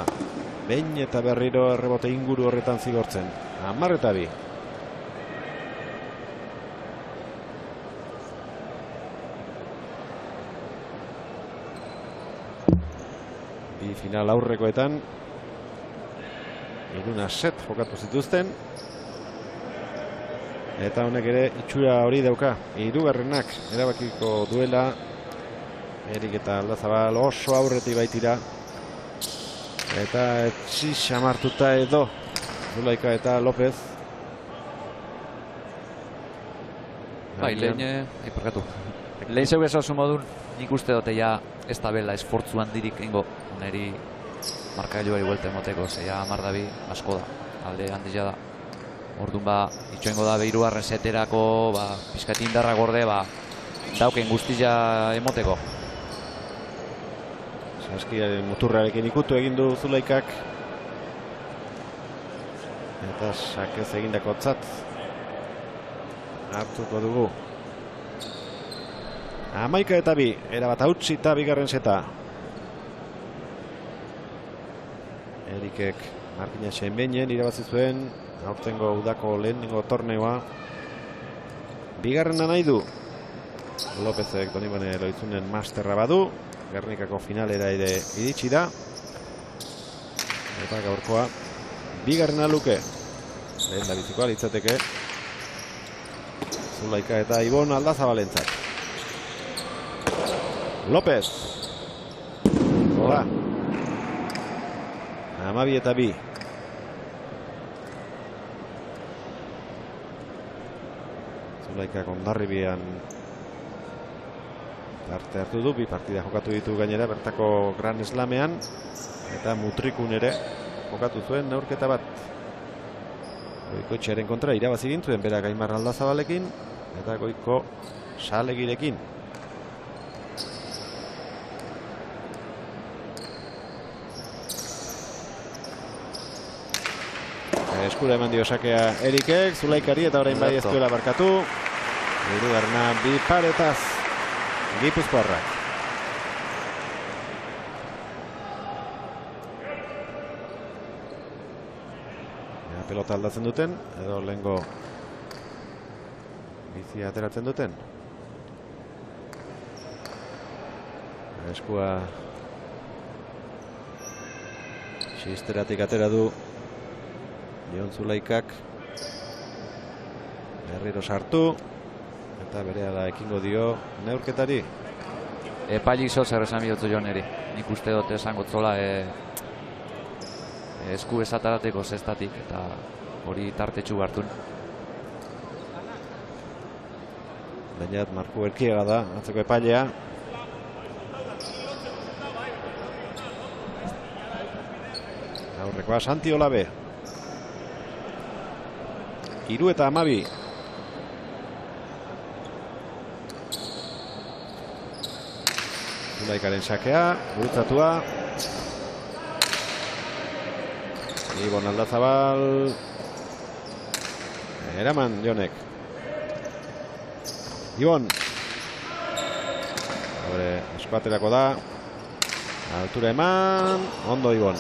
behin eta berriro errebote inguru horretan zigortzen. 10 eta 2. Final aurrekoetan Iruna set jokatu zituzten eta honek ere itxura hori dauka, 3. erabakiko duela. Erik eta Aldazabal oso aurretik baitira eta etxi xamartuta edo Zulaika eta Lopez. Bai, lehen zeu esasun modun nik uste dute ja ez da bela esfortzu handirik ingo neri markagailuari buelta emoteko, zeia 10 asko da, alde handia da. Orduan itxoengo da 3. seterako, pizkat indarra gorde, dauken guztia emoteko. Saskiaren muturrarekin ikutu egin du Zulaikak. Eta sakez egindako tzat hartuko dugu. 11 eta 2, erabat hautsi eta bigarren seta. Erikek Markina Xenbeinen irabazi zuen aurtengo udako lehenengo torneoa. Bigarrena nahi du. Lopezek Donibane Loizunen masterra badu. Gernikako finalera ere iritsi da. Eta gaurkoa bigarrena luke. Lehen da bizikoa litzateke Zulaika eta Ibon Aldazabalentzat. Lopez. Hola. 12 eta 2. Zulaikak Hondarribian parte hartu du, 2 partida jokatu ditu gainera bertako Grand Slamean eta Mutrikun ere jokatu zuen neurketa bat. Goikoetxearen kontra irabazi egin zuen berak Aimar Aldazabalekin eta Goiko Salegirekin. Eskura eman dio sakea Erikek, Zulaikari eta orain bai ez duela barkatu. Hirugarrena 2 paretaz Gipuzkoarrak. Pelota aldatzen duten, edo lehengo bizia ateratzen duten. Eskua xisteratik atera du Jon Zulaikak. Berriro sartu eta berehala ekingo dio neurketari. Epailik zo zer esan bihotzu jo niri. Nik uste dut esango zola esku esatarateko zestatik, eta hori tartetxu hartun. Bainat Marku Erkiega da, atzeko epailea. Aurrekoa Santi Olabe. 3 eta 12. Zulaikaren sakea, gurutzatua. Ibon Aldazabal. Eraman Jonek. Ibon. Eskuaterako da. Altura eman. Ondo Ibon.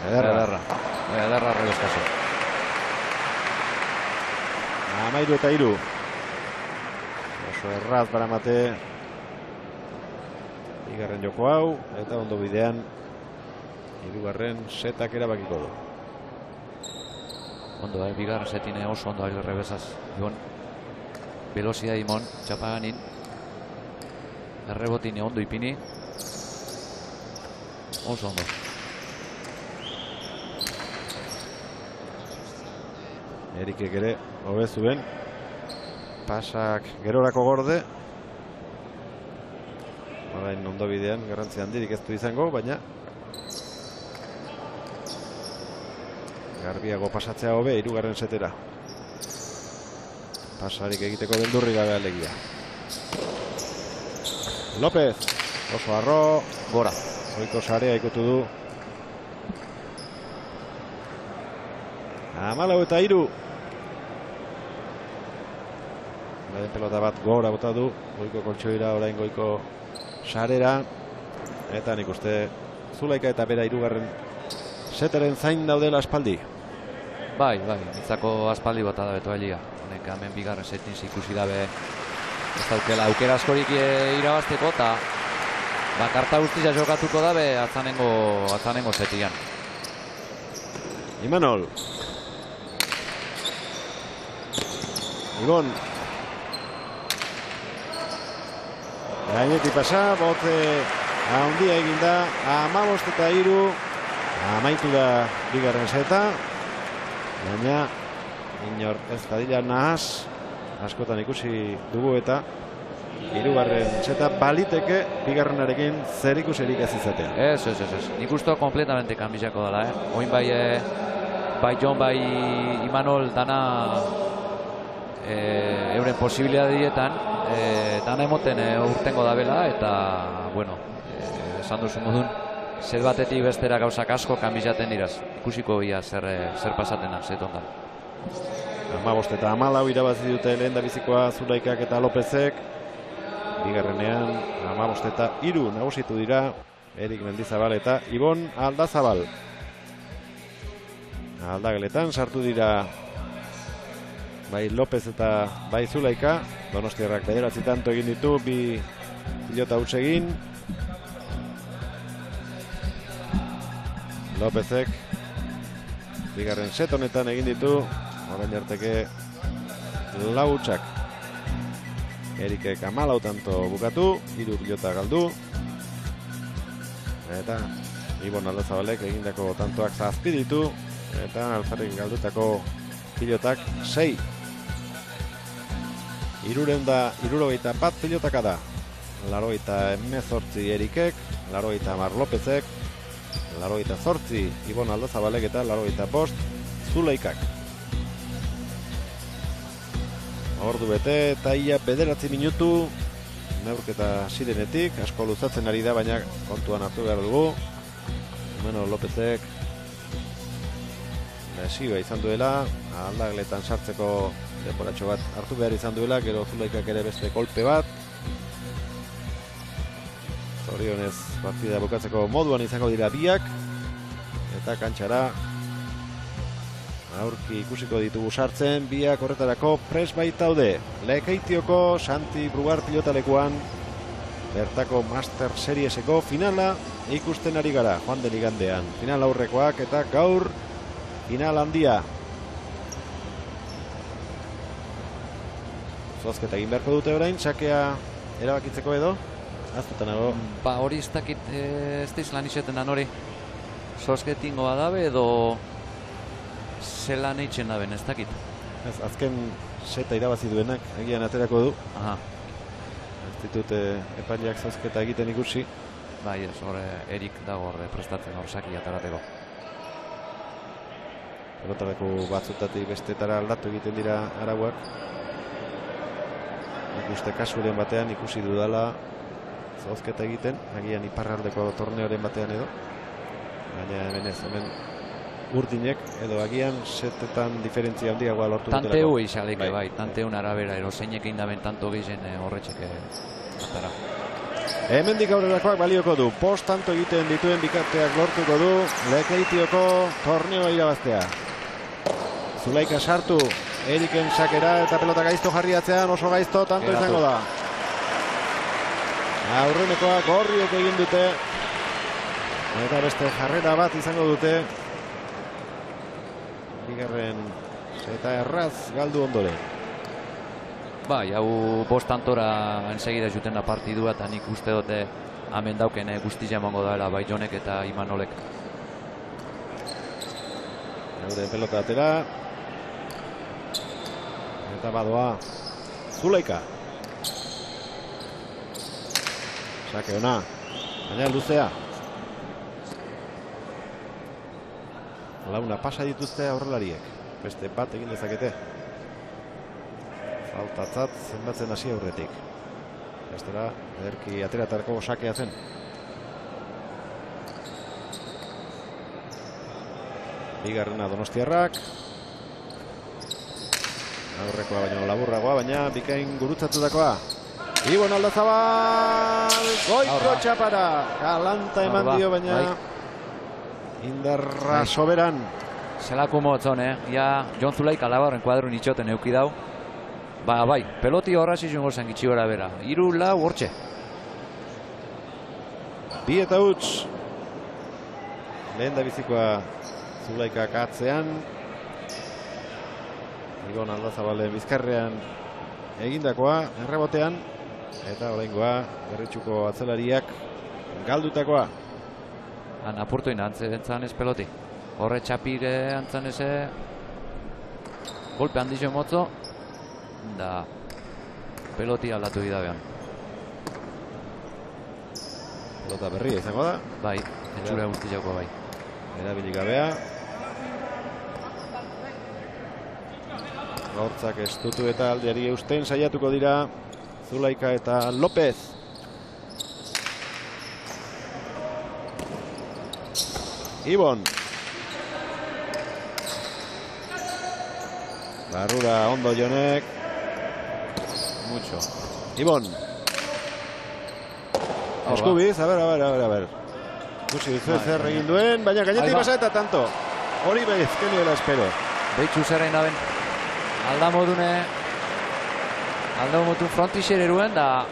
Ederra rebeskaso. 13 eta 3. Oso erraz baramate. Bigarren joko hau. Eta ondo bidean. 3. setak erabakiko du. Ondo, bigarren setine oso ondo ari rebesaz. Ibon. Velozia Imon, txapaganin. Errebotine ondo ipini. Oso ondo. Erikek ere hobezuen. Pasak gerorako gorde. Orain ondo bidean, garrantzi handirik ez du izango, baina garbiago pasatzea hobe 3. setera. Pasarik egiteko beldurri gabe alegia. López, oso harro, gora. Oiko sarea ikutu du. 14 eta 3. Lehen pelota bat gora bota du. Goiko koltsoira, orain goiko sarera. Eta nik uste Zulaika eta bera 3. seteren zain daudela aspaldi. Bai, nitzako aspaldi bota da beto liga. Honek hemen bigarren setin ikusi dabe ez daukela aukera askorik irabazteko, eta bakarta guztia jokatuko dabe atzanengo setian. Imanol. Ibon. Gainetik pasa, bote handia eginda, 15 eta 3. Amaitu da bigarren seta. Baina inor ez dadila nahaz, askotan ikusi dugu, eta 3. seta baliteke bigarrenarekin zer ikuserik ez izatea. Ez. Nik usto kompletamente kanbizako dela, Oin bai Jon, bai Imanol dana euren posibilidadietan dana emoten urtengo dabela, eta bueno, esan duzu modun, zer batetik bestera gauzak asko kanbizaten diraz. Ikusiko ia zer pasatena, zetondan. 15 eta 14 irabazi dute lehen da bizikoa Zulaikak eta Lopezek. Bigarrenean 15 eta 3 nagusitu dira Erik Mendizabal eta Ibon Aldazabal. Aldageletan sartu dira bai Lopez eta bai Zulaika. Donostiarrak 9 tanto egin ditu, 2 pilota huts egin. Lopezek bigarren set honetan egin ditu, orain arteke 4 hutsak. Erikek 14 tanto bukatu, 3 pilota galdu. Eta Ibon Aldazabalek egindako tantoak 7 ditu, eta alferrik galdutako pilotak 6. 371 pilotaka da. 88 Erikek, 80 Lopezek, 88 Ibon Aldazabalek eta 85 Zulaikak. Ordu bete eta ia 9 minutu neurketa zirenetik, asko luzatzen ari da, baina kontuan hartu behar dugu. Bueno, Lopezek lesioa izan duela, aldageletan sartzeko denboratxo bat hartu behar izan duela, gero Zulaikak ere beste kolpe bat. Zorionez partida bukatzeko moduan izango dira biak, eta kantxara aurki ikusiko ditugu sartzen, biak horretarako pres baitaude. Lekeitioko Santi Brugar pilotalekuan bertako Master Serieseko finala ikusten ari gara joan den igandean. Final aurrekoak eta gaur final handia. Zozketa egin beharko dute orain, sakea erabakitzeko edo? Aztuta nago. Ba, hori ez dakit, ez da izlan izetenan hori. Zozketingoa dabe edo zelan eitzen daben, ez dakit. Ez, azken seta irabazi duenak, egian aterako du. Aha. Ez ditut epaileak zozketa egiten ikusi. Bai, ez, hor Erik dago hor prestatzen hor saki atarateko. Pelotarako batzutatik bestetara aldatu egiten dira arauak. Ikuste kasuren batean ikusi dudala zozketa egiten, agian iparraldeko torneoren batean edo. Baina hemen ez, hemen urdinek edo agian setetan diferentzia handiagoa lortu dutelako. Tanteu eixaleke, bai, tanteun arabera, eroseinek indaben tanto gehizen horretxeke atara. Hemendik aurrerakoak balioko du, post tanto egiten dituen bikateak lortuko du Lekeitioko torneoa irabaztea. Zulaika sartu, Eriken sakera eta pelota gaizto jarri atzean, oso gaizto, tanto izango da. Aurrenekoa gorriek egin dute. Eta beste jarrera bat izango dute. Bigarren eta erraz galdu ondoren. Bai, hau bost tantora ensegida juten da partidua eta nik uste dute hemen dauken guztia emango daela bai Jonek eta Imanolek. Euren pelota atera. Eta badoa Zulaika. Sake ona. Baina luzea. Launa pasa dituzte aurrelariek. Beste bat egin dezakete. Faltatzat zenbatzen hasi aurretik. Bestera, ederki ateratarko sakea zen. Bigarrena Donostiarrak. Aurrekoa baino laburragoa, baina bikain gurutzatutakoa. Ibon Aldazabal, goiko txapara. Galanta eman dio, baina indarra soberan. Zelako motzon, ja Jon Zulaika alabarren kuadrun itxoten euki dau. Ba, bai, peloti horraz izun gozan gitsi gora bera. 3-4 hortxe. 2 eta huts. Lehen da bizikoa Zulaikak atzean. Ibon Aldazabalen bizkarrean egindakoa, errebotean. Eta oraingoa Berritxuko atzelariak galdutakoa. Han apurtuin antzen ez peloti. Horre txapire antzen eze. Golpe handixo motzo. Da peloti aldatu bidabean. Pelota berria izango da. Bai, etxura guztiako bai. Erabili gabea. Hortzak estutu eta aldeari eusten saiatuko dira Zulaika eta López. Ibon. Barrura ondo Jonek. Mucho. Ibon. Eskubiz, a ver. Kusi zer egin duen, baina gainetik pasa eta tanto. Hori bez, kenioela espero. Beitzu zerrein daben. Aldamotun frontixer eruen da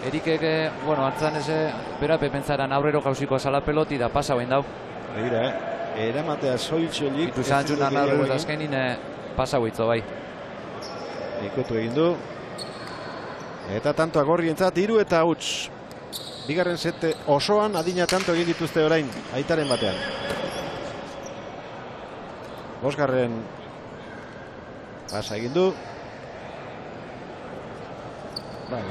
Erikek, bueno, antzan eze bera pepentzaran aurrero gauziko azala peloti da pasa bain dau. Begira, eramatea soiltxolik. Itu zantzunan aurrero azkenin pasa huitzo bai. Ikutu egin du. Eta tantoak gorrientzat 3 eta huts. Bigarren sete osoan adina tanto egin dituzte orain aitaren batean. Bosgarren pasa egin du. Bai,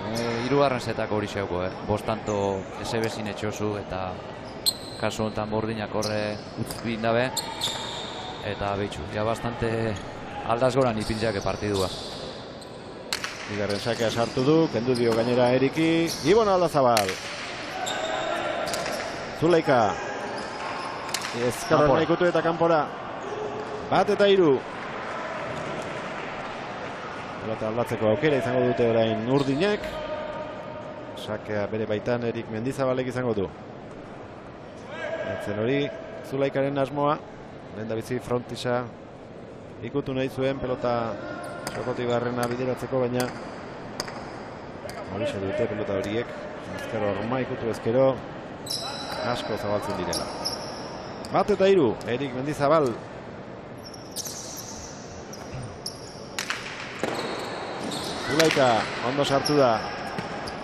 3. setako hori xeuko, bost tanto esebezin etxozu eta kasu honetan bordinak horre utzbin dabe. Eta behitxu, ja bastante aldazgoran ipintzeak partidua. Bigarren sakea sartu du, kendu dio gainera Eriki. Ibon Aldazabal. Zulaika. Ezkarra ikutu eta kanpora. 1 eta 3. Pelota aldatzeko aukera izango dute orain urdinek. Sakea bere baitan Erik Mendizabalek izango du. Etzen hori Zulaikaren asmoa. Lehendabizi frontisa ikutu nahi zuen pelota Sokotik barrena bideratzeko, baina hori dute pelota horiek. Ezkero horma ikutu ezkero asko zabaltzen direla. 1 eta 3, Erik Zulaika, ondo sartu da.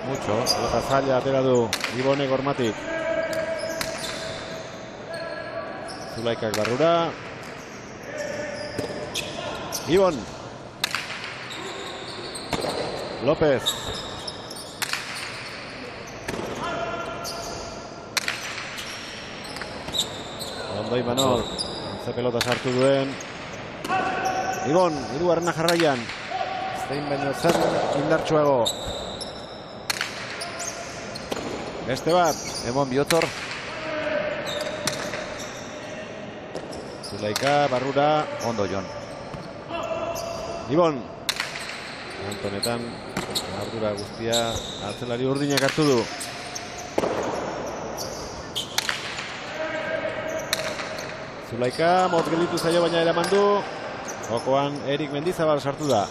Mucho. Eta zaila atera du Ibone Gormatik. Zulaikak barrura. Ibon. López. Ondo Imanol. Ze pelota sartu duen. Ibon, hirugarrena jarraian. Zein baino zer indartsuago. Beste bat. Emon Biotor. Zulaika, barrura. Ondo Jon. Ibon. Antonetan, ardura guztia atzelari urdinak hartu du. Zulaika, mot gelditu zaio baina eraman du. Jokoan Erik Mendizabal sartu da.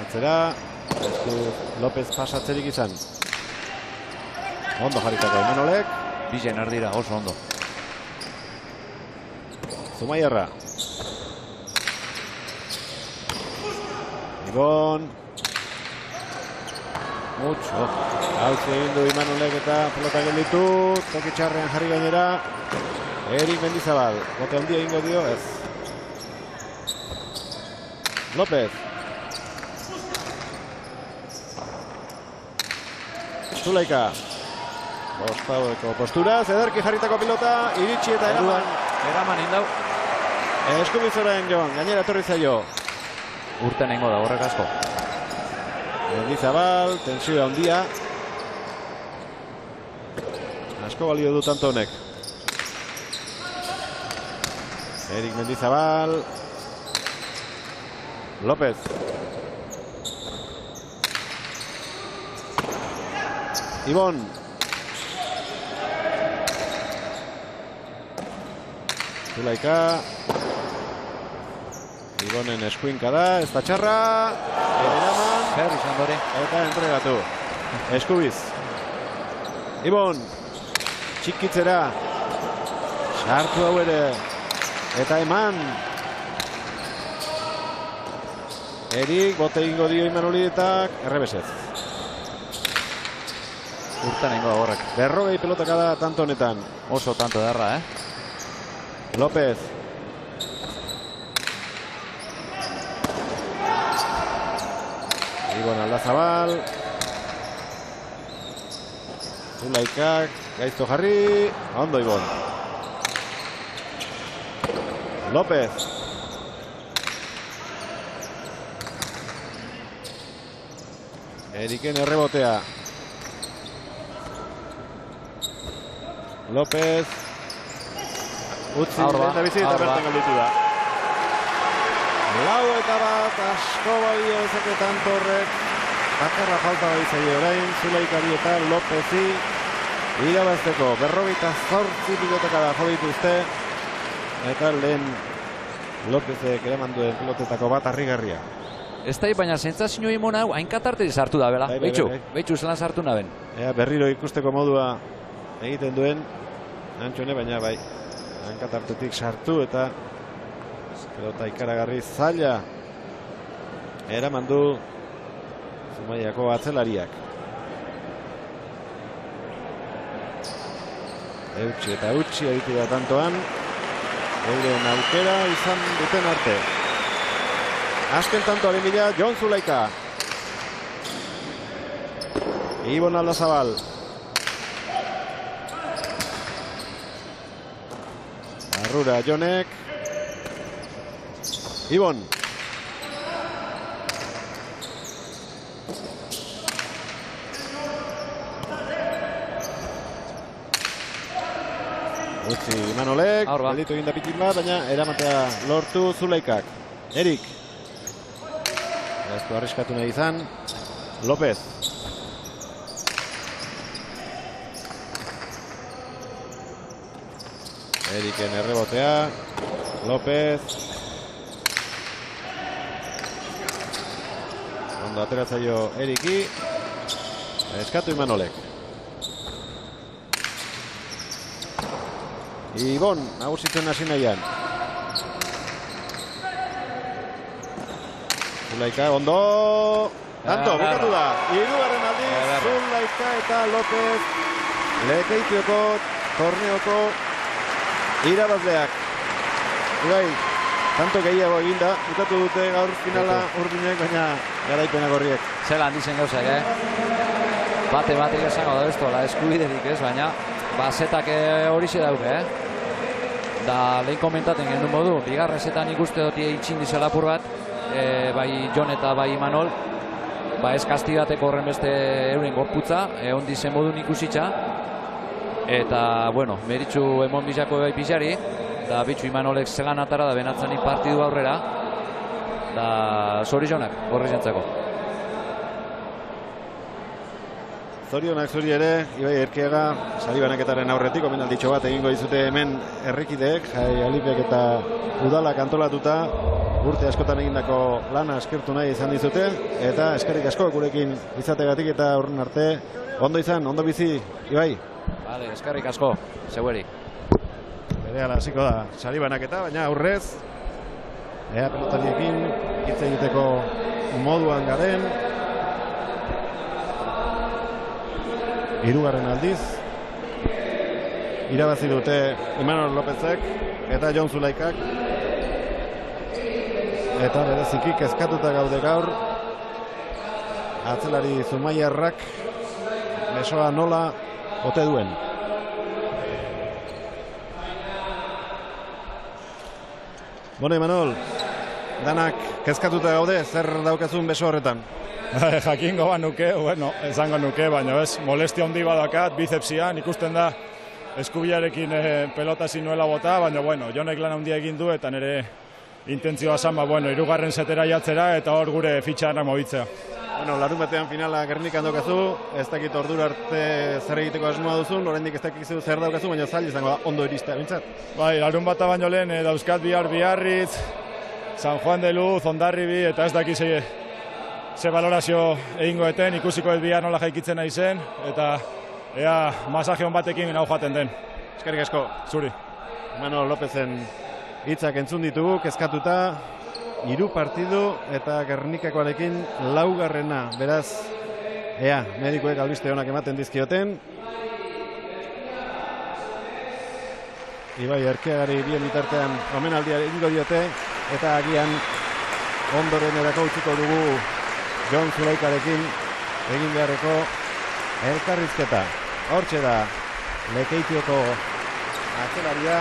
Atzera, estu López pasatzerik izan. Ondo jarritako Imanolek. Bizen ardira, oso ondo. Zumaiarra. Ibon. Mucho. Hautzi egin du Imanolek eta pelota gelditu. Toki txarrean jarri gainera. Erik Mendizabal. Bote handia egingo dio, ez. López. Zulaika. Bostaueko postura. Zederki jarritako pilota. Iritsi eta eraman. Eraman indau. Eskubizoren Jon. Gainera etorri zaio. Urten egingo da, horrek asko. Mendizabal, tensioa handia. Asko balio du tanto honek. Erik Mendizabal. López. Ibon. Zulaika. Ibonen eskuinka da, ez da txarra. Eraman. Zer izan dori. Eta entregatu. Eskubiz. Ibon. Txikitzera. Sartu hau ere. Eta eman. Erik, bote ingo dio Imanolietak. Errebesez. Urten egingo da horrek. 40 pelotaka da tanto honetan. Oso tanto darra, López. Ibon Aldazabal. Zulaikak. Gaizto jarri. Ondo Ibon. López. Eriken errebotea. López. Utzi lehen bizi eta bertan galditu da. Lau eta bat asko balio ezake tanto horrek. Bakarra falta baizaio orain. Zulaikari eta Lópezi irabazteko. 48 pilotaka da jodituzte. Eta lehen Lópezek eraman duen pilotetako bat harrigarria. Ez da, baina sentsazio imon hau hainkatarteri sartu da, bela. Beitxu, zelan sartu naben. Berriro ikusteko modua egiten duen. Antxone, baina bai. Hankatartetik sartu eta pelota ikaragarri zaila eraman du Zumaiako atzelariak. Eutsi eta utsi aritu da tantoan. Euren aukera izan duten arte. Azken tantoaren bila, Jon Zulaika. Ibon Aldazabal. Barrura Jonek. Ibon. Utzi Imanolek. Gelditu egin da pitin bat, baina eramatea lortu Zulaikak. Erik. Ez du arriskatu nahi izan. López. Eriken errebotea. López. Ondo ateratzaio Eriki. Eskatu Imanolek. Ibon, nagusitzen hasi nahian. Zulaika, ondo! Tanto, bukatu da. Hirugarren aldiz, Zulaika eta López Lekeitioko torneoko irabazleak. Ibai, tanto gehiago eginda, bukatu dute gaur finala Urdinek, baina garaipenak horriek. Zela handizen gauzak, Bate esango da bestu, eskubiderik ez, baina zetak horixe dauke, Da lehen komentaten genuen modu, bigarren zetan ikuste dut itxin dizela apur bat, bai Jon eta bai Imanol, ez kastigateko horren beste euren gorputza, ondi zen modun ikusitza, eta, meritxu emon bizako bai pixari, da bitxu Imanolek zelan atara da benatzanik partidu aurrera, da zorionak horri zentzako. Zorionak zuri ere, Ibai Erkiaga, sari banaketaren aurretik, omenalditxo bat egingo dizute hemen herrikideek, Jai Alipek eta Udalak antolatuta, urte askotan egindako lana eskertu nahi izan dizute, eta eskerrik asko gurekin izategatik eta horren arte, ondo izan, ondo bizi, Ibai. Vale, eskerrik asko, zeueri. Berehala hasiko da, sari banaketa, baina aurrez, ea pelotariekin, hitz egiteko moduan garen, hirugarren aldiz irabazi dute Imanol Lópezek eta Jon Zulaikak, eta bereziki kezkatuta gaude gaur atzelari zumaiarrak besoa nola ote duen. Imanol, danak kezkatuta gaude, zer daukazun beso horretan? Jakingo nuke, esango nuke, baina molestia handi badakat, bicepsian, ikusten da eskubilarekin pelota zinuela bota, baina Jonek lan handia egin du eta nire intentzioa zan, hirugarren setera jatzera eta hor gure fitxanak mobitzea. Larun batean finala Gernikan daukazu, ez dakit ordura arte zer egiteko asmoa duzun, oraindik ez dakizu zer daukazu, baina zail izango da ondo iristea bintzat. Larun bata baino lehen dauzkat Biarritz, San Juan de Luz, Hondarribi, eta ez dakiz ze valorazio egingo eten, ikusiko ez bihar nola jaikitzen nahi zen, eta ea masaje hon batekin hau joaten den. Eskerrik asko. Zuri. Imanol Lópezen hitzak entzun ditugu, kezkatuta, 3 partidu eta Gernikakoarekin 4. Beraz, ea, medikuek albiste onak ematen dizkioten. Ibai Erkiagari bien bitartean omenaldia egingo diote, eta agian ondoren erako utziko dugu Jon Zulaikarekin egin beharreko elkarrizketa. Hortxe da, Lekeitioko atzelaria.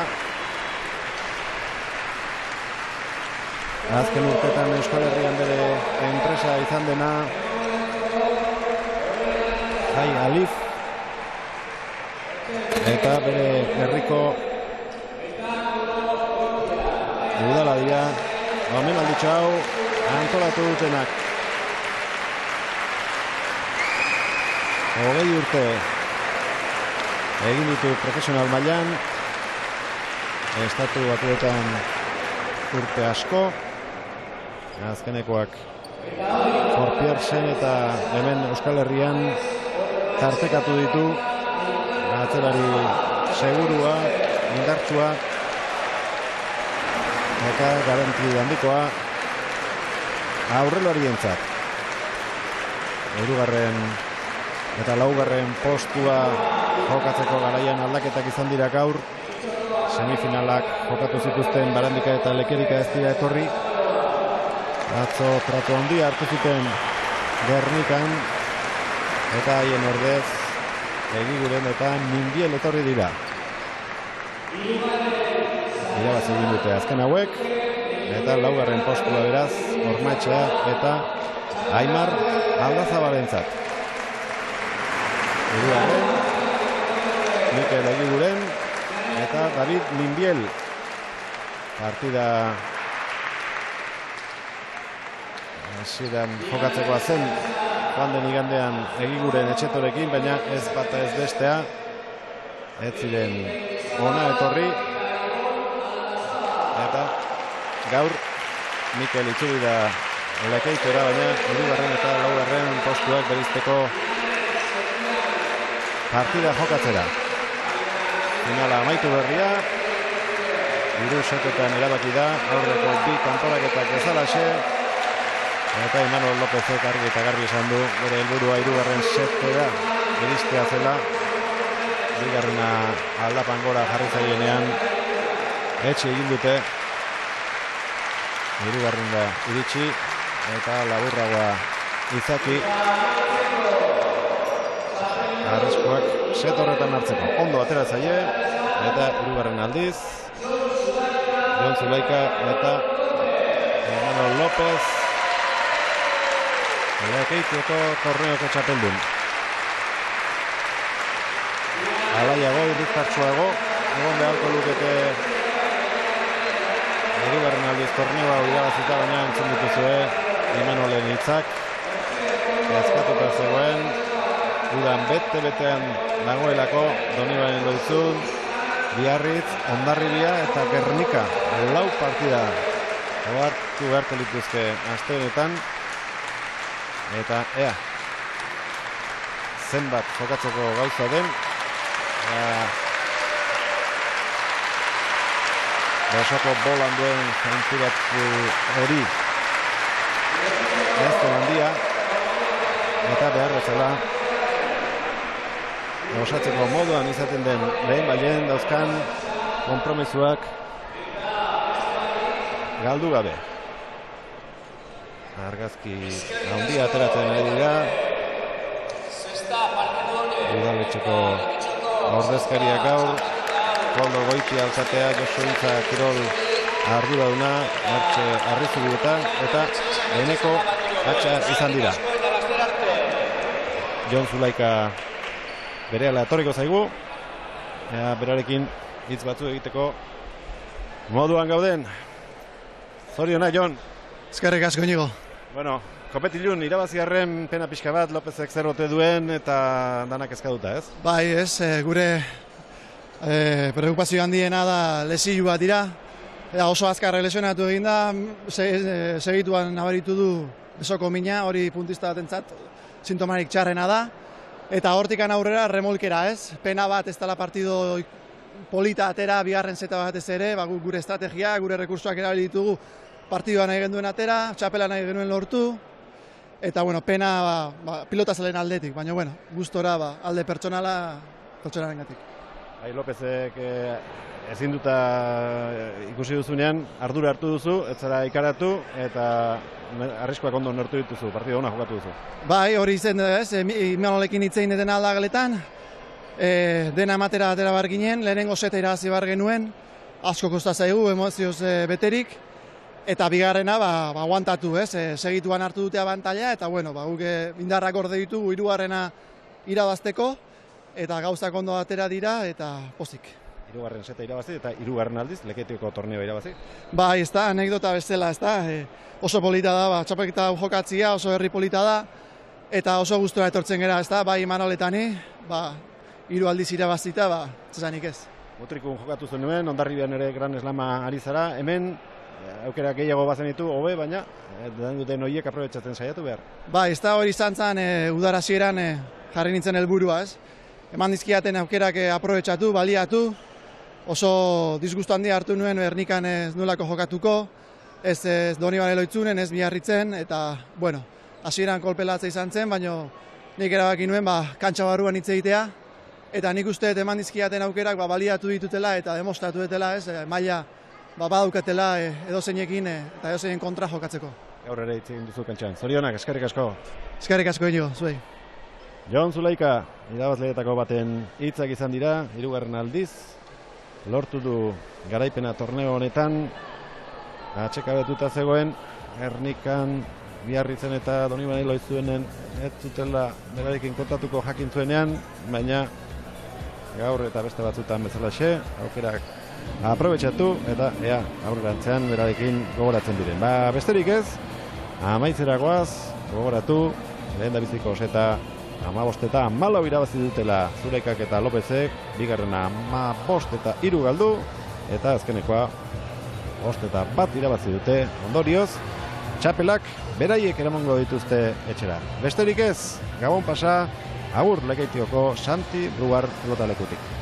Azken urtetan Euskal Herrian bere enpresa izan dena Jai Alif, eta bere herriko udala dira omenalditxo hau antolatu dutenak. 20 urte egin ditu profesional mailan, Estatu Batuetan urte asko, azkenekoak Forpiersen eta hemen Euskal Herrian tartekatu ditu, atzelari segurua, indartsua eta garanti handikoa aurrelarientzat. 3. eta 4. postua jokatzeko garaian aldaketak izan dira gaur. Semifinalak jokatu zituzten Barandika eta Lekerika ez dira etorri. Atzo tratu handia hartu zuten Gernikan, eta haien ordez Egiguren eta Minbiel etorri dira. Irabazi egin dute azken hauek, eta 4. postua beraz Ormaetxea eta Aimar Aldazabalentzat. Mikel Egiguren eta David Minbiel. Partida hasieran jokatzekoa zen joan den igandean Egiguren Etxetorekin, baina ez bata ez bestea ez ziren ona etorri, eta gaur Mikel itzuli da Lekeitora, baina 3. eta 4. postuak berizteko partida jokatzera. Finala amaitu berria, 3 setetan erabaki da, aurreko 2 kanporaketak bezalaxe, Eta Imanol Lopezek argi eta garbi esan du bere helburua 3. setera iristea zela. Bigarrena aldapan gora jarri zaienean etxe egin dute. 3. iritsi eta laburragoa Izaki. Arriskuak set horretan hartzeko. Ondo atera zaie eta 3. aldiz. Jon Zulaika eta Imanol Lopez. Lekeitioko torneoko txapeldun. Alaiago, irritartsuago, egon beharko lukete 3. aldiz torneoa irabazita, baina entzun dituzue Imanolen hitzak. Azkatuta zegoen, udan bete-betean dagoelako Donibane Loizun, Biarritz, Hondarribia eta Gernika. 4 partida ohartu beharko lituzke aste honetan. Eta ea zenbat jokatzeko gauza den. Basoko bolan duen zenturatu hori ez den handia eta behar bezala osatzeko moduan izaten den lehen bailen dauzkan konpromesuak galdu gabe. Argazki handia ateratzen ari dira. Udaletxeko ordezkariak gaur, Koldo Goitia alzatea, Josu Intza Kirol arduraduna, Martxe Arrizubieta eta leheneko atxa izan dira. Jon Zulaika berehala etorriko zaigu, berarekin hitz batzu egiteko moduan gauden. Zorionak, Jon. Eskerrik asko, Inigo. Bueno, kopetilun irabaziarren pena pixka bat Lopezek zer ote duen eta danak ezkaduta, ez? Bai, ez, gure preocupazio handiena da lesioa bat dira. Oso azkar lesionatu egin da, segituan nabaritu du besoko mina, hori puntista batentzat sintomarik txarrena da. Eta hortikan aurrera remolkera, ez? Pena bat ez dela partido polita atera, bigarren zeta bat ez ere, gure estrategia, gure rekursoak erabili ditugu partidua nahi genduen atera, txapela nahi genuen lortu, eta bueno, pena pilota zelen aldetik, baina bueno, gustora alde pertsonaren gatik. Lopezek ezin duta ikusi duzunean, ardura hartu duzu, ez zara ikaratu, eta arriskuak ondo nortu dituzu, partida hona jokatu duzu. Bai, hori izen da ez, Imanolekin hitzein dena aldagaletan, dena ematera atera bar ginen, lehenengo seta irabazi bar genuen, asko kosta zaigu, emozioz beterik, eta bigarrena aguantatu, ez, segituan hartu dute abantaila, eta bueno, guk indarrak orde ditugu 3. irabazteko, eta gauzak ondo atera dira, eta pozik. 3. seta irabazi eta 3. aldiz Lekeitioko torneoa irabazi. Bai, ez da, anekdota bestela, ez da, oso polita da, txapelketa jokatzia, oso herri polita da, eta oso gustura etortzen gera, ez da, bai Manoletani, 3 aldiz irabazita, zezanik ez. Mutrikun jokatu zenuen, Hondarribian ere Gran Slama ari zara, hemen aukera gehiago bazenitu, hobe, baina duten horiek aprobetxatzen saiatu behar. Bai, ez da hori izan zen udara hasieran jarri nintzen helburua, ez? Eman dizkiaten aukerak aprobetxatu, baliatu, oso disgustu handia hartu nuen Gernikan ez nolako jokatuko, ez Donibane Loitzunen, ez Biarritzen, eta, bueno, hasieran kolpelatza izan zen, baina nik erabaki nuen kantxa barruan hitz egitea, eta nik uste eman dizkiaten aukerak baliatu ditutela eta demostratu dutela, ez, maila badaukatela edozeinekin eta edozeinen kontra jokatzeko. Gaur ere hitz egin duzu kantxan. Zorionak, eskerrik asko. Eskerrik asko, Inigo, zuei. Jon Zulaika, irabazleetako baten hitzak izan dira, 3. aldiz, lortu du garaipena torneo honetan, atxekabetuta zegoen, Gernikan, Biarritzen eta Donibane Loizuenen ez zutela berarekin kontatuko jakin zuenean, baina gaur eta beste batzutan bezalaxe, aukerak aprobetxatu eta ea aurrerantzean berarekin gogoratzen diren. Besterik ez, amaitzeragoaz gogoratu, lehen da biziko seta 15 eta 14 irabazi dutela Zulaikak eta Lopezek, bigarrena 15 eta 3 galdu, eta azkenekoa 5 eta 1 irabazi dute. Ondorioz, txapelak beraiek eramango dituzte etxera. Besterik ez, Gabon pasa, agur Lekeitioko Santi Brugar pelotalekutik.